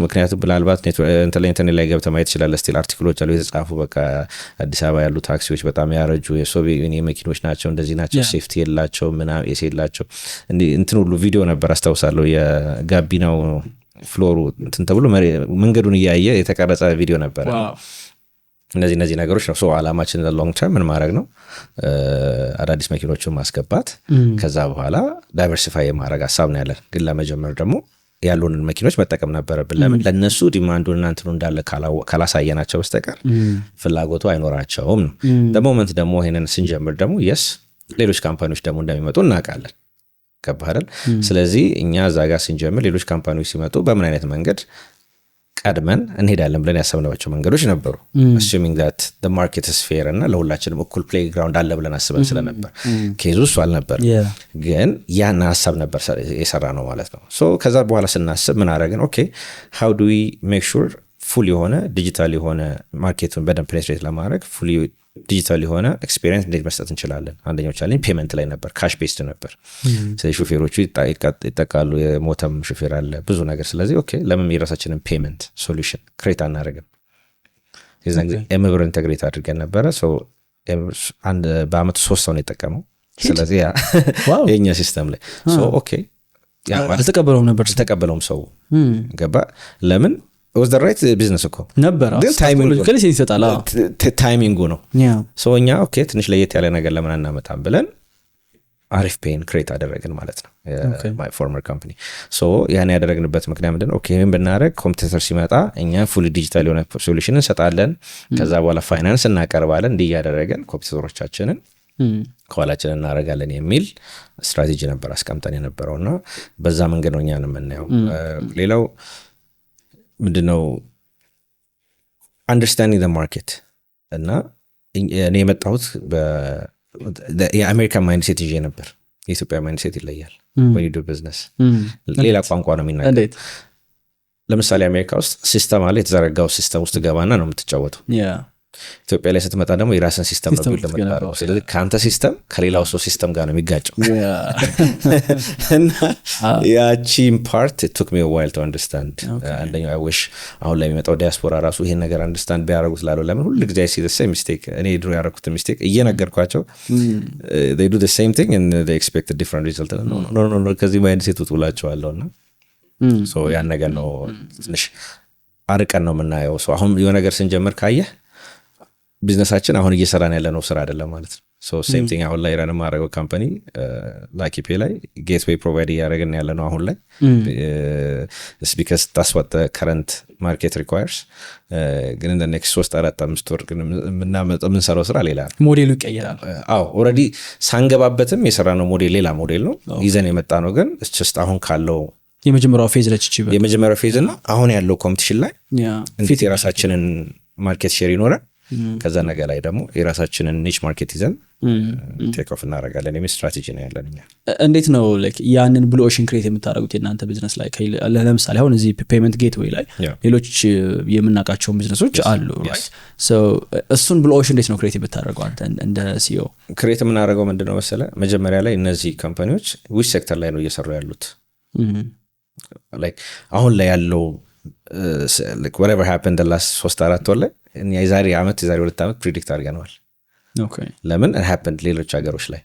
ምክንያቱም ምናልባት ኢንተርኔት ላይ ገብተህ ማየት ትችላለህ። ስቲል አርቲክሎች አሉ የተጻፉ በቃ አዲስ አበባ ያሉ ታክሲዎች በጣም ያረጁ የሶቪየት መኪኖች ናቸው፣ እንደዚህ ናቸው፣ ሴፍቲ የላቸው ምናምን ኤሲ የላቸው እንትን ሁሉ ቪዲዮ ነበር አስታውሳለሁ። የጋቢናው ፍሎሩ እንትን ተብሎ መንገዱን እያየ የተቀረጸ ቪዲዮ ነበር። እነዚህ ነገሮች ነው። አላማችን ሎንግ ተርም ምን ማድረግ ነው? አዳዲስ መኪኖችን ማስገባት፣ ከዛ በኋላ ዳይቨርሲፋይ የማድረግ ሀሳብ ነው ያለን። ግን ለመጀመር ደግሞ ያሉንን መኪኖች መጠቀም ነበረብን። ለምን? ለእነሱ ዲማንዱን እንትኑ እንዳለ ካላሳየናቸው በስተቀር ፍላጎቱ አይኖራቸውም ነው። በሞመንት ደግሞ ይሄንን ስንጀምር ደግሞ የስ ሌሎች ካምፓኒዎች ደግሞ እንደሚመጡ እናውቃለን። ከባህል ስለዚህ እኛ እዛ ጋር ስንጀምር ሌሎች ካምፓኒዎች ሲመጡ በምን አይነት መንገድ ቀድመን እንሄዳለን ብለን ያሰብናቸው መንገዶች ነበሩ። assuming that the market is fair እና ለሁላችንም እኩል ፕሌይግራውንድ አለ ብለን አስበን ስለነበር ኬዙ እሱ አልነበር። ግን ያን ሀሳብ ነበር የሰራ ነው ማለት ነው። ከዛ በኋላ ስናስብ ምን አደረግን? ኦኬ how do we make sure ፉል የሆነ ዲጂታል የሆነ ማርኬቱን በደንብ ፔኔትሬት ለማድረግ ፉል ዲጂታል የሆነ ኤክስፔሪየንስ እንዴት መስጠት እንችላለን? አንደኛው ቻሌንጅ ፔመንት ላይ ነበር። ካሽ ቤስድ ነበር። ስለዚህ ሹፌሮቹ ይጠቃሉ፣ የሞተም ሹፌር አለ፣ ብዙ ነገር። ስለዚህ ኦኬ ለምን የራሳችንን ፔመንት ሶሉሽን ክሬት አናደርግም? የዛን ጊዜ ኤምብር ኢንተግሬት አድርገን ነበረ። በአመቱ 3 ሰው ነው የጠቀመው። ስለዚህ የኛ ሲስተም ላይ ኦኬ አልተቀበለውም ሰው ገባ። ለምን? was the right business እኮ ነበር። ታይሚንጉ ነው። እኛ ኦኬ ትንሽ ለየት ያለ ነገር ለምን አናመጣም ብለን አሪፍ ፔን ክሬት አደረግን ማለት ነው። my former company ያን ያደረግንበት ምክንያት ምንድነው? ኦኬ ምን ብናደርግ ኮምፒውተር ሲመጣ እኛ ፉል ዲጂታል የሆነ ሶሉሽን እንሰጣለን። ከዛ በኋላ ፋይናንስ እናቀርባለን። እንዲህ ያደረገን ኮምፒውተሮቻችንን ከኋላችን እናደርጋለን የሚል ስትራቴጂ ነበር አስቀምጠን የነበረው እና በዛ መንገድ ነው እኛን የምናየው። ሌላው ምንድነው አንደርስታንዲንግ ዘ ማርኬት እና እኔ የመጣሁት የአሜሪካን ማይንድሴት ይዤ ነበር። የኢትዮጵያ ማይንድሴት ይለያል። when you do business ሌላ ቋንቋ ነው የሚናገር። ለምሳሌ አሜሪካ ውስጥ ሲስተም አለ። የተዘረጋው ሲስተም ውስጥ ገባና ነው የምትጫወተው። ኢትዮጵያ ላይ ስትመጣ ደግሞ የራስን ሲስተም ነው ቢልድ የምታደርገው። ስለዚህ ከአንተ ሲስተም ከሌላው ሰው ሲስተም ጋር ነው የሚጋጨው እና ያቺን ፓርት it took me a while to understand. አንደኛው I wish አሁን ላይ የሚመጣው ዲያስፖራ ራሱ ይሄን ነገር አንደርስታንድ ቢያደርጉት ላለው ለምን ሁሉ ጊዜ I see the same mistake እኔ ድሮ ያደረኩትን ሚስቴክ እየነገርኳቸው they do the same thing and they expect a different result. no ከዚህ ማይንድ ሴት ውጥላቸዋለሁ እና ሶ ያን ነገር ነው ትንሽ አርቀን ነው የምናየው። ሶ አሁን የሆነ ነገር ስንጀምር ካየህ ቢዝነሳችን አሁን እየሰራን ያለ ነው ስራ አይደለም ማለት ነው። ሶ ሴም ቲንግ አሁን ላይ ረን ማድረገው ካምፓኒ ላኪ ፔ ላይ ጌትዌይ ፕሮቫይድ እያደረግን ያለ ነው አሁን ላይ it's because that's what the current market requires. ግን in the next 3-4-5 ወር ግን የምንሰራው ስራ ሌላ ነው። ሞዴሉ ይቀየራል። ኦልሬዲ ሳንገባበትም የሰራነው ሞዴል ሌላ ሞዴል ነው ይዘን የመጣ ነው። ግን it's just አሁን ካለው የመጀመሪያው ፌዝ ለችችበ የመጀመሪያው ፌዝ እና አሁን ያለው ኮምፒቲሽን ላይ እንዴት የራሳችንን ማርኬት ሼር ይኖራል ከዛ ነገር ላይ ደግሞ የራሳችንን ኒች ማርኬት ይዘን ቴክ ኦፍ እናደርጋለን የሚል ስትራቴጂ ነው ያለን እኛ። እንዴት ነው ያንን ብሉ ኦሽን ክሬት የምታደርጉት የእናንተ ቢዝነስ ላይ? ለምሳሌ አሁን እዚህ ፔመንት ጌትዌይ ላይ ሌሎች የምናውቃቸው ቢዝነሶች አሉ ራይት? ሶ እሱን ብሉ ኦሽን እንዴት ነው ክሬት የምታደርገው አንተ እንደ ሲኦ? ክሬት የምናደርገው ምንድነው መሰለ መጀመሪያ ላይ እነዚህ ካምፓኒዎች ዊች ሴክተር ላይ ነው እየሰሩ ያሉት አሁን ላይ ያለው whatever happened the last 3-4 ወር ላይ የዛሬ 2 ዓመት ፕሪዲክት አድርገነዋል። ለምን it happened ሌሎች ሀገሮች ላይ።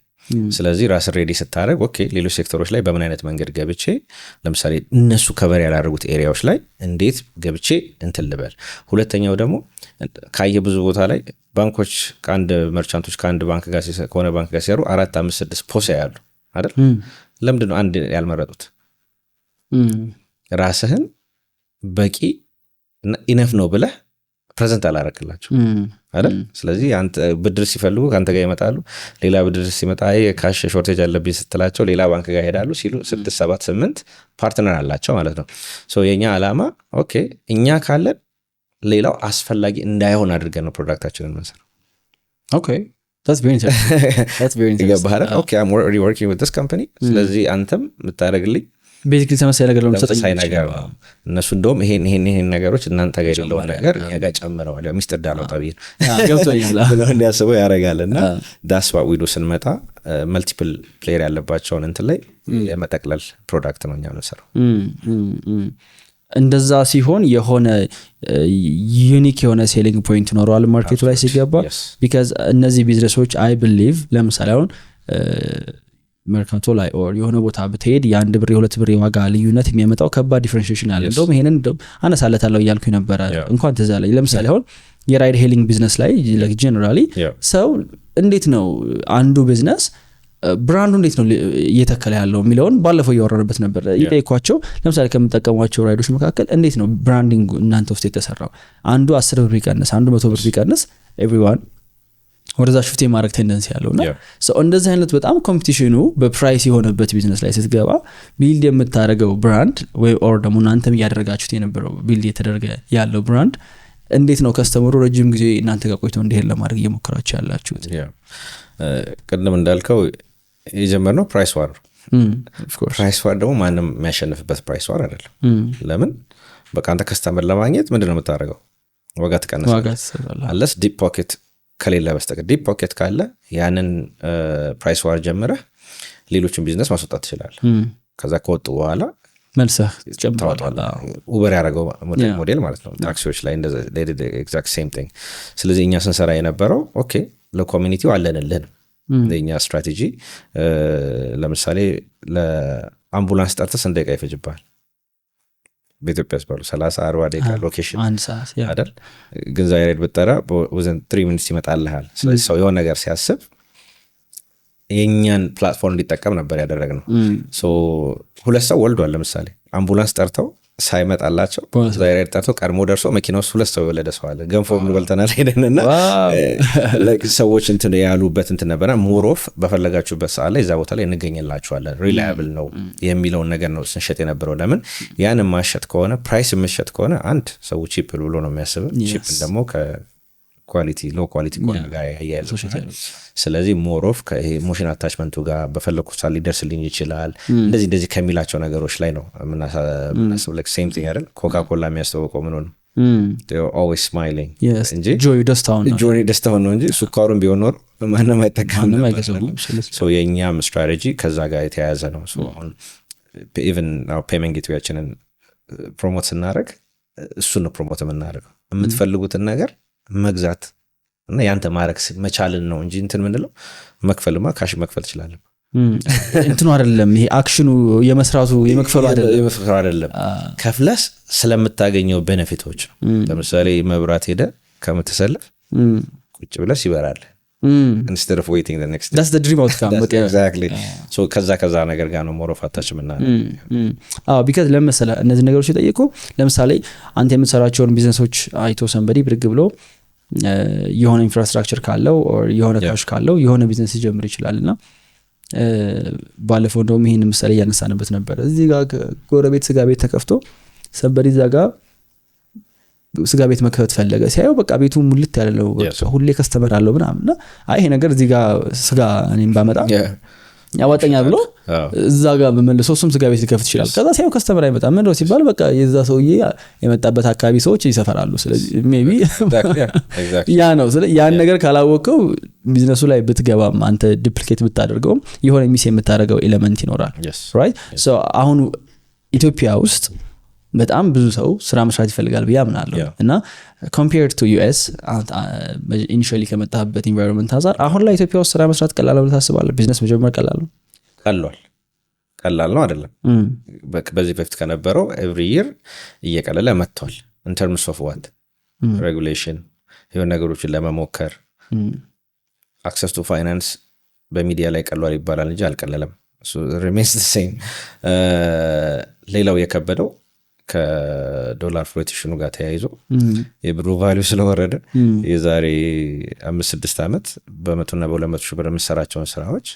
ስለዚህ ራስ ሬዲ ስታደርግ ኦኬ ሌሎች ሴክተሮች ላይ በምን አይነት መንገድ ገብቼ ለምሳሌ እነሱ ከቨር ያላደረጉት ኤሪያዎች ላይ እንዴት ገብቼ እንትን ልበል። ሁለተኛው ደግሞ ካየ ብዙ ቦታ ላይ ባንኮች ከአንድ መርቻንቶች ከአንድ ባንክ ጋር ከሆነ ባንክ ጋር ሲያሩ 4-5-6 ፖስ ያሉ አይደል? ለምንድን ነው አንድ ያልመረጡት? ራስህን በቂ ኢነፍ ነው ብለህ ፕሬዘንት አላረክላቸው አይደል? ስለዚህ አንተ ብድር ሲፈልጉ ካንተ ጋር ይመጣሉ። ሌላ ብድር ሲመጣ ካሽ ሾርቴጅ አለብኝ ስትላቸው ሌላ ባንክ ጋር ሄዳሉ። ሲሉ 6-7-8 ፓርትነር አላቸው ማለት ነው። ሶ የኛ አላማ ኦኬ እኛ ካለን ሌላው አስፈላጊ እንዳይሆን አድርገን ነው ፕሮዳክታችንን እንሰራው። ኦኬ that's very interesting. Okay I'm already working with this company. ስለዚህ አንተም የምታደርግልኝ ቤዚክሊ ተመሳሳይ ነገር ለምሰጠኝ ነገር እነሱ እንደውም ይሄን ነገሮች እናንተ ጋር ያለውን ነገር እኛ ጋር ጨምረዋል። ሚስጥር ዳለው ታቢይ ገብቶኛል ብለው እንዲያስበው ያደርጋልና that's what we do ስንመጣ መልቲፕል ፕሌየር ያለባቸውን እንትን ላይ የመጠቅለል ፕሮዳክት ነው እኛ የምንሰራው። እንደዛ ሲሆን የሆነ ዩኒክ የሆነ ሴሊንግ ፖይንት ይኖረዋል ማርኬቱ ላይ ሲገባ። ቢካዝ እነዚህ ቢዝነሶች አይ ቢሊቭ ለምሳሌ አሁን መርካቶ ላይ ኦር የሆነ ቦታ ብትሄድ የ1 ብር የ2 ብር የዋጋ ልዩነት የሚያመጣው ከባድ ዲፈረንሺዬሽን አለ። እንደውም ይሄንን አነሳለታለሁ እያልኩ ነበረ እንኳን ትዝ አለኝ። ለምሳሌ አሁን የራይድ ሄሊንግ ቢዝነስ ላይ ጀነራሊ ሰው እንዴት ነው አንዱ ቢዝነስ ብራንዱ እንዴት ነው እየተከለ ያለው የሚለውን ባለፈው እያወራንበት ነበር። ይጠይቋቸው ለምሳሌ ከምጠቀሟቸው ራይዶች መካከል እንዴት ነው ብራንዲንግ እናንተ ውስጥ የተሰራው? አንዱ 10 ብር ቢቀንስ አንዱ 100 ብር ቢቀንስ ኤቭሪዋን ወደዛ ሽፍት የማድረግ ቴንደንሲ ያለውና ሰው እንደዚህ አይነት በጣም ኮምፒቲሽኑ በፕራይስ የሆነበት ቢዝነስ ላይ ስትገባ ቢልድ የምታደርገው ብራንድ ወይ ኦር ደግሞ እናንተም እያደረጋችሁት የነበረው ቢልድ የተደረገ ያለው ብራንድ እንዴት ነው ከስተመሩ ረጅም ጊዜ እናንተ ጋር ቆይቶ እንዲሄድ ለማድረግ እየሞከራችሁ ያላችሁት? ቅድም እንዳልከው የጀመርነው ፕራይስ ዋር ነው። ፕራይስ ዋር ደግሞ ማንም የሚያሸንፍበት ፕራይስ ዋር አይደለም። ለምን በቃ አንተ ከስተመር ለማግኘት ምንድነው የምታደርገው? ዋጋ ትቀንሳለህ አለስ ዲፕ ፖኬት ከሌለ በስተቀር። ዲፕ ፖኬት ካለ ያንን ፕራይስ ዋር ጀምረህ ሌሎችን ቢዝነስ ማስወጣት ትችላለህ። ከዛ ከወጡ በኋላ መልሰህ ትጨምራለህ። ኡበር ያደረገው ሞዴል ማለት ነው ታክሲዎች ላይ እንደዛ ኤግዛክት ሴም ቲንግ። ስለዚህ እኛ ስንሰራ የነበረው ኦኬ ለኮሚኒቲው አለንልን ለኛ ስትራቴጂ። ለምሳሌ ለአምቡላንስ ጠርተህ ስንት ደቂቃ ይፈጅብሃል? በኢትዮጵያ ስባሉ 30-40 ደቂቃ ሎኬሽን አይደል? ግን ዛይሬድ ብትጠራ within 3 minutes ይመጣልሃል። ስለዚህ ሰው የሆነ ነገር ሲያስብ የኛን ፕላትፎርም እንዲጠቀም ነበር ያደረግነው። ሶ 2 ሰው ወልዷል። ለምሳሌ አምቡላንስ ጠርተው ሳይመጣላቸው ዛይሬድ ጠርቶ ቀድሞ ደርሶ መኪና ውስጥ 2 ሰው የወለደ ሰው አለ። ገንፎ ምን በልተናል ሄደንና ሰዎች እንትን ያሉበት እንትን ነበረ። ሞሮፍ በፈለጋችሁበት ሰዓት ላይ እዛ ቦታ ላይ እንገኝላችኋለን ሪላያብል ነው የሚለውን ነገር ነው ስንሸጥ የነበረው። ለምን ያን ማሸጥ ከሆነ ፕራይስ የምሸጥ ከሆነ አንድ ሰው ቺፕ ብሎ ነው የሚያስበው። ቺፕ ደግሞ ኳሊቲ ሎ ኳሊቲ ኮን ጋር ያያይዘ። ስለዚህ ሞሮፍ ከኢሞሽን አታችመንቱ ጋር በፈለኩት ሳል ሊደርስልኝ ይችላል እንደዚህ ከሚላቸው ነገሮች ላይ ነው ምናስብ። like same thing አይደል ኮካ ኮላ የሚያስተዋውቀው ምን ነው they're always smiling እንጂ ጆይ ደስታውን ነው እንጂ ሱካሩን ቢሆን ኖር ማንም አይጠቀምም ነበር። so የኛም ስትራቴጂ ከዛ ጋር የተያያዘ ነው። so አሁን even now payment gateway-ያችንን ፕሮሞት ስናደርግ እሱን ነው ፕሮሞት የምናደርገው። የምትፈልጉትን ነገር መግዛት እና ያንተ ማረክ መቻልን ነው እንጂ እንትን ምንለው መክፈልማ ካሽ መክፈል ይችላል እንትኑ አይደለም። ይሄ አክሽኑ የመስራቱ የመክፈሉ አይደለም ከፍለስ ስለምታገኘው ቤኔፊቶች ነው። ለምሳሌ መብራት ሄደ ከምትሰለፍ ቁጭ ብለስ ይበራል instead of waiting the next day. That's the dream outcome. Exactly. So ከዛ ነገር ጋር ነው ሞሮፍ አታችምና because ለምሳሌ እነዚህ ነገሮች ይጠይቁ። ለምሳሌ አንተ የምትሰራቸውን ቢዝነሶች አይቶ ሰንበዲ ብድግ ብሎ የሆነ ኢንፍራስትራክቸር ካለው or የሆነ ካሽ ካለው የሆነ ቢዝነስ ይጀምር ይችላልና ባለፈው እንደውም ይሄን ምሳሌ ያነሳንበት ነበር። እዚህ ጋር ጎረቤት ስጋ ቤት ተከፍቶ ሰንበዲ እዛ ጋር ስጋ ቤት መክፈት ፈለገ። ሲያየው በቃ ቤቱ ሙልት ያለው ሁሌ ከስተመር አለው ምናምንና አይ ይሄ ነገር እዚህ ጋር ስጋ እኔም ባመጣ ያዋጣኛል ብሎ እዛ ጋር በመለሶ እሱም ስጋ ቤት ሊከፍት ይችላል። ከዛ ሲያየው ከስተመር አይመጣም ምን ነው ሲባል በቃ የዛ ሰውዬ የመጣበት አካባቢ ሰዎች ይሰፈራሉ። ስለዚህ ሜቢ ያ ነው። ስለዚህ ያን ነገር ካላወቀው ቢዝነሱ ላይ ብትገባም አንተ ዱፕሊኬት ብታደርገው የሆነ ሚስ የምታደርገው ኤሌመንት ይኖራል። right so አሁን ኢትዮጵያ ውስጥ በጣም ብዙ ሰው ስራ መስራት ይፈልጋል ብዬ አምናለሁ እና compared to US initially ከመጣበት environment አንፃር አሁን ላይ ኢትዮጵያ ውስጥ ስራ መስራት ቀላል ነው ታስባለህ? ቢዝነስ መጀመር ቀላል ነው? ቀላል ነው አይደለም። በዚህ በፊት ከነበረው every year እየቀለለ መጥቷል in terms of what regulation የሆነ ነገሮችን ለመሞከር access to finance በሚዲያ ላይ ቀላል ይባላል እንጂ አልቀለለም። so remains the same። ሌላው የከበደው ከዶላር ፍሎቴሽኑ ጋር ተያይዞ የብሩ ቫልዩ ስለወረደ የዛሬ 5-6 ዓመት በ100 እና በ200 ሺህ ብር የምሰራቸውን ስራዎች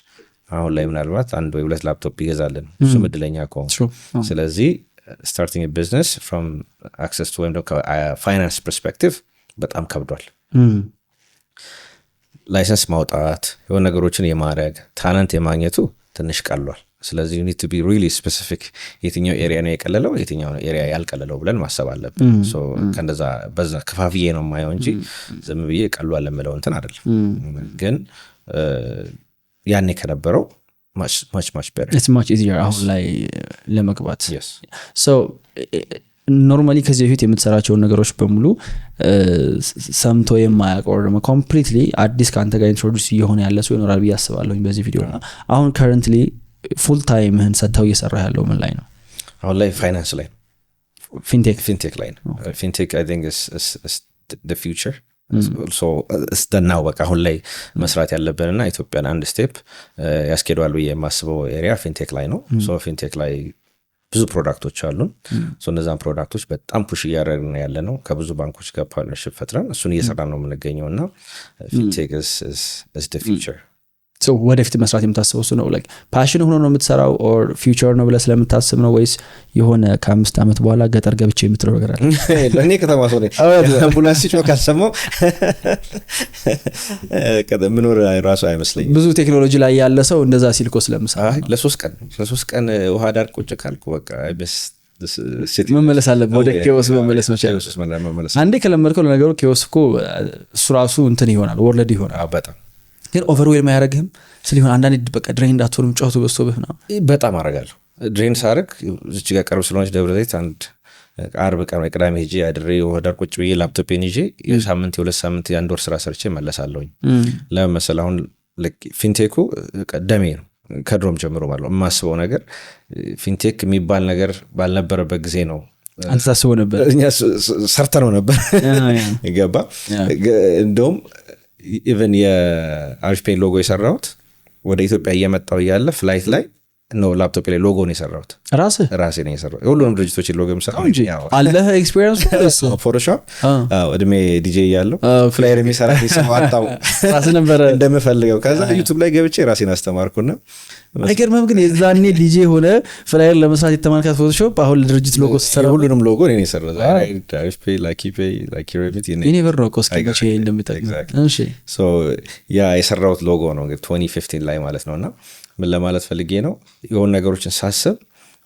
አሁን ላይ ምናልባት 1 ወይ 2 ላፕቶፕ ይገዛልን እሱ ምድለኛ ከሆነ። ስለዚህ starting a business from access to finance perspective በጣም ከብዷል። ላይሰንስ ማውጣት የሆነ ነገሮችን የማድረግ ታለንት የማግኘቱ ትንሽ ቀሏል። ስለዚህ you need to be really specific የትኛው ኤሪያ ነው የቀለለው የትኛው ነው ኤሪያ ያልቀለለው ብለን ማሰብ አለብን። so ከነዛ በዛ ከፋፍዬ ነው ማየው እንጂ ዝም ብዬ ቀሏል ለምለው እንትን አይደለም። ግን ያኔ ከነበረው much better it's much easier አሁን ላይ ለመግባት። so ኖርማሊ ከዚህ በፊት የምትሰራቸውን ነገሮች በሙሉ ሰምቶ የማያውቅ or completely አዲስ ካንተ ጋር ኢንትሮዱስ እየሆነ ያለ ሰው ይኖራል ብዬ አስባለሁ በዚህ ቪዲዮ እና አሁን currently full time ምህን ሰጥተው እየሰራ ያለው ምን ላይ ነው? አሁን ላይ ፋይናንስ ላይ ፊንቴክ ላይ ነው። ፊንቴክ I think is the future so እስደናው በቃ አሁን ላይ መስራት ያለብንና ኢትዮጵያን አንድ ስቴፕ ያስኬደዋል ብዬ የማስበው ኤሪያ ፊንቴክ ላይ ነው። so ፊንቴክ ላይ ብዙ ፕሮዳክቶች አሉን። so እነዛን ፕሮዳክቶች በጣም ፑሽ እያደረግን ያለ ነው። ከብዙ ባንኮች ጋር ፓርትነርሺፕ ፈጥረን እሱን እየሰራን ነው የምንገኘውና ፊንቴክ is the future። so ወደፊት መስራት የምታስበው እሱ ነው like passion ሆኖ ነው የምትሰራው or future ነው ብለህ ስለምታስብ ነው ወይስ የሆነ ከ5 ዓመት በኋላ ገጠር ገብቼ የምትለው ነገር አለ? ለኔ ከተማ ሰው ነኝ አምቡላንስ ሲጮህ ካልሰማው ምኖር ራሱ አይመስለኝም። ብዙ ቴክኖሎጂ ላይ ያለ ሰው እንደዛ ሲልኮ ስለምሰራ ለሶስት ቀን ውሃ ዳር ቁጭ ካልኩ በቃ መመለስ አለብህ ወደ ኬዎስ መመለስ መቻል። አንዴ ከለመድከው ለነገሩ ኬዎስ እኮ እሱ ራሱ እንትን ይሆናል ወርልድ ይሆናል። በጣም ግን ኦቨርዌል ማያረግህም ስለሆነ አንዳንድ በቃ ድሬን እንዳትሆንም ጫውቱ በስቶብህ ነው። በጣም አረጋለሁ ድሬን ሳረግ እዚህ ጋር ቀርብ ስለሆነች ደብረ ዘይት አንድ አርብ ቀን ወይ ቅዳሜ ሄጄ አድሬ ወዳር ቁጭ ብዬ ላፕቶፔን ይዤ የሳምንት የ2 ሳምንት የአንድ ወር ስራ ሰርቼ መለሳለሁኝ። ለመሰለ አሁን ፊንቴኩ ቀደሜ ነው ከድሮም ጀምሮ ማለት ነው የማስበው ነገር ፊንቴክ የሚባል ነገር ባልነበረበት ጊዜ ነው አንተ ታስበው ነበር እኛ ሰርተነው ነበር ይገባ እንደውም ኢቨን የአርፒ ሎጎ የሰራሁት ወደ ኢትዮጵያ እየመጣው ያለ ፍላይት ላይ ነው ላፕቶፕ ላይ ሎጎ ነው የሰራሁት ራሴ ነው የሰራሁት። የሁሉንም ድርጅቶች ሎጎ የምሰራው አለህ ኤክስፒሪየንስ ፎቶሾፕ እድሜ ዲጄ እያለሁ ፍላየር የሚሰራ ሰው አጣው ራስህ ነበረ እንደምፈልገው። ከዛ ዩቱብ ላይ ገብቼ ራሴን አስተማርኩና አይገርምም? ግን የዛኔ ዲጄ ሆነ ፍላየር ለመስራት የተማርካት ፎቶሾፕ አሁን ለድርጅት ሎጎ ስትሰራ ሁሉንም ሎጎ እኔ የሰራሁት ኔቨር ነው ኮስከመቼ እንደምጠቅም ያ የሰራሁት ሎጎ ነው 2015 ላይ ማለት ነውና ምን ለማለት ፈልጌ ነው የሆኑ ነገሮችን ሳስብ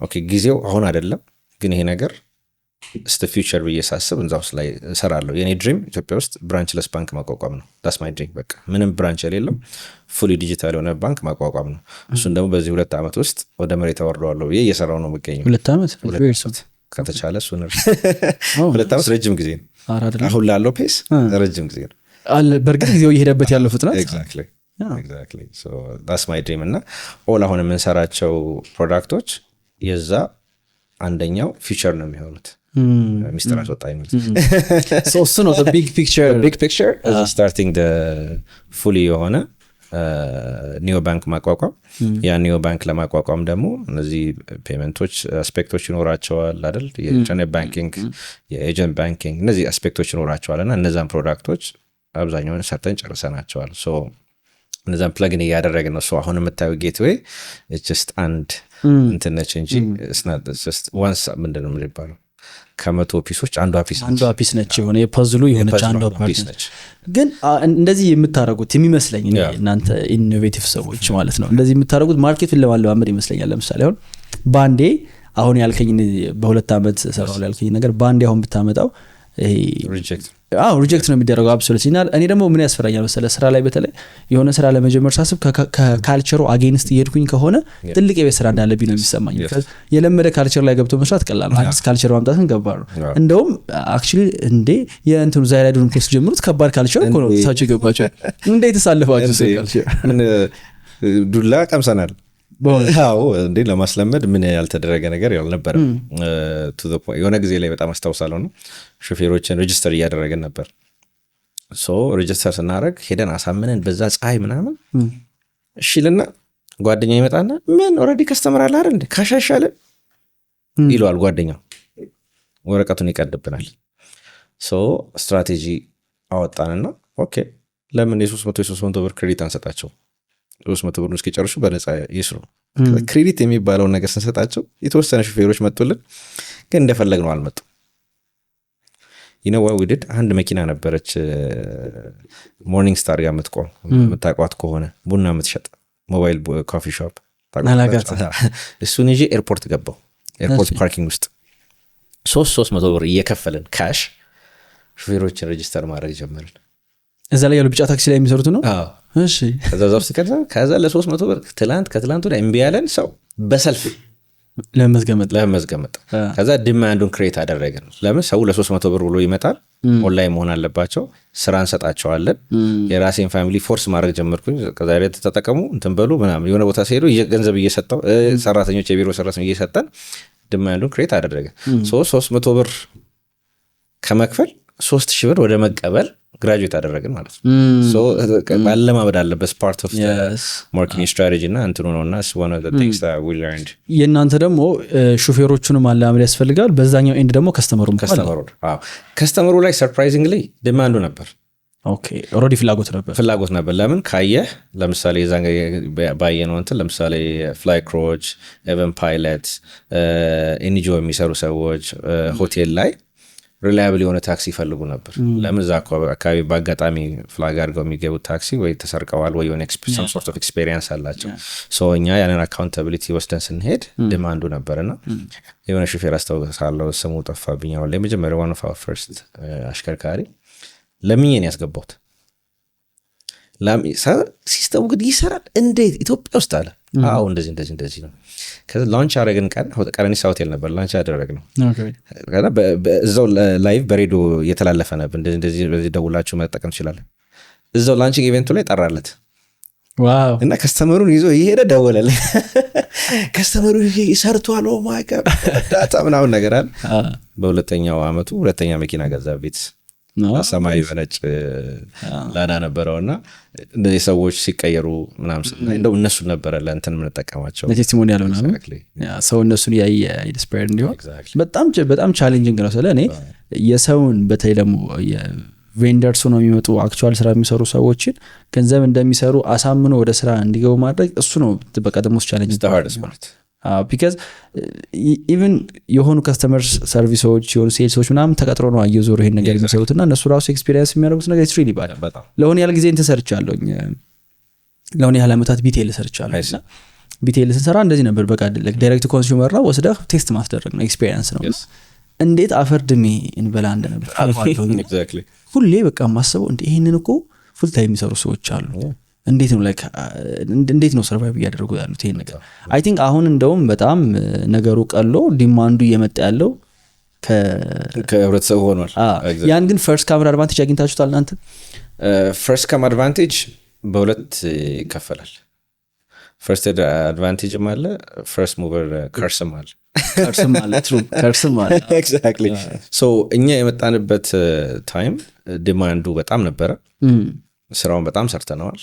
ኦኬ ጊዜው አሁን አይደለም ግን ይሄ ነገር ስተ ፊውቸር ብዬ ሳስብ እንዛ ውስጥ ላይ እሰራለሁ። የኔ ድሪም ኢትዮጵያ ውስጥ ብራንችለስ ባንክ ማቋቋም ነው። ዳስ ማይ ድሪም። በቃ ምንም ብራንች የሌለው ፉሊ ዲጂታል የሆነ ባንክ ማቋቋም ነው። እሱን ደግሞ በዚህ 2 ዓመት ውስጥ ወደ መሬት አወርደዋለሁ ብዬ እየሰራው ነው የምገኘው። 2 ዓመት ከተቻለ እሱ ነው 2 ዓመት ረጅም ጊዜ ነው። አሁን ላለው ፔስ ረጅም ጊዜ ነው። በእርግጥ ጊዜው እየሄደበት ያለው ፍጥነት ኤግዛክትሊ ሶ ዳስ ማይ ድሪም እና ኦል አሁን የምንሰራቸው ፕሮዳክቶች የዛ አንደኛው ፊቸር ነው የሚሆኑት። ሚስተር አስወጣኝ እሱ ነው ቢግ ፒክቸር ስታርቲንግ ፉሊ የሆነ ኒዮ ባንክ ማቋቋም። ያ ኒዮ ባንክ ለማቋቋም ደግሞ እነዚህ ፔመንቶች አስፔክቶች ይኖራቸዋል አይደል? የኢንተርኔት ባንኪንግ፣ የኤጀንት ባንኪንግ እነዚህ አስፔክቶች ይኖራቸዋል እና እነዛን ፕሮዳክቶች አብዛኛውን ሰርተን ጨርሰናቸዋል። ሶ እነዛን ፕለግን እያደረግን ነው። አሁን የምታዩ ጌትዌይ ጀስት አንድ እንትን ነች እንጂ ዋንስ ምንድን ነው የሚባለው ከ100 ፒሶች አንዷ ፒስ ነች። የሆነ የፐዝሉ የሆነች አንዷ ፒስ ነች። ግን እንደዚህ የምታረጉት የሚመስለኝ እናንተ ኢኖቬቲቭ ሰዎች ማለት ነው እንደዚህ የምታረጉት ማርኬቱን ለማለማመድ ይመስለኛል። ለምሳሌ አሁን ባንዴ አሁን ያልከኝ በ2 ዓመት ሰራው ያልከኝ ነገር ባንዴ አሁን ብታመጣው ሪጀክት ነው የሚደረገው። አብሶሉትሊ። እና እኔ ደግሞ ምን ያስፈራኛል መሰለህ ስራ ላይ በተለይ የሆነ ስራ ለመጀመር ሳስብ ከካልቸሩ አጌንስት እየሄድኩኝ ከሆነ ትልቅ የቤት ስራ እንዳለብኝ ነው የሚሰማኝ። የለመደ ካልቸር ላይ ገብቶ መስራት ቀላል ነው። አዲስ ካልቸር ማምጣትን ገባር ነው። እንደውም አክቹዋሊ እንዴ የእንትኑ ዛይራይዱን ኮርስ ጀምሩት ከባድ ካልቸር እኮ ነው። ታች ገባችሁ እንዴት ተሳልፋችሁ ካልቸር ዱላ ቀምሰናል። እንዴ ለማስለመድ ምን ያልተደረገ ነገር ያልነበረ የሆነ ጊዜ ላይ በጣም አስታውሳለሁ ነው ሾፌሮችን ሬጅስተር እያደረገን ነበር። ሬጅስተር ስናደረግ ሄደን አሳምነን በዛ ፀሐይ ምናምን እሺልና ጓደኛ ይመጣና ምን ኦልሬዲ ከስተመር አለ አይደል ካሻሻለን ይለዋል ጓደኛው። ወረቀቱን ይቀድብናል። ስትራቴጂ አወጣንና ኦኬ ለምን የ300 ብር ክሬዲት አንሰጣቸው 300 ብር እስኪጨርሱ በነፃ ይስሩ። ክሬዲት የሚባለውን ነገር ስንሰጣቸው የተወሰነ ሹፌሮች መጡልን፣ ግን እንደፈለግነው አልመጡም። what we did አንድ መኪና ነበረች ሞርኒንግ ስታር ጋር የምትቆም የምታውቋት ከሆነ ቡና የምትሸጥ ሞባይል ኮፊ ሾፕ እሱን ይዤ ኤርፖርት ገባው። ኤርፖርት ፓርኪንግ ውስጥ 300 ብር እየከፈልን ካሽ ሹፌሮችን ሬጅስተር ማድረግ ጀመርን። እዛ ላይ ያሉ ቢጫ ታክሲ ላይ የሚሰሩት ነው። እሺ ከዛ ለ300 ብር ከትላንት ወደ እምቢ ያለን ሰው በሰልፍ ለመዝገመጥ ከዛ ዲማንዱን ክሬት አደረግን። ለምን ሰው ለ300 ብር ብሎ ይመጣል። ኦንላይን መሆን አለባቸው። ስራ እንሰጣቸዋለን። የራሴን ፋሚሊ ፎርስ ማድረግ ጀመርኩኝ። ከዛ ላይ ተጠቀሙ እንትን በሉ ምናምን የሆነ ቦታ ሲሄዱ ገንዘብ እየሰጠው ሰራተኞች የቢሮ ሰራተኞች እየሰጠን ዲማንዱን ክሬት አደረግን። 300 ብር ከመክፈል 3000 ብር ወደ መቀበል ግራጁዌት አደረግን ማለት ነው። ማለማመድ አለበት ፓርት ኦፍ ማርኬቲንግ ስትራቴጂ እና እንትኑ ነው እና one of the things that we learned። የእናንተ ደግሞ ሹፌሮቹንም ማለማመድ ያስፈልጋል። በዛኛው ኤንድ ደግሞ ከስተመሩ ላይ ሰርፕራይዚንግሊ ዲማንዱ ነበር። ኦኬ ኦልሬዲ ፍላጎት ነበር። ለምን ካየህ ለምሳሌ የዛ ባየነው እንትን ለምሳሌ ፍላይ ክሮች፣ ኤቨን ፓይለት፣ ኤንጂኦ የሚሰሩ ሰዎች ሆቴል ላይ ሪላያብል የሆነ ታክሲ ይፈልጉ ነበር። ለምን እዛ አካባቢ በአጋጣሚ ፍላግ አድርገው የሚገቡት ታክሲ ወይ ተሰርቀዋል ወይ የሆነ some sort of experience አላቸው። እኛ ያንን አካውንታቢሊቲ ወስደን ስንሄድ ዲማንዱ ነበርና የሆነ ሹፌር አስታውሳለሁ፣ ስሙ ጠፋብኝ። አሁን ላይ መጀመሪያ one of our first አሽከርካሪ ለምኜን ያስገባሁት ሲስተሙ ግን ይሰራል እንዴት ኢትዮጵያ ውስጥ አለ። አዎ እንደዚህ ነው። ከዛ ላንች አደረግን። ቀነኒሳ ሆቴል ነበር ላንች ያደረግነው። እዛው ላይቭ በሬዲዮ እየተላለፈ ነበር። እንደዚህ ደውላችሁ መጠቀም ትችላለን። እዛው ላንቺንግ ኢቨንቱ ላይ ጠራለት እና ከስተመሩን ይዞ እየሄደ ደወለልኝ። ከስተመሩ ሰርቷል ማይ ጋድ ዳታ ምናምን ነገር አለ። በሁለተኛው አመቱ ሁለተኛ መኪና ገዛ ቤት ሰማያዊ በነጭ ላዳ ነበረው እና እንደዚህ ሰዎች ሲቀየሩ ምናምን ስናይ እንደው እነሱን ነበረ ለእንትን የምንጠቀማቸው ለቴስቲሞኒያል ምናምን ሰው እነሱን ያየ ኢንስፓየርድ እንዲሆን በጣም ቻሌንጂንግ ነው። ስለ እኔ የሰውን በተለይ ደግሞ ቬንደርስ ነው የሚመጡ አክቹዋል ስራ የሚሰሩ ሰዎችን ገንዘብ እንደሚሰሩ አሳምኖ ወደ ስራ እንዲገቡ ማድረግ እሱ ነው በቃ ደግሞ ቻሌንጅ ቢካዝ ኢቨን የሆኑ ከስተመር ሰርቪሶች የሆኑ ሴልሶች ምናምን ተቀጥሮ ነው እየዞሩ ይሄን ነገር የሚሰሩት እና እነሱ ራሱ ኤክስፒሪየንስ የሚያደርጉት ነገር ኢትስ ሪሊ ባድ። ለሆነ ያህል ጊዜ እንትን ሰርቻለሁኝ፣ ለሆነ ያህል ዓመታት ቢቴል ሰርቻለሁ እና ቢቴል ስንሰራ እንደዚህ ነበር። በቃ ዳይሬክት ኮንሱመር ነው ወስደህ ቴስት ማስደረግ ነው ኤክስፒሪየንስ ነው። እንዴት አፈር ድሜ እንበላ እንደነበር ሁሌ በቃ ማስበው ይሄንን እኮ ፉል ታይም የሚሰሩ ሰዎች አሉ እንዴት ነው ሰርቫይቭ እያደረጉ ያሉት ይሄን ነገር። አይ ቲንክ አሁን እንደውም በጣም ነገሩ ቀሎ ዲማንዱ እየመጣ ያለው ከህብረተሰቡ ሆኗል። ያን ግን ፈርስት ካመር አድቫንቴጅ አግኝታችሁታል እናንተ? ፈርስት ካመር አድቫንቴጅ በሁለት ይከፈላል። ፈርስት አድቫንቴጅም አለ፣ ፈርስት ሙቨር ከርስም አለ። ከርስም አለ ኤግዛክትሊ። ሶ እኛ የመጣንበት ታይም ዲማንዱ በጣም ነበረ፣ ስራውን በጣም ሰርተነዋል።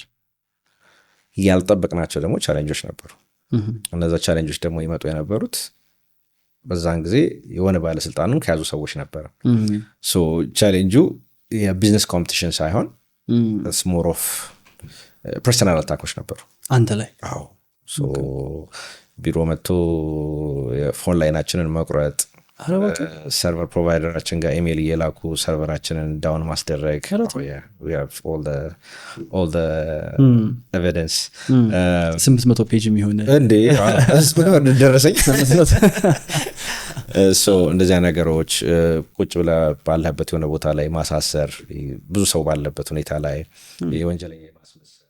ያልጠበቅናቸው ደግሞ ቻሌንጆች ነበሩ። እነዛ ቻሌንጆች ደግሞ ይመጡ የነበሩት በዛን ጊዜ የሆነ ባለስልጣኑን ከያዙ ሰዎች ነበረ። ሶ ቻሌንጁ የቢዝነስ ኮምፒቲሽን ሳይሆን ሞር ኦፍ ፐርሰናል አታኮች ነበሩ አንተ ላይ። አዎ ሶ ቢሮ መጥቶ የፎን ላይናችንን መቁረጥ፣ ሰርቨር ፕሮቫይደራችን ጋር ኢሜል እየላኩ ሰርቨራችንን ዳውን ማስደረግ፣ all the evidence 800 ፔጅ የሚሆን እንዴ ደረሰኝ። እንደዚያ ነገሮች ቁጭ ብለ ባለበት የሆነ ቦታ ላይ ማሳሰር፣ ብዙ ሰው ባለበት ሁኔታ ላይ የወንጀለኛ ማስመሰል፣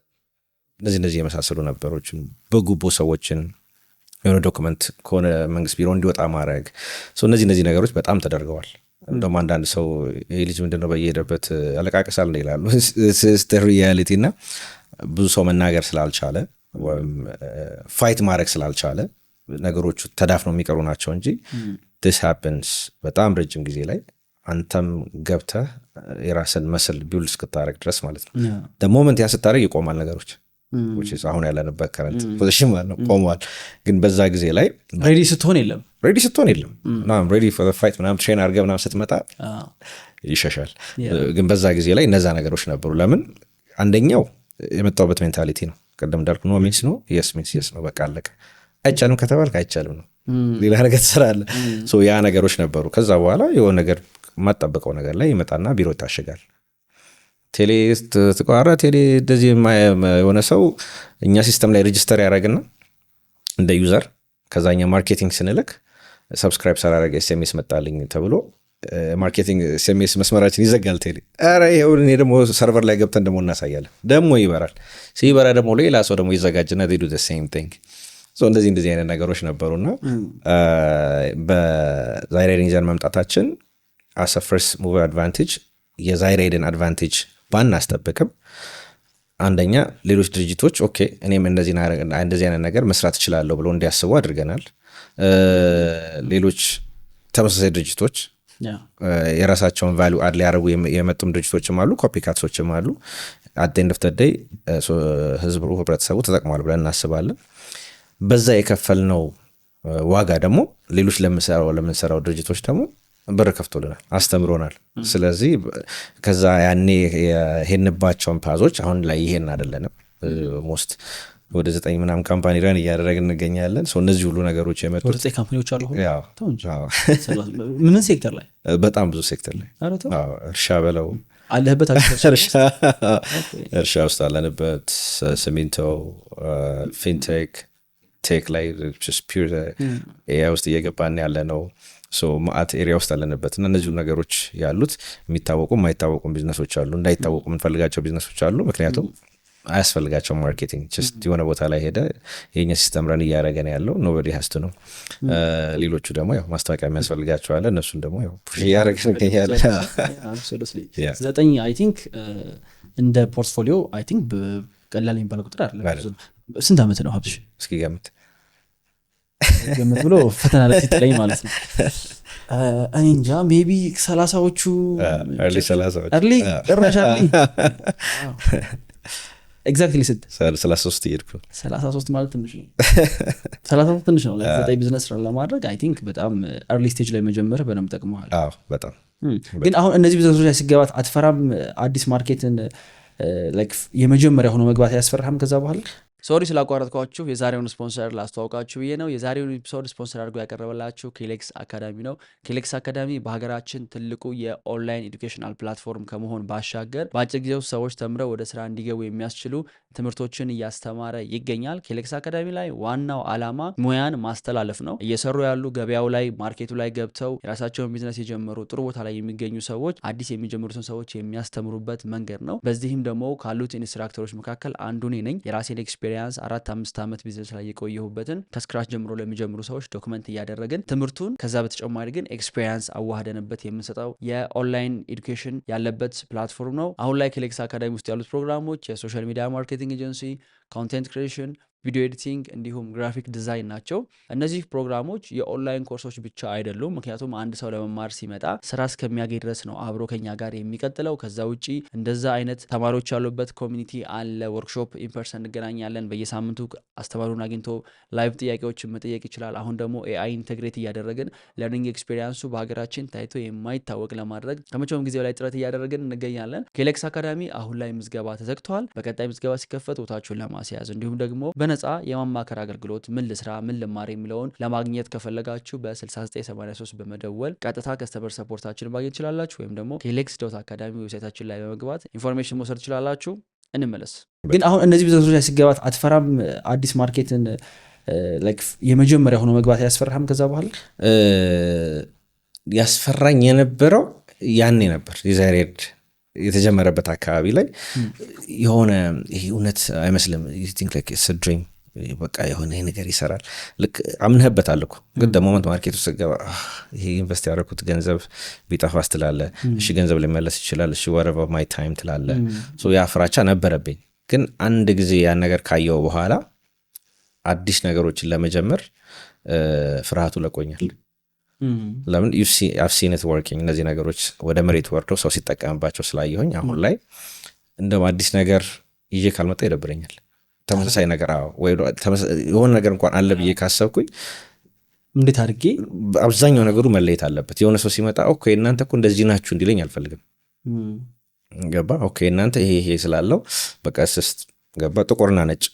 እነዚህ የመሳሰሉ ነበሮች፣ በጉቦ ሰዎችን የሆነ ዶክመንት ከሆነ መንግስት ቢሮ እንዲወጣ ማድረግ፣ እነዚህ ነገሮች በጣም ተደርገዋል። እንደውም አንዳንድ ሰው ይህ ልጅ ምንድነው በየሄደበት ያለቃቅሳል ነው ይላሉ። ሪያሊቲ እና ብዙ ሰው መናገር ስላልቻለ ወይም ፋይት ማድረግ ስላልቻለ ነገሮቹ ተዳፍነው የሚቀሩ ናቸው እንጂ this happens በጣም ረጅም ጊዜ ላይ አንተም ገብተህ የራስን መስል ቢውል እስክታረግ ድረስ ማለት ነው። ሞመንት ያ ስታረግ ይቆማል ነገሮች አሁን ያለንበት ከረንት ፖዚሽን ማለት ነው ቆሟል። ግን በዛ ጊዜ ላይ ሬዲ ስትሆን የለም ሬዲ ፎር ዘ ፋይት ምናምን ትሬን አድርገህ ምናምን ስትመጣ ይሸሻል። ግን በዛ ጊዜ ላይ እነዛ ነገሮች ነበሩ። ለምን አንደኛው የመጣሁበት ሜንታሊቲ ነው። ቅድም እንዳልኩ ኖ ሚንስ ኖ፣ የስ ሚንስ የስ ነው። በቃ አለቀ። አይቻልም ከተባልክ አይቻልም ነው፣ ሌላ ነገር ትሰራለህ። ያ ነገሮች ነበሩ። ከዛ በኋላ የሆነ ነገር የማጠበቀው ነገር ላይ ይመጣና ቢሮ ይታሸጋል። ቴሌ ተቋራ ቴሌ እንደዚህ የሆነ ሰው እኛ ሲስተም ላይ ሬጂስተር ያደረግና እንደ ዩዘር ከዛኛ ማርኬቲንግ ስንልክ ሰብስክራይብ ሳላደረገ ኤስኤምኤስ መጣልኝ ተብሎ ማርኬቲንግ ኤስኤምኤስ መስመራችን ይዘጋል ቴሌ። ኧረ ይኸው እኔ ደግሞ ሰርቨር ላይ ገብተን ደግሞ እናሳያለን። ደግሞ ይበራል። ሲበራ ደግሞ ሌላ ሰው ደግሞ ይዘጋጅና they do the same thing። እንደዚህ አይነት ነገሮች ነበሩና በዛይሬድ ይዘን መምጣታችን as a first mover advantage የዛይሬድን አድቫንቴጅ ባናስጠብቅም አንደኛ ሌሎች ድርጅቶች ኦኬ እኔም እንደዚህ አይነት ነገር መስራት እችላለሁ ብሎ እንዲያስቡ አድርገናል። ሌሎች ተመሳሳይ ድርጅቶች የራሳቸውን ቫልዩ አድ ሊያደርጉ የመጡም ድርጅቶችም አሉ፣ ኮፒካትሶችም አሉ። at the end of the day ህብረተሰቡ ተጠቅሟል ብለን እናስባለን። በዛ የከፈልነው ዋጋ ደግሞ ሌሎች ለምንሰራው ድርጅቶች ደግሞ በር ከፍቶልናል፣ አስተምሮናል። ስለዚህ ከዛ ያኔ የሄንባቸውን ፓዞች አሁን ላይ ይሄን አይደለንም። ሞስት ወደ 9 ምናምን ካምፓኒ ረን እያደረግን እንገኛለን። እነዚህ ሁሉ ነገሮች የመጡት ወደ 9 ካምፓኒዎች አሉ። ምን ሴክተር ላይ? በጣም ብዙ ሴክተር ላይ። እርሻ በለው አለህበት? እርሻ ውስጥ አለንበት፣ ሲሚንቶ፣ ፊንቴክ፣ ቴክ ላይ ፒር ውስጥ እየገባን ያለ ነው። ማአት ኤሪያ ውስጥ አለንበት እና እነዚሁ ነገሮች ያሉት የሚታወቁ የማይታወቁ ቢዝነሶች አሉ። እንዳይታወቁ የምንፈልጋቸው ቢዝነሶች አሉ። ምክንያቱም አያስፈልጋቸው ማርኬቲንግ ጀስት የሆነ ቦታ ላይ ሄደ የኛ ሲስተም ረን እያደረገን ያለው ኖበዲ ሀስቱ ነው። ሌሎቹ ደግሞ ያው ማስታወቂያ የሚያስፈልጋቸው አለ። እነሱን ደግሞ ያው ፑሽ እያደረግን እንገኛለን። 9 አይ ቲንክ እንደ ፖርትፎሊዮ አይ ቲንክ ቀላል የሚባል ቁጥር አይደለም። ስንት ዓመት ነው ሀብትሽ? እስኪ ገምት ብሎ ፈተና ላይ ሲጥለኝ ማለት ነው። እኔ እንጃ ሜቢ 30ዎቹ early 30ዎች እርሊ ጭራሽ እርሊ ኤግዛክትሊ 33 እየሄድኩ 33 ማለት ትንሽ ነው 33 ትንሽ ነው ለዘጠኝ ቢዝነስ ረን ለማድረግ አይ ቲንክ በጣም early stage ላይ መጀመር በደንብ ጠቅመዋል በጣም ግን አሁን እነዚህ ቢዝነሶች ላይ ሲገባት አትፈራም አዲስ ማርኬትን ላይክ የመጀመሪያ ሆኖ መግባት ያስፈራህም ከዛ በኋላ ሶሪ ስላቋረጥኳችሁ የዛሬውን ስፖንሰር ላስተዋውቃችሁ ብዬ ነው የዛሬውን ኤፒሶድ ስፖንሰር አድርጎ ያቀረበላችሁ ኬሌክስ አካዳሚ ነው ኬሌክስ አካዳሚ በሀገራችን ትልቁ የኦንላይን ኤዱኬሽናል ፕላትፎርም ከመሆን ባሻገር በአጭር ጊዜ ውስጥ ሰዎች ተምረው ወደ ስራ እንዲገቡ የሚያስችሉ ትምህርቶችን እያስተማረ ይገኛል ኬሌክስ አካዳሚ ላይ ዋናው ዓላማ ሙያን ማስተላለፍ ነው እየሰሩ ያሉ ገበያው ላይ ማርኬቱ ላይ ገብተው የራሳቸውን ቢዝነስ የጀመሩ ጥሩ ቦታ ላይ የሚገኙ ሰዎች አዲስ የሚጀምሩትን ሰዎች የሚያስተምሩበት መንገድ ነው በዚህም ደግሞ ካሉት ኢንስትራክተሮች መካከል አንዱ እኔ ነኝ የራሴን ኤክስፔሪንስ 4-5 ዓመት ቢዝነስ ላይ የቆየሁበትን ከስክራች ጀምሮ ለሚጀምሩ ሰዎች ዶክመንት እያደረግን ትምህርቱን ከዛ በተጨማሪ ግን ኤክስፔሪንስ አዋህደንበት የምንሰጠው የኦንላይን ኤዱኬሽን ያለበት ፕላትፎርም ነው አሁን ላይ ኬሌክስ አካዳሚ ውስጥ ያሉት ፕሮግራሞች የሶሻል ሚዲያ ማርኬቲንግ ኤጀንሲ ኮንቴንት ክሪኤሽን ቪዲዮ ኤዲቲንግ እንዲሁም ግራፊክ ዲዛይን ናቸው እነዚህ ፕሮግራሞች የኦንላይን ኮርሶች ብቻ አይደሉም ምክንያቱም አንድ ሰው ለመማር ሲመጣ ስራ እስከሚያገኝ ድረስ ነው አብሮ ከኛ ጋር የሚቀጥለው ከዛ ውጪ እንደዛ አይነት ተማሪዎች ያሉበት ኮሚኒቲ አለ ወርክሾፕ ኢንፐርሰን እንገናኛለን በየሳምንቱ አስተማሪውን አግኝቶ ላይቭ ጥያቄዎችን መጠየቅ ይችላል አሁን ደግሞ ኤአይ ኢንተግሬት እያደረግን ለርኒንግ ኤክስፔሪንሱ በሀገራችን ታይቶ የማይታወቅ ለማድረግ ከመቼውም ጊዜው ላይ ጥረት እያደረግን እንገኛለን ኬሌክስ አካዳሚ አሁን ላይ ምዝገባ ተዘግተዋል በቀጣይ ምዝገባ ሲከፈት ቦታችሁን ለማስያዝ እንዲሁም ደግሞ በነፃ የማማከር አገልግሎት ምን ልስራ ምን ልማር የሚለውን ለማግኘት ከፈለጋችሁ በ6983 በመደወል ቀጥታ ከስተመር ሰፖርታችን ማግኘት ትችላላችሁ ወይም ደግሞ kelex.academy ዌብሳይታችን ላይ በመግባት ኢንፎርሜሽን መውሰድ ትችላላችሁ እንመለስ ግን አሁን እነዚህ ቢዝነሶች ላይ ሲገባት አትፈራም አዲስ ማርኬትን ላይክ የመጀመሪያ ሆኖ መግባት ያስፈራህም ከዛ በኋላ ያስፈራኝ የነበረው ያኔ ነበር ዲዛይሬድ የተጀመረበት አካባቢ ላይ የሆነ ይሄ እውነት አይመስልም you think like it's a dream በቃ የሆነ ይሄ ነገር ይሰራል ልክ አምነህበታል እኮ ግን ደግሞ ማርኬት ውስጥ ገባ ይሄ ኢንቨስት ያደረኩት ገንዘብ ቢጠፋስ ትላለ እሺ ገንዘብ ሊመለስ ይችላል እሺ whatever my time ትላለ ሶ ያ ፍራቻ ነበረብኝ ግን አንድ ጊዜ ያን ነገር ካየው በኋላ አዲስ ነገሮችን ለመጀመር ፍርሃቱ ለቆኛል ለምን I've seen it working እነዚህ ነገሮች ወደ መሬት ወርደው ሰው ሲጠቀምባቸው ስላየሁኝ አሁን ላይ እንደው አዲስ ነገር ይዤ ካልመጣ ይደብረኛል ተመሳሳይ ነገር ወይ የሆነ ነገር እንኳን አለ ብዬ ካሰብኩኝ እንዴት አድርጌ አብዛኛው ነገሩ መለየት አለበት የሆነ ሰው ሲመጣ ኦኬ እናንተ እኮ እንደዚህ ናችሁ እንዲለኝ አልፈልግም ገባ ኦኬ እናንተ ይሄ ስላለው በቃ ገባ ጥቁርና ነጭ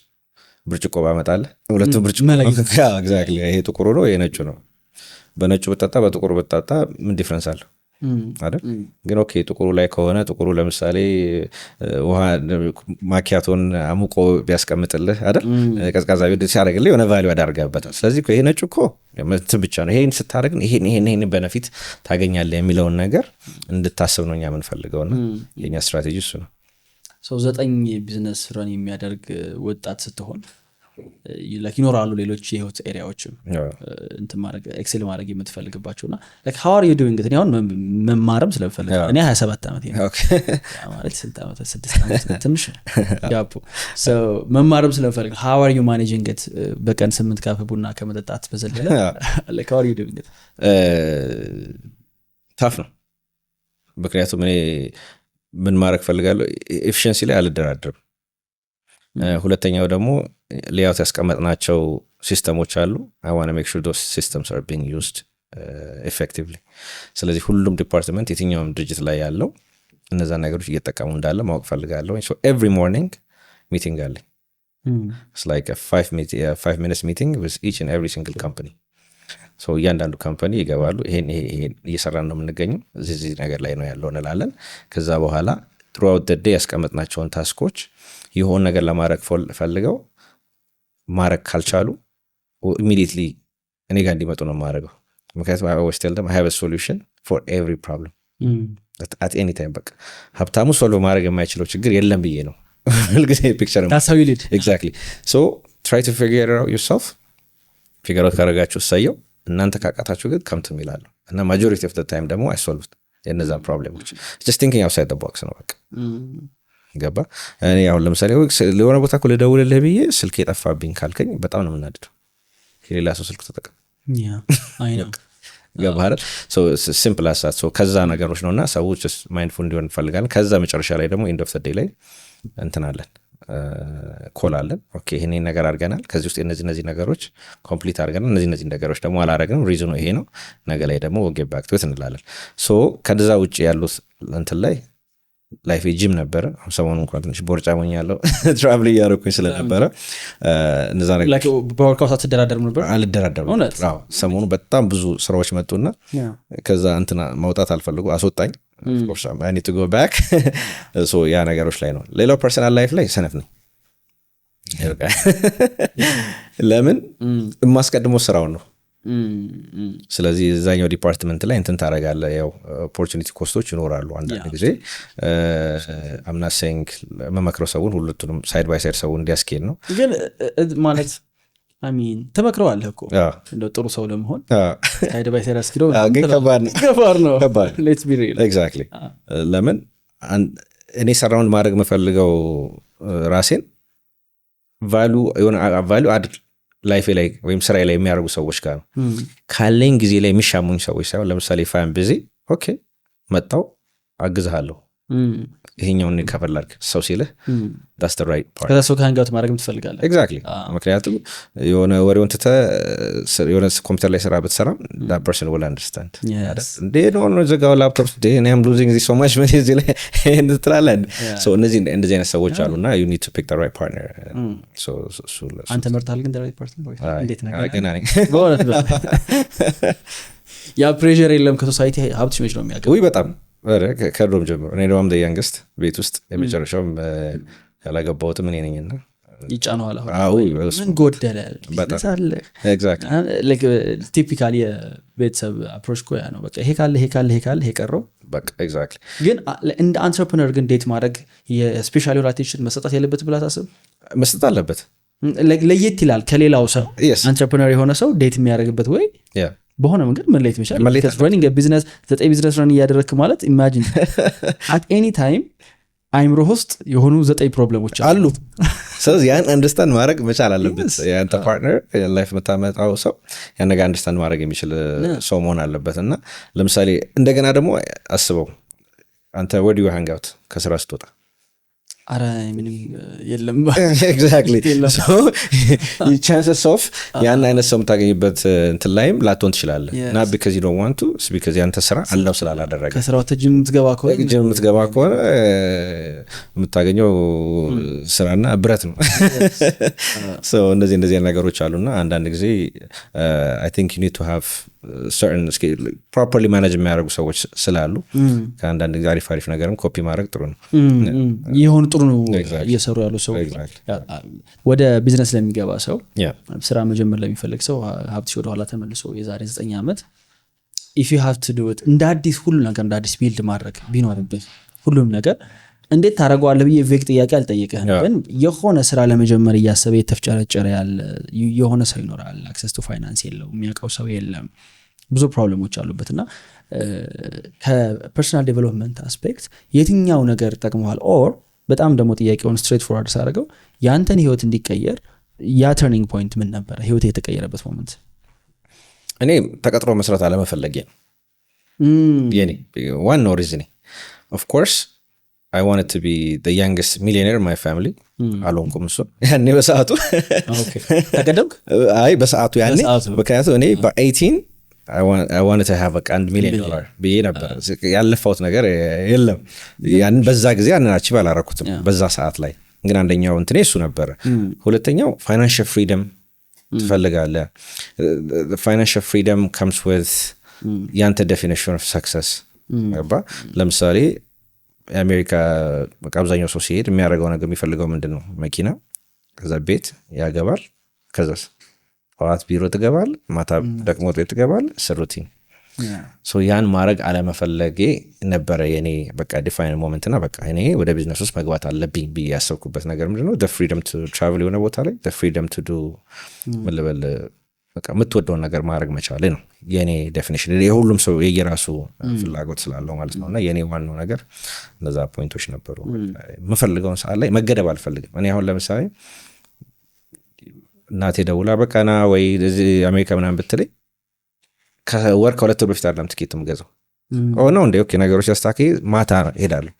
ብርጭቆ ባመጣለ ሁለቱ ብርጭቆ ኤግዛክትሊ ይሄ ጥቁሩ ነው ይሄ ነጩ ነው በነጩ በጣጣ በጥቁሩ በጣጣ ምን ዲፈረንስ አለው አይደል ግን ኦኬ ጥቁሩ ላይ ከሆነ ጥቁሩ ለምሳሌ ውሃ ማኪያቶን አሙቆ ቢያስቀምጥልህ አይደል ቀዝቃዛ ቢድ ሲያደርግልህ የሆነ ቫልዩ ያዳርጋበታል ስለዚህ ይሄ ነጩ እኮ እንትን ብቻ ነው ይሄን ስታደርግ ይሄን ቤነፊት ታገኛለህ የሚለውን ነገር እንድታስብ ነው እኛ የምንፈልገውና የኛ ስትራቴጂ እሱ ነው ሰው 9 ቢዝነስ ረን የሚያደርግ ወጣት ስትሆን ይኖራሉ ሌሎች የህይወት ኤሪያዎችም እንትን ማድረግ ኤክሴል ማድረግ የምትፈልግባቸውና like how are you doing it አሁን መማርም ስለምፈልግ እኔ 27 ዓመት ነው ማለት 6 ዓመት 6 ዓመት ትንሽ ያፑ so መማርም ስለምፈልግ how are you managing it በቀን 8 ካፌ ቡና ከመጠጣት በዘለለ like how are you doing it ታፍ ነው ምክንያቱም እኔ ምን ማድረግ ፈልጋለሁ ኤፊሺየንሲ ላይ አልደራደርም ሁለተኛው ደግሞ ሌያውት ያስቀመጥናቸው ሲስተሞች አሉ I want to make sure those systems are being used effectively ስለዚህ ሁሉም ዲፓርትመንት የትኛውም ድርጅት ላይ ያለው እነዛ ነገሮች እየተጠቀሙ እንዳለ ማወቅ ፈልጋለሁ so every morning meeting አለኝ it's like a 5 minutes meeting with each and every single company so እያንዳንዱ ካምፓኒ ይገባሉ ይሄን እየሰራን ነው የምንገኘው እዚህ ነገር ላይ ነው ያለው እንላለን ከዛ በኋላ throughout the day ያስቀመጥናቸውን ታስኮች የሆነ ነገር ለማድረግ ፈልገው ማድረግ ካልቻሉ immediately እኔ ጋር እንዲመጡ ነው ማድረገው ምክንያቱም I always tell them I have a solution for every problem at any time በቃ ሀብታሙ ሶልቭ ማድረግ የማይችለው ችግር የለም ብዬ ነው ልግዜ ፒክቸር that's how you did exactly so try to figure it out yourself figure out ካረጋችሁ ሰየው እናንተ ካቃታችሁ ግን come to me ይላሉ እና majority of the time ደግሞ I solved የነዛን ፕሮብሌሞች just thinking outside the box ነው በቃ ገባ እኔ አሁን ለምሳሌ ለሆነ ቦታ እኮ ልደውልልህ ብዬ ስልክ የጠፋብኝ ካልከኝ በጣም ነው የምናድደው የሌላ ሰው ስልክ ተጠቀም I know ገባህ አይደል? ሲምፕል አሳት ከዛ ነገሮች ነውና ሰዎች ማይንድፉል እንዲሆን እንፈልጋለን። ከዛ መጨረሻ ላይ ደግሞ ኤንድ ኦፍ ዘ ዴይ ላይ እንትናለን ኮል አለን። ኦኬ ይሄን ነገር አድርገናል፣ ከዚህ ውስጥ እነዚህ ነገሮች ኮምፕሊት አድርገናል፣ እነዚህ ነገሮች ደግሞ አላረግንም፣ ሪዝኑ ይሄ ነው፣ ነገ ላይ ደግሞ ጌት ባክ ቱ ኢት እንላለን። ከዛ ውጭ ያሉት እንትን ላይ ላይፍ ጂም ነበረ። ሰሞኑን እንኳን ትንሽ ቦርጫ ሞኛለሁ ትራቭል እያደረኩኝ ስለነበረ እነዛ ነገር በወርካውት አትደራደርም ነበር? አልደራደርም። ሰሞኑ በጣም ብዙ ስራዎች መጡና ከዛ እንትና መውጣት አልፈልጉ አስወጣኝ። I need to go back. ያ ነገሮች ላይ ነው። ሌላው ፐርሰናል ላይፍ ላይ ሰነፍ ነኝ። ለምን የማስቀድመው ስራውን ነው። ስለዚህ እዛኛው ዲፓርትመንት ላይ እንትን ታደርጋለህ። ያው ኦፖርቹኒቲ ኮስቶች ይኖራሉ አንዳንድ ጊዜ። አምና ሴንግ መመክረው ሰውን ሁለቱንም ሳይድ ባይ ሳይድ ሰውን እንዲያስኬድ ነው። ግን ማለት አሚን ተመክረዋለህ እኮ እንደው ጥሩ ሰው ለመሆን ሳይድ ባይ ሳይድ አስኪዶ ግን ከባድ ነው። ሌትስ ቢ ሪል ኤግዛክትሊ። ለምን እኔ ሰራውንድ ማድረግ የምፈልገው ራሴን ቫሉ አድ ላይፌ ላይ ወይም ስራዬ ላይ የሚያደርጉ ሰዎች ጋር ነው። ካለኝ ጊዜ ላይ የሚሻሙኝ ሰዎች ሳይሆን ለምሳሌ ፋይም ቢዚ ኦኬ መጣው አግዝሃለሁ ይሄኛውን ከፈላልክ ሰው ሲልህ that's the right part። ከዛ ሰው ከሃንጋውት ማድረግም ትፈልጋለህ። ኤግዛክትሊ። ምክንያቱም የሆነ ወሬውን ትተህ የሆነ ኮምፒውተር ላይ ስራ ብትሰራ that person will understand። እንዴ ነው ዘጋው ላፕቶፕ እኔ am losing this so much money እዚህ ላይ እንትላለን። እንደዚህ አይነት ሰዎች አሉና you need to pick the right partner። አንተ መርጣል ግን the right partner ወይ እንዴት ነገር ገና ነኝ በእውነት ያ ፕሬሸር የለም ከሶሳይቲ ሀብት ሽመች ነው የሚያገኝ ወይ በጣም ከድሮም ጀምሮ እኔ ደም ያንግስት ቤት ውስጥ የመጨረሻውም ያላገባሁትም እኔ ነኝና ይጫነዋል። ምን ጎደለ ሳለ ቲፒካል የቤተሰብ አፕሮች ኮያ ነው። በቃ ይሄ ካለ ይሄ ቀረው በቃ ኤግዛክትሊ። ግን እንደ አንትረፕረነር ግን ዴት ማድረግ የስፔሻል ኦሪንቴሽን መሰጣት ያለበት ብላ ታስብ መስጠት አለበት። ለየት ይላል ከሌላው ሰው። አንትረፕረነር የሆነ ሰው ዴት የሚያደርግበት ወይ በሆነ መንገድ መለየት መቻል። running a business 9 ቢዝነስ ረን እያደረግክ ማለት imagine at any time አይምሮ ውስጥ የሆኑ 9 ፕሮብለሞች አሉ። ስለዚህ ያን አንደርስታንድ ማድረግ መቻል አለበት። ያንተ ፓርትነር ላይፍ መታመጣው ሰው ያን ነገር አንደርስታንድ ማድረግ የሚችል ሰው መሆን አለበት። እና ለምሳሌ እንደገና ደግሞ አስበው አንተ where do you hang out ከስራ ስትወጣ? አረ ምንም የለም። ኤግዛክትሊ። chances of ያን አይነት ሰው የምታገኝበት እንትን ላይም ላትሆን ትችላለህ። not because you don't want to, it's because ያንተ ስራ አላው ስላላደረገ። ከስራው ተጅም የምትገባ ከሆነ የምታገኘው ስራና ብረት ነው። እንደዚህ ነገሮች አሉና አንዳንድ ጊዜ I think you need to have certain properly manage የሚያደርጉ ሰዎች ስላሉ ከአንዳንድ ጊዜ አሪፍ ነገርም ኮፒ ማድረግ ጥሩ ነው። የሆኑ ጥሩ ነው እየሰሩ ያሉ ሰው ወደ ቢዝነስ ለሚገባ ሰው ስራ መጀመር ለሚፈልግ ሰው ሀብት ወደ ኋላ ተመልሶ የዛሬ 9 ዓመት if you have to do it እንደ አዲስ ሁሉ ነገር እንደ አዲስ ቢልድ ማድረግ ቢኖርብህ ሁሉም ነገር እንዴት ታደርገዋለህ ብዬ ቬክ ጥያቄ አልጠየቅህም። ግን የሆነ ስራ ለመጀመር እያሰበ የተፍጨረጨረ ያለ የሆነ ሰው ይኖራል። አክሰስ ቱ ፋይናንስ የለው፣ የሚያውቀው ሰው የለም፣ ብዙ ፕሮብሌሞች አሉበትና ከፐርሰናል ዴቨሎፕመንት አስፔክት የትኛው ነገር ጠቅመዋል? ኦር በጣም ደግሞ ጥያቄውን ስትሬት ፎርዋርድ ሳደርገው ያንተን ህይወት እንዲቀየር ያ ተርኒንግ ፖይንት ምን ነበረ? ህይወት የተቀየረበት ሞመንት? እኔ ተቀጥሮ መስራት አለመፈለጌ ነው የኔ ዋናው ሪዝኔ። ኦፍ ኮርስ I wanted to be the youngest millionaire in my family። አልሆንኩም እሱ ያኔ በሰዓቱ ተቀደምክ? አይ በሰዓቱ ያኔ ምክንያቱም እኔ በ18 I wanted to have $1 million ብዬ ነበር። ያለፋውት ነገር የለም። ያን በዛ ጊዜ ያንን አቺቭ አላረኩትም በዛ ሰዓት ላይ። ግን አንደኛው እንትኔ እሱ ነበረ። ሁለተኛው ፋይናንሻል ፍሪደም ትፈልጋለህ። ፋይናንሻል ፍሪደም comes with ያንተ definition of success። ለምሳሌ የአሜሪካ አብዛኛው ሰው ሲሄድ የሚያደርገው ነገር የሚፈልገው ምንድን ነው? መኪና፣ ከዛ ቤት ያገባል፣ ከዛ ጠዋት ቢሮ ትገባል፣ ማታ ደክሞ ቤት ትገባል፣ ሩቲን። ያን ማድረግ አለመፈለጌ ነበረ የኔ በቃ ዲፋይን ሞመንት። እና በቃ እኔ ወደ ቢዝነስ ውስጥ መግባት አለብኝ ብዬ ያሰብኩበት ነገር ምንድን ነው? ፍሪደም ቱ ትራቨል የሆነ ቦታ ላይ ፍሪደም ቱ ዱ ምን ልበል በቃ የምትወደውን ነገር ማድረግ መቻሌ ነው የኔ ዴፊኒሽን። የሁሉም ሰው የየራሱ ፍላጎት ስላለው ማለት ነው። እና የኔ ዋናው ነገር እነዛ ፖይንቶች ነበሩ። የምፈልገውን ሰዓት ላይ መገደብ አልፈልግም። እኔ አሁን ለምሳሌ እናቴ ደውላ በቃና ወይ እዚህ አሜሪካ ምናምን ብትለኝ ከወር ከ2 ወር በፊት አይደለም ትኬት የምገዛው። ነው እንደ ኦኬ ነገሮች ያስታኪ ማታ ሄዳለሁ።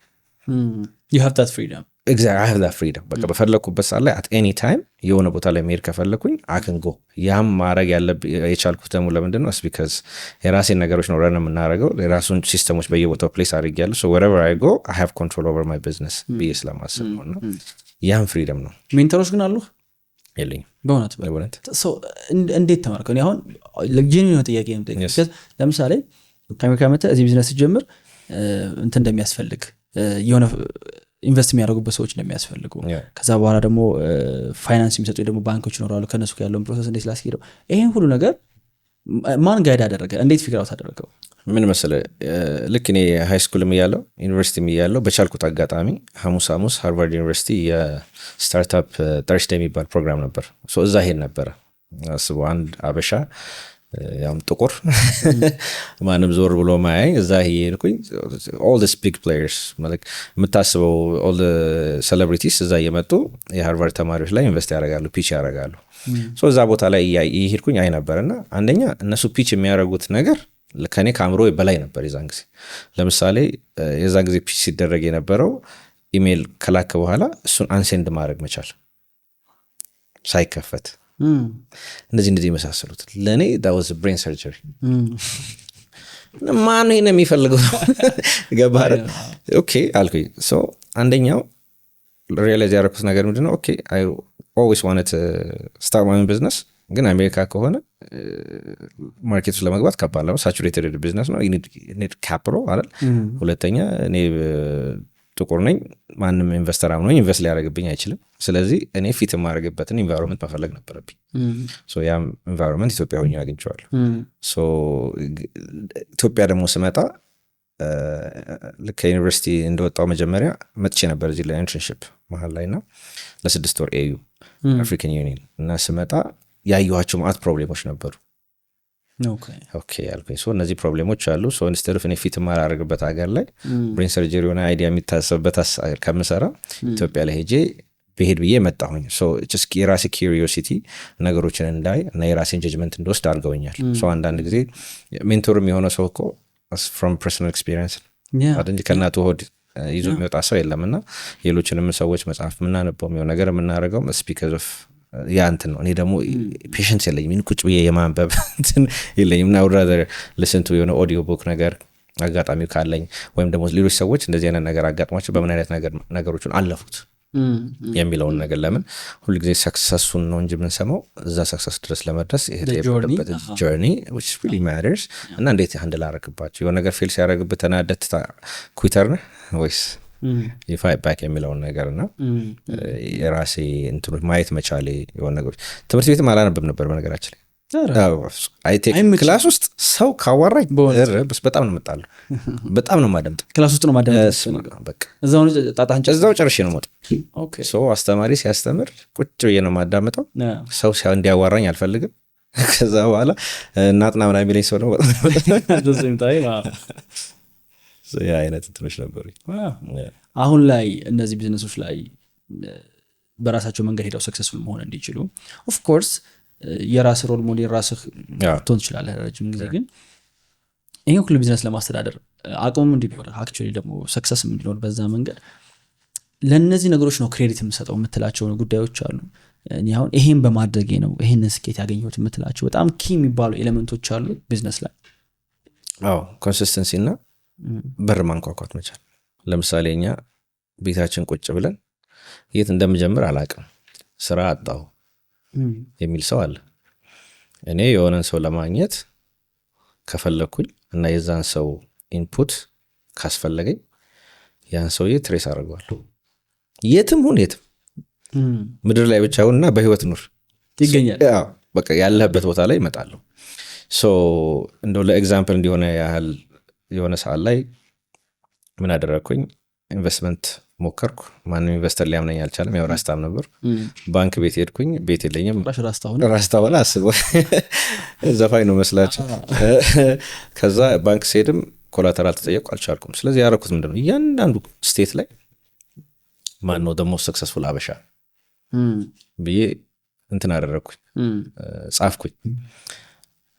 you have that freedom exactly I have that freedom በቃ በፈለኩበት ሰዓት ላይ at any time የሆነ ቦታ ላይ መሄድ ከፈለኩኝ I can go። ያም ማድረግ የቻልኩት ደግሞ ለምንድን ነው because የራሴን ነገሮች ነው ረን የምናደርገው የራሱን ሲስተሞች በየቦታው ፕሌስ አድርጌያለሁ። so wherever I go I have control over my business ብዬ ስለማስብ ነው። እና ያም ፍሪደም ነው። ሜንተሮች ግን አሉ የለኝም በእውነት እንዴት ተማርከው? እኔ አሁን ጄኒን ጥያቄ ነው የምጠይቀው። ለምሳሌ ከአሜሪካ መጥተህ እዚህ ቢዝነስ ስትጀምር እንትን እንደሚያስፈልግ የሆነ ኢንቨስት የሚያደርጉበት ሰዎች እንደሚያስፈልጉ ከዛ በኋላ ደግሞ ፋይናንስ የሚሰጡ ደግሞ ባንኮች ይኖራሉ። ከነሱ ያለውን ፕሮሰስ እንዴት ላስኬደው? ይሄን ሁሉ ነገር ማን ጋይድ አደረገ? እንዴት ፊግር አውት አደረገው? ምን መሰለህ ልክ እኔ ሃይ ስኩልም እያለሁ ዩኒቨርሲቲም እያለሁ በቻልኩት አጋጣሚ ሐሙስ ሃርቫርድ ዩኒቨርሲቲ የስታርታፕ ተርስዴይ የሚባል ፕሮግራም ነበር። እዛ ሄድ ነበረ። አስበው አንድ አበሻ ያም ጥቁር ማንም ዞር ብሎ ማያይ እዛ ሄድኩኝ። all the big players ማለት የምታስበው all the celebrities እዛ እየመጡ የሃርቫርድ ተማሪዎች ላይ ኢንቨስት ያደርጋሉ፣ ፒች ያደርጋሉ። እዛ ቦታ ላይ ሄድኩኝ አይ ነበርና አንደኛ እነሱ ፒች የሚያደርጉት ነገር ከኔ ከአእምሮ በላይ ነበር የዛን ጊዜ። ለምሳሌ የዛን ጊዜ ፒች ሲደረግ የነበረው ኢሜል ከላከ በኋላ እሱን አንሴንድ ማድረግ መቻል ሳይከፈት እንደዚህ የመሳሰሉት ለእኔ that was a brain surgery። ማን ይሄን የሚፈልገው ገባህ? ኦኬ አልኩኝ። አንደኛው ሪያላይዝ ያደረኩት ነገር ምንድነው? ኦኬ I always wanted to start my own business ግን አሜሪካ ከሆነ ማርኬቱ ለመግባት ከባድ ነው። ሳቹሬትድ ቢዝነስ ነው። ኒድ ካፒታል አይደል? ሁለተኛ እኔ ጥቁር ነኝ። ማንም ኢንቨስተር አምኖኝ ኢንቨስት ሊያደርግብኝ አይችልም። ስለዚህ እኔ ፊት የማደርግበትን ኢንቫይሮንመንት መፈለግ ነበረብኝ። ያም ኢንቫይሮንመንት ኢትዮጵያ ሆኜ አግኝቼዋለሁ። ኢትዮጵያ ደግሞ ስመጣ ልክ ከዩኒቨርሲቲ እንደወጣው መጀመሪያ መጥቼ ነበር እዚህ ላይ ኢንተርንሺፕ መሀል ላይ እና ለ6 ወር ኤዩ አፍሪካን ዩኒየን እና ስመጣ ያየኋቸው ማት ፕሮብሌሞች ነበሩ። ኦኬ ያልኩኝ እነዚህ ፕሮብሌሞች አሉ። ኢንስቴድ ኦፍ እኔ ፊት የማላደርግበት ሀገር ላይ ብሬን ሰርጀሪ የሆነ አይዲያ የሚታሰብበት ከምሰራ ኢትዮጵያ ላይ ሄጄ ብሄድ ብዬ መጣሁኝ። የራሴ ኪሪዮሲቲ ነገሮችን እንዳይ እና የራሴን ጀጅመንት እንደወስድ አድርገውኛል። አንዳንድ ጊዜ ሜንቶርም የሆነ ሰው እኮ ፍሮም ፐርሰናል ኤክስፒሪየንስ እንጂ ከእናቱ ሆድ ይዞ የሚወጣ ሰው የለም። እና ሌሎችንም ሰዎች መጽሐፍ የምናነበው የሚሆን ነገር የምናደርገው ስፒከርስ ኦፍ ያ እንትን ነው። እኔ ደግሞ ፔሽንስ የለኝም ቁጭ ብዬ የማንበብ እንትን የለኝም። እና ውራደር ልስንቱ የሆነ ኦዲዮ ቡክ ነገር አጋጣሚው ካለኝ ወይም ደግሞ ሌሎች ሰዎች እንደዚህ አይነት ነገር አጋጥሟቸው በምን አይነት ነገሮችን አለፉት የሚለውን ነገር ለምን ሁልጊዜ ሰክሰሱን ነው እንጂ የምንሰማው እዛ ሰክሰስ ድረስ ለመድረስ የሄደበት ጆርኒ which really matters እና እንዴት ሃንድል አደረግባቸው የሆነ ነገር ፌል ሲያደርግብህ ተናደት ኩዊተር ነህ ወይስ የፋይት ባክ የሚለውን ነገር እና የራሴ እንትኖች ማየት መቻሌ የሆነ ነገሮች ትምህርት ቤትም አላነብም ነበር በነገራችን ላይ። ክላስ ውስጥ ሰው ካዋራኝ በጣም ነው የምጣለው፣ በጣም ነው ማደምጥ። ክላስ ውስጥ ነው ማደምጥ። እዛው ጨርሼ ነው የምወጣው። አስተማሪ ሲያስተምር ቁጭ ብዬ ነው ማዳምጠው። ሰው እንዲያዋራኝ አልፈልግም። ከዛ በኋላ እናጥና ምናምን የሚለኝ ሰው ነው ያ አይነት እንትኖች ነበሩ። አሁን ላይ እነዚህ ቢዝነሶች ላይ በራሳቸው መንገድ ሄደው ሰክሰስፉል መሆን እንዲችሉ ኦፍኮርስ የራስ ሮል ሞዴል ራስህ ትሆን ትችላለህ ረጅም ጊዜ። ግን ይሄን ሁሉ ቢዝነስ ለማስተዳደር አቅሙም እንዲኖር አክቹዋሊ ደግሞ ሰክሰስም እንዲኖር በዛ መንገድ ለእነዚህ ነገሮች ነው ክሬዲት የምሰጠው የምትላቸው ጉዳዮች አሉ። እኔ አሁን ይሄን በማድረጌ ነው ይሄን ስኬት ያገኘሁት የምትላቸው በጣም ኪ የሚባሉ ኤሌመንቶች አሉ ቢዝነስ ላይ? ኮንሲስተንሲ እና በር ማንኳኳት መቻል። ለምሳሌ እኛ ቤታችን ቁጭ ብለን የት እንደምጀምር አላቅም ስራ አጣሁ የሚል ሰው አለ። እኔ የሆነን ሰው ለማግኘት ከፈለኩኝ እና የዛን ሰው ኢንፑት ካስፈለገኝ ያን ሰውዬ ትሬስ አደርገዋለሁ። የትም ሁን የትም ምድር ላይ ብቻ ሁንና በህይወት ኑር ይገኛል። በቃ ያለህበት ቦታ ላይ እመጣለሁ። እንደው ለኤግዛምፕል እንዲሆነ ያህል የሆነ ሰዓት ላይ ምን አደረግኩኝ? ኢንቨስትመንት ሞከርኩ። ማንም ኢንቨስተር ሊያምነኝ አልቻለም። ያው ራስታም ነበር። ባንክ ቤት ሄድኩኝ። ቤት የለኝም። ራስታ ሆነ አስበው ዘፋኝ ነው መስላቸው። ከዛ ባንክ ስሄድም ኮላተራል ተጠየቁ፣ አልቻልኩም። ስለዚህ ያደረኩት ምንድነው እያንዳንዱ ስቴት ላይ ማን ነው ደግሞ ሰክሰስፉል አበሻ ብዬ እንትን አደረግኩኝ፣ ጻፍኩኝ።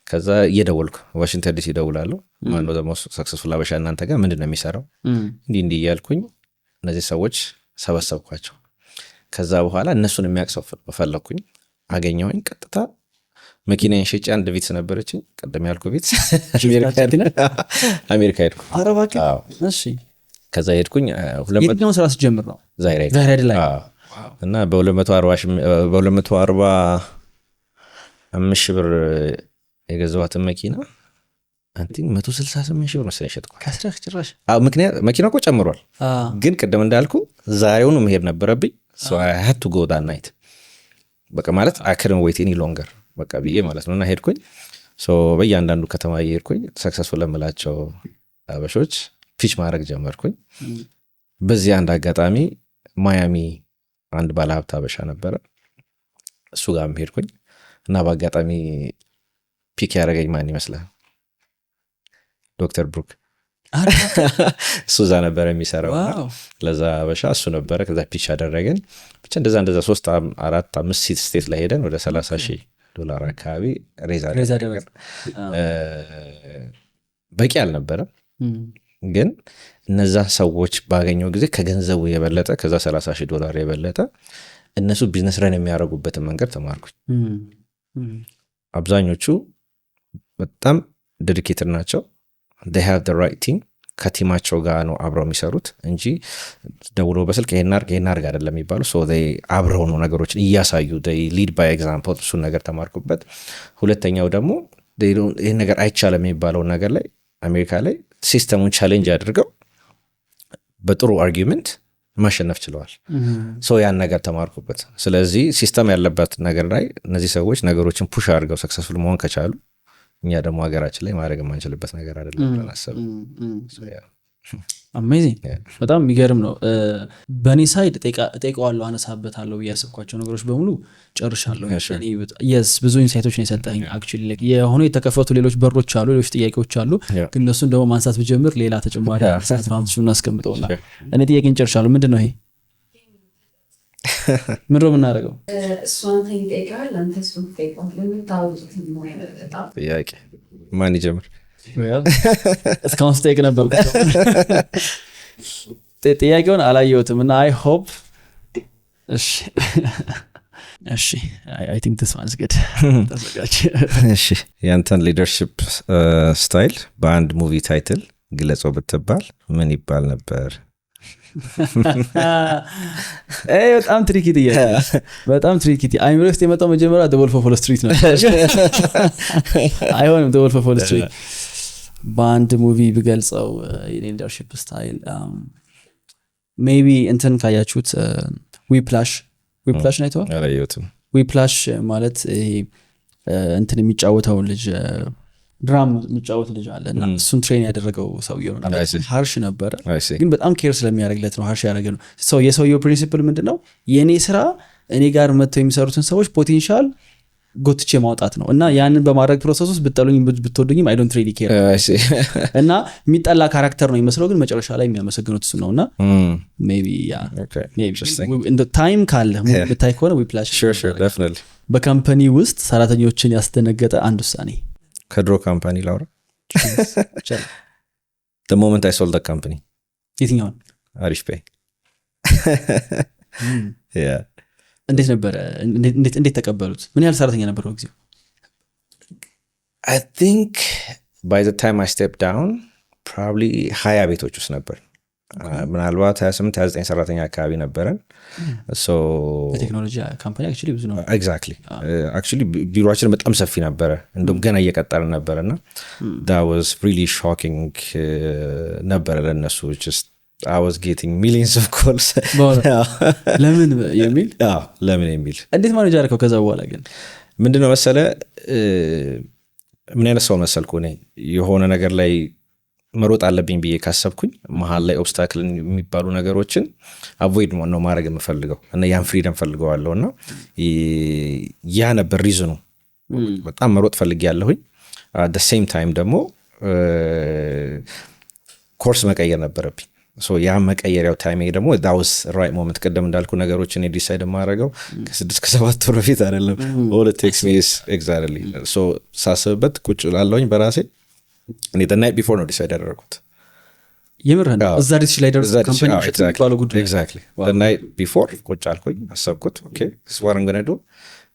ከዛ እየደወልኩ ዋሽንግተን ዲሲ እደውላለሁ። ማነው ደግሞ ሰክሰስፉል አበሻ እናንተ ጋር ምንድን ነው የሚሰራው? እንዲህ እያልኩኝ እነዚህ ሰዎች ሰበሰብኳቸው። ከዛ በኋላ እነሱን የሚያውቅ ሰው ፈለግኩኝ፣ አገኘሁኝ። ቀጥታ መኪናዬን ሸጬ አንድ ቪትስ ነበረችኝ፣ ቀደም ያልኩ ቪትስ አሜሪካ ሄድኩ። ከዛ ሄድኩኝ የትኛውን ስራ ስጀምር ነው ዛይራይድ ላይ እና በ245 ሺህ ብር የገዛኋትን መኪና 168 ሺህ ብር መሰለኝ ሸጥኳት። ጭራሽ ምክንያት መኪና እኮ ጨምሯል፣ ግን ቅድም እንዳልኩ ዛሬውኑ መሄድ ነበረብኝ። ሀቱ ጎዳ ናይት በቃ ማለት አክርን ወይት ኒ ሎንገር በቃ ብዬ ማለት ነው። እና ሄድኩኝ በእያንዳንዱ ከተማ ሄድኩኝ፣ ሰክሰስፉል ለምላቸው አበሾች ፒች ማድረግ ጀመርኩኝ። በዚህ አንድ አጋጣሚ ማያሚ አንድ ባለሀብት አበሻ ነበረ፣ እሱ ጋር ሄድኩኝ እና በአጋጣሚ ፒክ ያደረገኝ ማን ይመስላል? ዶክተር ብሩክ እሱ እዛ ነበረ የሚሰራው። ለዛ አበሻ እሱ ነበረ። ከዛ ፒች ያደረገን ብቻ እንደዛ 3-4-5 ስቴት ላይ ሄደን ወደ $30,000 አካባቢ ሬዛ አደረገን። በቂ አልነበረም፣ ግን እነዛ ሰዎች ባገኘው ጊዜ ከገንዘቡ የበለጠ ከዛ $30,000 የበለጠ እነሱ ቢዝነስ ረን የሚያደርጉበትን መንገድ ተማርኩኝ። አብዛኞቹ በጣም ዴዲኬትድ ናቸው። they have the right team። ከቲማቸው ጋር ነው አብረው የሚሰሩት እንጂ ደውሎ በስልክ ይሄን አድርግ አይደለም የሚባሉ። አብረው ነው ነገሮችን እያሳዩ ሊድ ባይ ኤግዛምፕል። እሱን ነገር ተማርኩበት። ሁለተኛው ደግሞ ይህን ነገር አይቻልም የሚባለው ነገር ላይ አሜሪካ ላይ ሲስተሙን ቻሌንጅ አድርገው በጥሩ አርጊመንት ማሸነፍ ችለዋል። ያን ነገር ተማርኩበት። ስለዚህ ሲስተም ያለበት ነገር ላይ እነዚህ ሰዎች ነገሮችን ፑሽ አድርገው ሰክሰስፉል መሆን ከቻሉ እኛ ደግሞ ሀገራችን ላይ ማድረግ የማንችልበት ነገር አይደለም ብለን አሰብን። አሜዚንግ፣ በጣም የሚገርም ነው። በእኔ ሳይድ እጠይቀዋለሁ፣ አነሳበታለሁ ብዬ ያሰብኳቸው ነገሮች በሙሉ ጨርሻለሁ። ብዙ ኢንሳይቶች ነው የሰጠኝ። አክቹዋሊ የሆኑ የተከፈቱ ሌሎች በሮች አሉ፣ ሌሎች ጥያቄዎች አሉ፣ ግን እነሱን ደግሞ ማንሳት ብጀምር ሌላ ተጨማሪ እናስቀምጠውና እኔ ጥያቄን ጨርሻለሁ። ምንድን ነው ይሄ? ምን ነው የምናደርገው? ጥያቄ ማን ይጀምር? እስካሁን ስጠይቅ ነበር፣ ጥያቄውን አላየሁትም እና አይ ሆፕ እሺ አይ ቲንክ ዲስ ዋንስ ጉድ። ተዘጋጅ። እሺ ያንተን ሊደርሺፕ ስታይል በአንድ ሙቪ ታይትል ግለጸው ብትባል ምን ይባል ነበር? በጣም ትሪኪ ጥያቄ፣ በጣም ትሪኪ። አይምሮ ውስጥ የመጣው መጀመሪያ ዘ ወልፍ ኦፍ ዎል ስትሪት ነው። አይሆንም፣ ዘ ወልፍ ኦፍ ዎል ስትሪት በአንድ ሙቪ ብገልጸው የሊደርሺፕ ስታይል ሜቢ እንትን ካያችሁት ዊፕላሽ ነው አይተዋል? አላየሁትም። ዊፕላሽ ማለት ይሄ እንትን የሚጫወተው ልጅ ድራም የሚጫወት ልጅ አለ እና እሱን ትሬን ያደረገው ሰውየው ነው። ሃርሽ ነበረ፣ ግን በጣም ኬር ስለሚያደርግለት ነው ሃርሽ ያደረገ ነው። የሰውየው ፕሪንሲፕል ምንድነው? የእኔ ስራ እኔ ጋር መጥተው የሚሰሩትን ሰዎች ፖቴንሻል ጎትቼ ማውጣት ነው እና ያንን በማድረግ ፕሮሰስ ውስጥ ብጠሉኝ ብትወዱኝም አይ ዶንት ሪሊ ኬር እና የሚጠላ ካራክተር ነው የሚመስለው፣ ግን መጨረሻ ላይ የሚያመሰግኑት እሱ ነው። እና ሜቢ ታይም ካለ ብታይ ከሆነ ዊፕላሽ በካምፓኒ ውስጥ ሰራተኞችን ያስደነገጠ አንድ ውሳኔ ከድሮ ካምፓኒ ላውራ። the moment I sold the company። የትኛውን? አሪፍ ፔይ። እንዴት ነበረ? እንዴት ተቀበሉት? ምን ያህል ሰራተኛ ነበረው ጊዜው? I think by the time I stepped down probably 20 ቤቶች ውስጥ ነበር። ምናልባት 28-29 ሰራተኛ አካባቢ ነበረን። በቴክኖሎጂ ካምፓኒ አክቹዋሊ ብዙ ነው። ኤግዛክትሊ አክቹዋሊ ቢሮአችን በጣም ሰፊ ነበረ፣ እንደውም ገና እየቀጠልን ነበረና that was really shocking ነበረ ለነሱ። just I was getting millions of calls ለምን የሚል እንዴት ማኔጅ አደረከው? ከዛ በኋላ ግን ምንድነው መሰለ ምን አይነት ሰው መሰልኩ እኔ የሆነ ነገር ላይ መሮጥ አለብኝ ብዬ ካሰብኩኝ መሀል ላይ ኦብስታክል የሚባሉ ነገሮችን አቮይድ ነው ማድረግ የምፈልገው እና ያን ፍሪደም ፈልገዋለሁ እና ያ ነበር ሪዝኑ። በጣም መሮጥ ፈልግ ያለሁኝ the same time ደግሞ ኮርስ መቀየር ነበረብኝ። ያ መቀየሪያው ታይሚንግ ደግሞ ዳውስ ራይት ሞመንት። ቅድም እንዳልኩ ነገሮችን ዲሳይድ የማደርገው ከ6 ከ7 ወር በፊት አይደለም። ኦል ኢት ቴክስ ሚ ኢዝ ኤግዛክትሊ ሳስብበት ቁጭ ላለሁኝ በራሴ እኔ the night before ነው ዲሳይድ ያደረኩት። የምርህን እዛ ዲሲሽን ላይ ደረስ ካምፓኒ ሸጥ ባለው ጉዳይ ኤግዛክትሊ the night before ቁጭ አልኩኝ፣ አሰብኩት ኦኬ this is what I'm going to do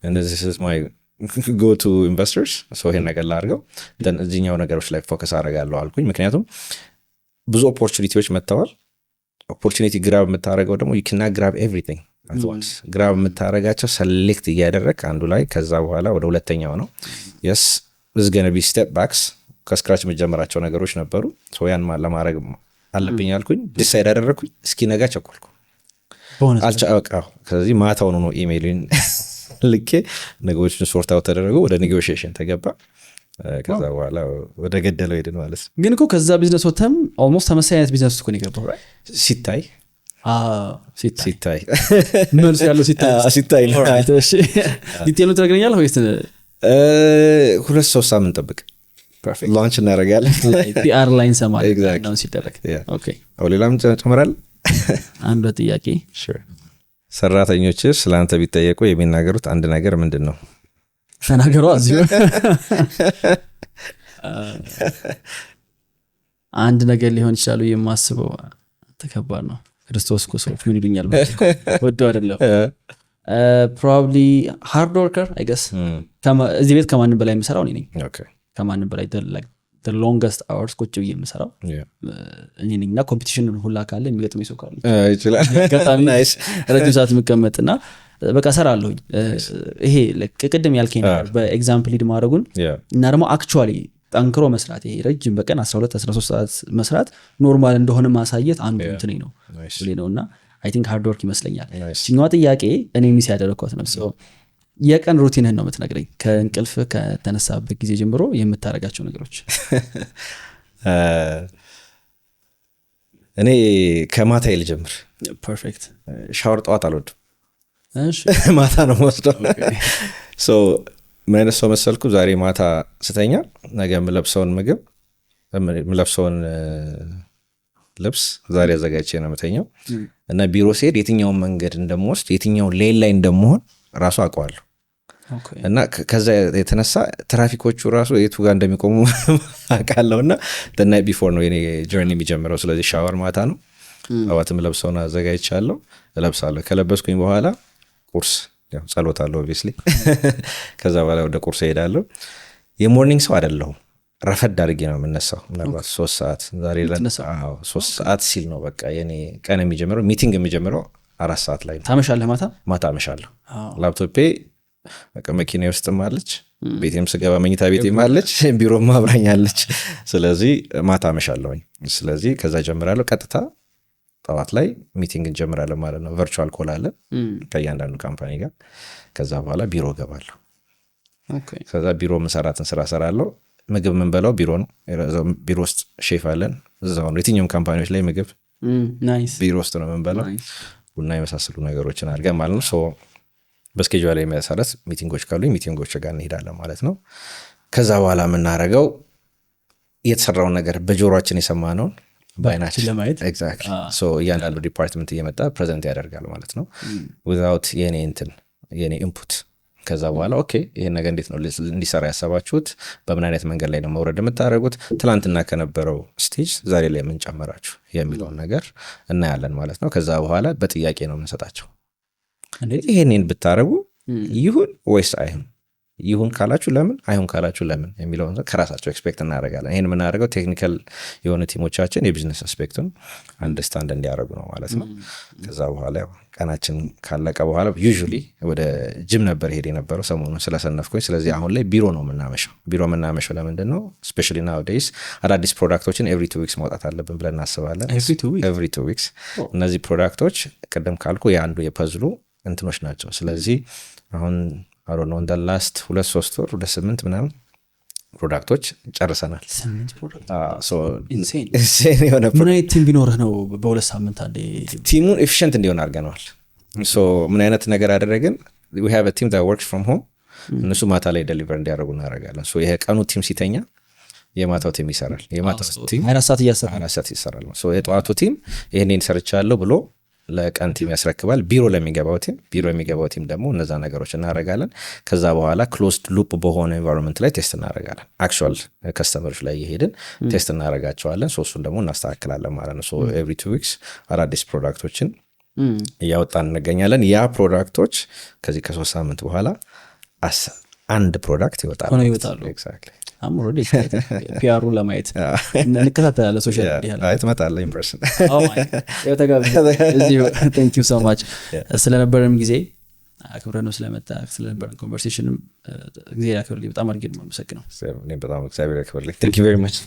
and this is my go to investors so ይሄን ነገር ላድርገው then እዚህኛው ነገሮች ላይ ፎከስ አደርጋለሁ አልኩኝ። ምክንያቱም ብዙ ኦፖርቹኒቲዎች መጥተዋል። ኦፖርቹኒቲ ግራብ የምታደርገው ደግሞ you cannot grab everything at once። ግራብ የምታደርጋቸው ሰሌክት እያደረግ አንዱ ላይ ከዛ በኋላ ወደ ሁለተኛው ነው yes this is going to be step backs። ከስክራች የምጀምራቸው ነገሮች ነበሩ ያን ለማድረግ አለብኝ አልኩኝ። ዲሳይድ አደረግኩኝ። እስኪ ነጋ ቸኮልኩ አልጫወቃው። ከዚህ ማታውን ነው ኢሜይልን ልኬ ነገሮችን ሶርት አውት ተደረጉ። ወደ ኔጎሺዬሽን ተገባ። ከዛ በኋላ ወደ ገደለው ሄድን ማለት ነው። ግን እኮ ከዛ ቢዝነስ ወተም ኦልሞስት ተመሳሳይ አይነት ቢዝነስ እኮ ነው የገባው right ሲታይ መልስ ያለው ሲታይ እሺ ዲቴሉን ትነግረኛለህ ወይስ 2-3 ሳምንት ጠብቅ ላንች እናደርጋለን። ፒአር ላይን ሰማል ነው ሲደረግ። ኦኬ ሌላም ጨምራል። አንድ ጥያቄ ሰራተኞች ስለአንተ ቢጠየቁ የሚናገሩት አንድ ነገር ምንድን ነው? ተናገሩ። እዚሁ አንድ ነገር ሊሆን ይችላል የማስበው ተከባድ ነው። ክርስቶስ እኮ ሰው ምን ይሉኛል ወደው አይደለም ፕሮባብሊ ሃርድ ወርከር አይ ገስ እዚህ ቤት ከማንም በላይ የምሰራው እኔ ነኝ። ከማንም በላይ the longest hours ቁጭ ብዬ የምሰራው እኔ ነኝ እና ኮምፒቲሽን ሁላ ካለ የሚገጥመኝ ሰው ካለ ይችላል ረጅም ሰዓት የምቀመጥና በቃ እሰራለሁኝ። ይሄ ቅድም ያልከኝ ነገር በኤግዛምፕል ሊድ ማድረጉን እና ደግሞ አክቹዋሊ ጠንክሮ መስራት ይሄ ረጅም በቀን 12-13 ሰዓት መስራት ኖርማል እንደሆነ ማሳየት አንዱ እንትኔ ነው እና አይ ቲንክ ሃርድ ወርክ ይመስለኛል። እኛዋ ጥያቄ እኔ ሚስ ያደረኳት ነው። የቀን ሩቲንህን ነው የምትነግረኝ። ከእንቅልፍ ከተነሳበት ጊዜ ጀምሮ የምታደርጋቸው ነገሮች። እኔ ከማታ ልጀምር። ፐርፌክት። ሻወር ጠዋት አልወድም፣ ማታ ነው የምወስደው። ምን አይነት ሰው መሰልኩ? ዛሬ ማታ ስተኛ ነገ የምለብሰውን ምግብ የምለብሰውን ልብስ ዛሬ አዘጋጅቼ ነው የምተኛው እና ቢሮ ሲሄድ የትኛውን መንገድ እንደምወስድ የትኛውን ሌን ላይ እንደምሆን ራሱ አውቀዋለሁ። እና ከዛ የተነሳ ትራፊኮቹ ራሱ የቱ ጋር እንደሚቆሙ አውቃለሁ። እና the night before ነው የኔ ጆርኒ የሚጀምረው። ስለዚህ ሻወር ማታ ነው። ጠዋትም ለብሰውን አዘጋጅቻለሁ፣ እለብሳለሁ። ከለበስኩኝ በኋላ ቁርስ ጸሎት አለው ኦብቪየስሊ። ከዛ በኋላ ወደ ቁርስ እሄዳለሁ። የሞርኒንግ ሰው አይደለሁም። ረፈድ አድርጌ ነው የምነሳው። ምናልባት 3 ሰዓት ዛሬ 3 ሰዓት ሲል ነው በቃ የኔ ቀን የሚጀምረው። ሚቲንግ የሚጀምረው 4 ሰዓት ላይ ነው። ታመሻለህ? ማታ አመሻለሁ። ላፕቶፔ በቃ መኪና ውስጥም አለች፣ ቤቴም ስገባ መኝታ ቤቴም አለች፣ ቢሮም አብራኛለች። ስለዚህ ማታ አመሻለሁኝ። ስለዚህ ከዛ ጀምራለሁ። ቀጥታ ጠዋት ላይ ሚቲንግ እንጀምራለን ማለት ነው። ቨርቹዋል ኮል አለ ከእያንዳንዱ ካምፓኒ ጋር። ከዛ በኋላ ቢሮ ገባለሁ። ከዛ ቢሮ የምሰራትን ስራ ሰራለሁ። ምግብ የምንበላው ቢሮ ነው። ቢሮ ውስጥ ሼፍ አለን። እዛው ነው የትኛውም ካምፓኒዎች ላይ ምግብ ቢሮ ውስጥ ነው የምንበላው። ቡና የመሳሰሉ ነገሮችን አድርገን ማለት ነው። በስኬጁል ላይ መሰረት ሚቲንጎች ካሉ ሚቲንጎች ጋር እንሄዳለን ማለት ነው። ከዛ በኋላ የምናደርገው የተሰራውን ነገር በጆሮችን የሰማነውን በአይናችን ለማየት እያንዳንዱ ዲፓርትመንት እየመጣ ፕሬዘንት ያደርጋል ማለት ነው ዊዛውት የኔ ኢንፑት። ከዛ በኋላ ኦኬ ይሄን ነገር እንዴት ነው እንዲሰራ ያሰባችሁት? በምን አይነት መንገድ ላይ ነው መውረድ የምታደርጉት? ትላንትና ከነበረው ስቴጅ ዛሬ ላይ ምን ጨመራችሁ የሚለውን ነገር እናያለን ማለት ነው። ከዛ በኋላ በጥያቄ ነው የምንሰጣቸው። ይሄንን ብታረጉ ይሁን ወይስ አይሁን፣ ይሁን ካላችሁ ለምን፣ አይሁን ካላችሁ ለምን የሚለውን ከራሳቸው ኤክስፔክት እናደርጋለን። ይሄን የምናደርገው ቴክኒካል የሆነ ቲሞቻችን የቢዝነስ አስፔክቱን አንደርስታንድ እንዲያደርጉ ነው ማለት ነው። ከዛ በኋላ ቀናችን ካለቀ በኋላ ዩዥሊ ወደ ጅም ነበር ሄድ የነበረው ሰሞኑን ስለሰነፍኩኝ። ስለዚህ አሁን ላይ ቢሮ ነው የምናመሸው። ቢሮ የምናመሸው ለምንድን ነው? ስፔሻሊ ናውዴይስ አዳዲስ ፕሮዳክቶችን ኤቭሪ 2 ዊክስ ማውጣት አለብን ብለን እናስባለን። ኤቭሪ 2 ዊክስ እነዚህ ፕሮዳክቶች ቅድም ካልኩ የአንዱ የፐዝሉ እንትኖች ናቸው። ስለዚህ አሁን አሮ ነው እንደ ላስት 2-3 ወር ወደ 8 ምናምን ፕሮዳክቶች ጨርሰናል። 8 ፕሮዳክት ኢንሴን የሆነ ምን አይነት ቲም ቢኖርህ ነው በ2 ሳምንት አንዴ ቲሙን ኤፊሽንት እንዲሆን አድርገነዋል። ምን አይነት ነገር አደረግን? we have a team that works from home። እነሱ ማታ ላይ ዴሊቨር እንዲያደርጉ እናደርጋለን። ይሄ ቀኑ ቲም ሲተኛ የማታው ቲም ይሰራል። የማታው ቲም 24 ሰዓት ይሰራል። የጠዋቱ ቲም ይህንን ሰርቻለሁ ብሎ ለቀን ቲም ያስረክባል። ቢሮ የሚገባው ቲም ደግሞ እነዛ ነገሮች እናደርጋለን። ከዛ በኋላ ክሎዝድ ሉፕ በሆነ ኤንቫይሮንመንት ላይ ቴስት እናደርጋለን። አክቹዋል ከስተመሮች ላይ እየሄድን ቴስት እናደርጋቸዋለን። እሱን ደግሞ እናስተካክላለን ማለት ነው። ኤቭሪ 2 ዊክስ አዳዲስ ፕሮዳክቶችን እያወጣን እንገኛለን። ያ ፕሮዳክቶች ከዚህ ከ3 ሳምንት በኋላ አንድ ፕሮዳክት ይወጣሉ። ፒአሩ ለማየት እንከታተላለን። ሶሻል ሚዲያ ትመጣለህ ኢምፕሬሽን ቴንክ ዩ ሶ ማች ስለነበረንም ጊዜ አክብረን ነው ስለመጣ ስለነበረን ኮንቨርሴሽንም ጊዜ ያክብርልኝ። በጣም አድርጌ ነው የማመሰግነው። በጣም እግዚአብሔር ያክብርልኝ። ቴንክ ዩ ቬሪ ማች